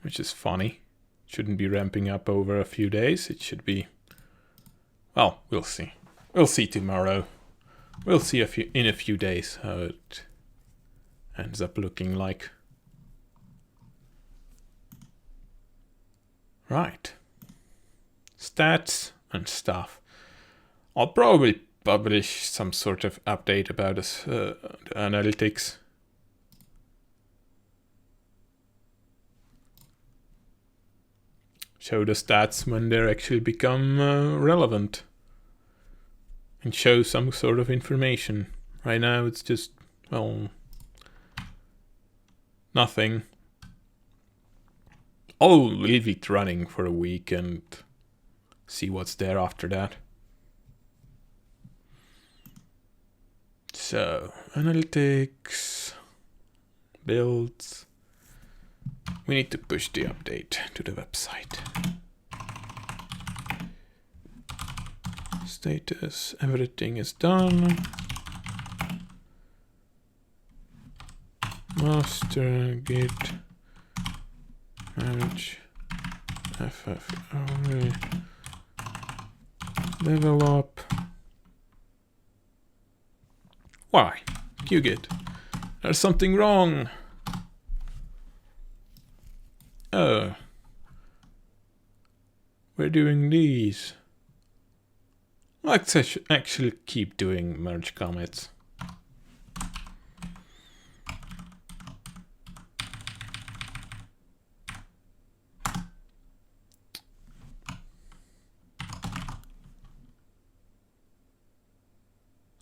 which is funny. It shouldn't be ramping up over a few days. It should be, well, we'll see. We'll see tomorrow. We'll see in a few days how it ends up looking like. Right. Stats and stuff. I'll probably publish some sort of update about this, the analytics. Show the stats when they actually become relevant. And show some sort of information. Right now it's just, well, nothing. I'll leave it running for a week and see what's there after that. So, analytics, builds. We need to push the update to the website. Status, everything is done. Master git manage FFO develop. Why? QGit. There's something wrong. Oh. We're doing these. Let's actually keep doing merge commits.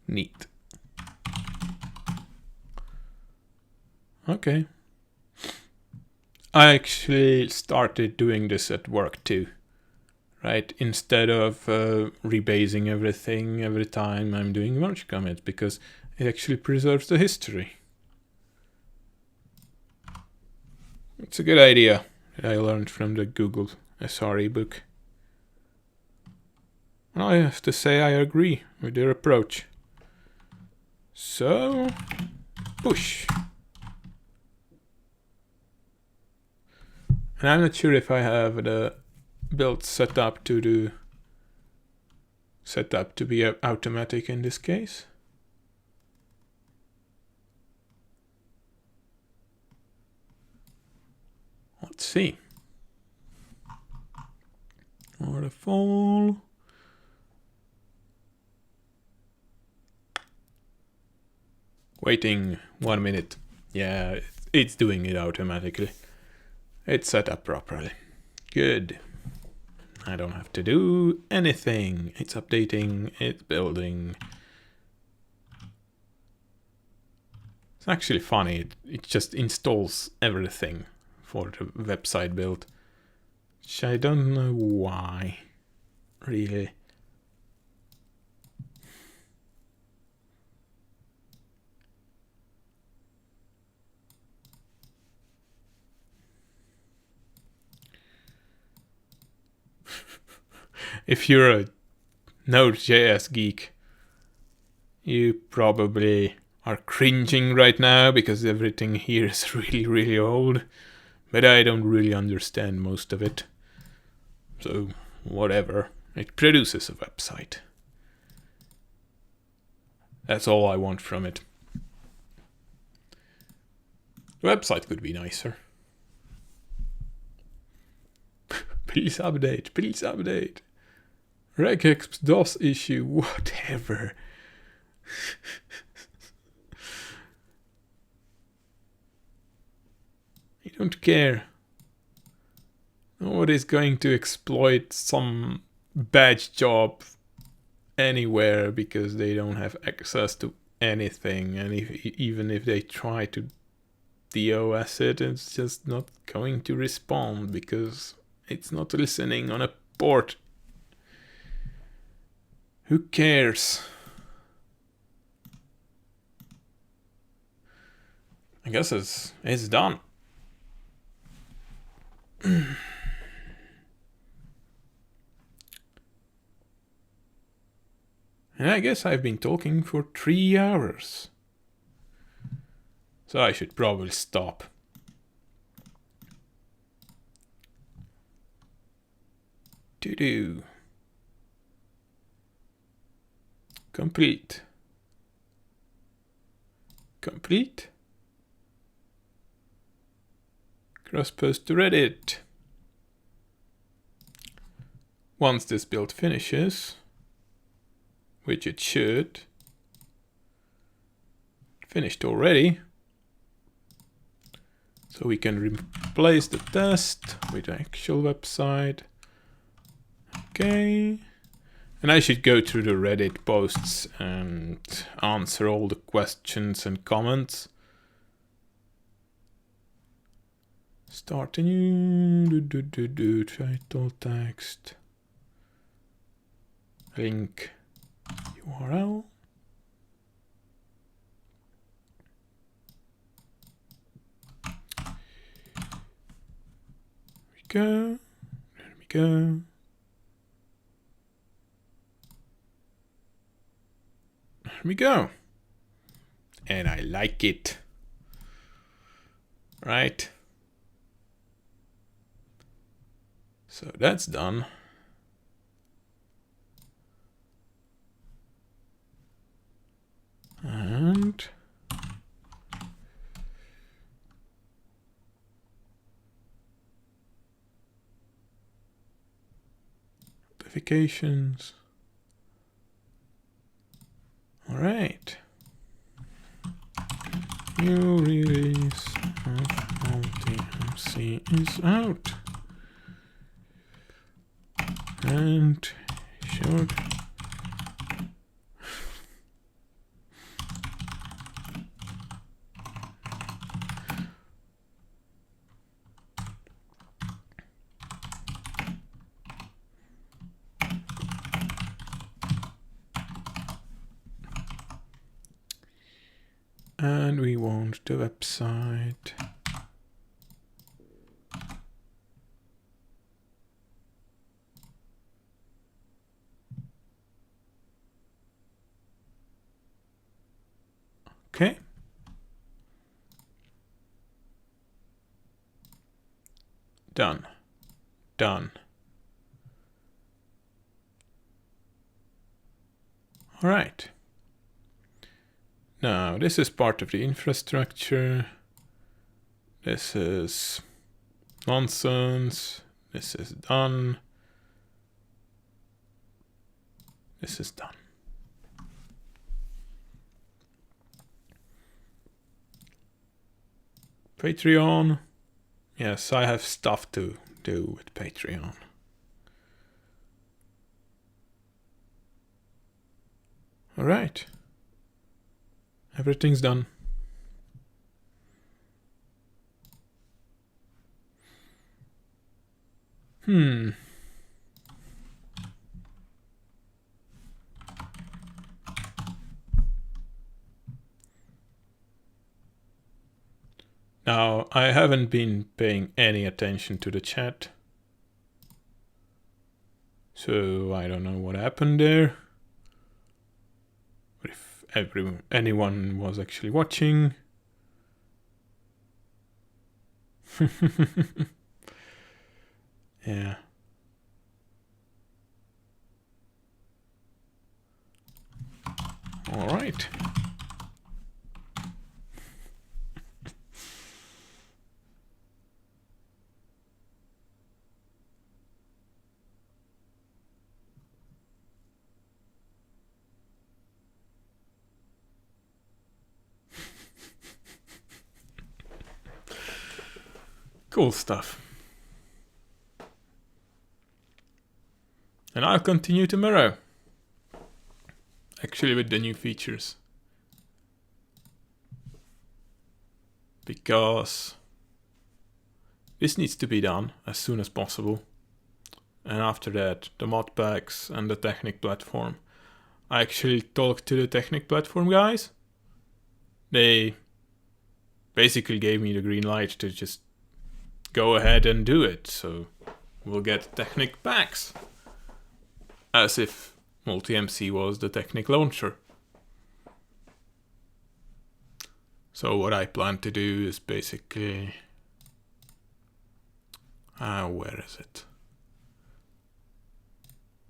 Neat. Okay. I actually started doing this at work too. Right, instead of rebasing everything every time I'm doing merge commit, because it actually preserves the history. It's a good idea that I learned from the Google SRE book. And I have to say I agree with their approach. So, push. And I'm not sure if I have the build setup to do setup to be automatic in this case. Let's see. Waterfall. Waiting 1 minute. Yeah, it's doing it automatically. It's set up properly. Good. I don't have to do anything. It's updating, it's building. It's actually funny. It just installs everything for the website build. Which I don't know why, really. If you're a Node.js geek, you probably are cringing right now because everything here is really, really old. But I don't really understand most of it. So, whatever. It produces a website. That's all I want from it. The website could be nicer. Please update, please update. Regex DOS issue, whatever. I don't care. Nobody's going to exploit some badge job anywhere because they don't have access to anything, and even if they try to DOS it, it's just not going to respond because it's not listening on a port. Who cares? I guess it's done. And I guess I've been talking for 3 hours. So I should probably stop. Complete. Complete. Cross post to Reddit. Once this build finishes, which it should, finished already, so we can replace the test with the actual website. Okay. And I should go through the Reddit posts and answer all the questions and comments. Start a new title text. Link URL. There we go. There we go. And I like it. Right. So that's done. And notifications. All right. New release of MultiMC is out. And should and we want the website. Okay. Done. Done. All right. Now, this is part of the infrastructure. This is nonsense. This is done. This is done. Patreon. Yes, I have stuff to do with Patreon. All right. Everything's done. Now, I haven't been paying any attention to the chat. So I don't know what happened there. Or if anyone was actually watching. Yeah. All right. Cool stuff. And I'll continue tomorrow. Actually with the new features. Because this needs to be done as soon as possible. And after that, the mod packs and the Technic platform. I actually talked to the Technic platform guys. They basically gave me the green light to just go ahead and do it. So we'll get Technic packs. As if MultiMC was the Technic launcher. So what I plan to do is basically... where is it?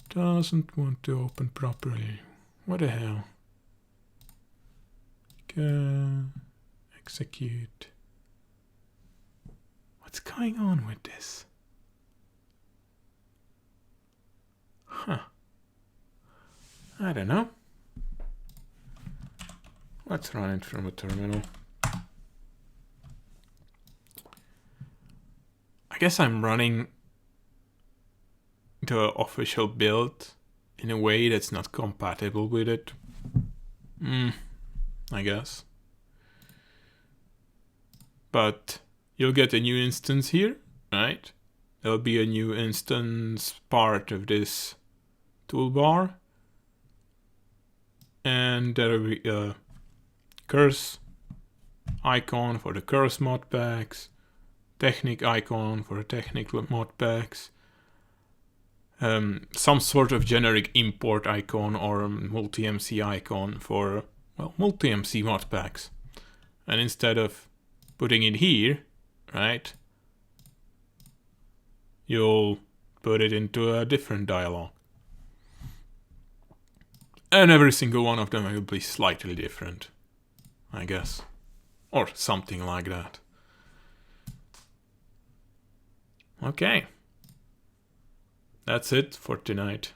Doesn't want to open properly. What the hell? Execute. What's going on with this? Huh. I don't know. Let's run it from a terminal. I guess I'm running the official build in a way that's not compatible with it. I guess. But you'll get a new instance here, right? There'll be a new instance part of this toolbar. And there'll be a curse icon for the curse mod packs, Technic icon for the Technic mod packs, some sort of generic import icon or MultiMC icon for, well, MultiMC mod packs. And instead of putting it here, right, you'll put it into a different dialog. And every single one of them will be slightly different, I guess. Or something like that. Okay. That's it for tonight.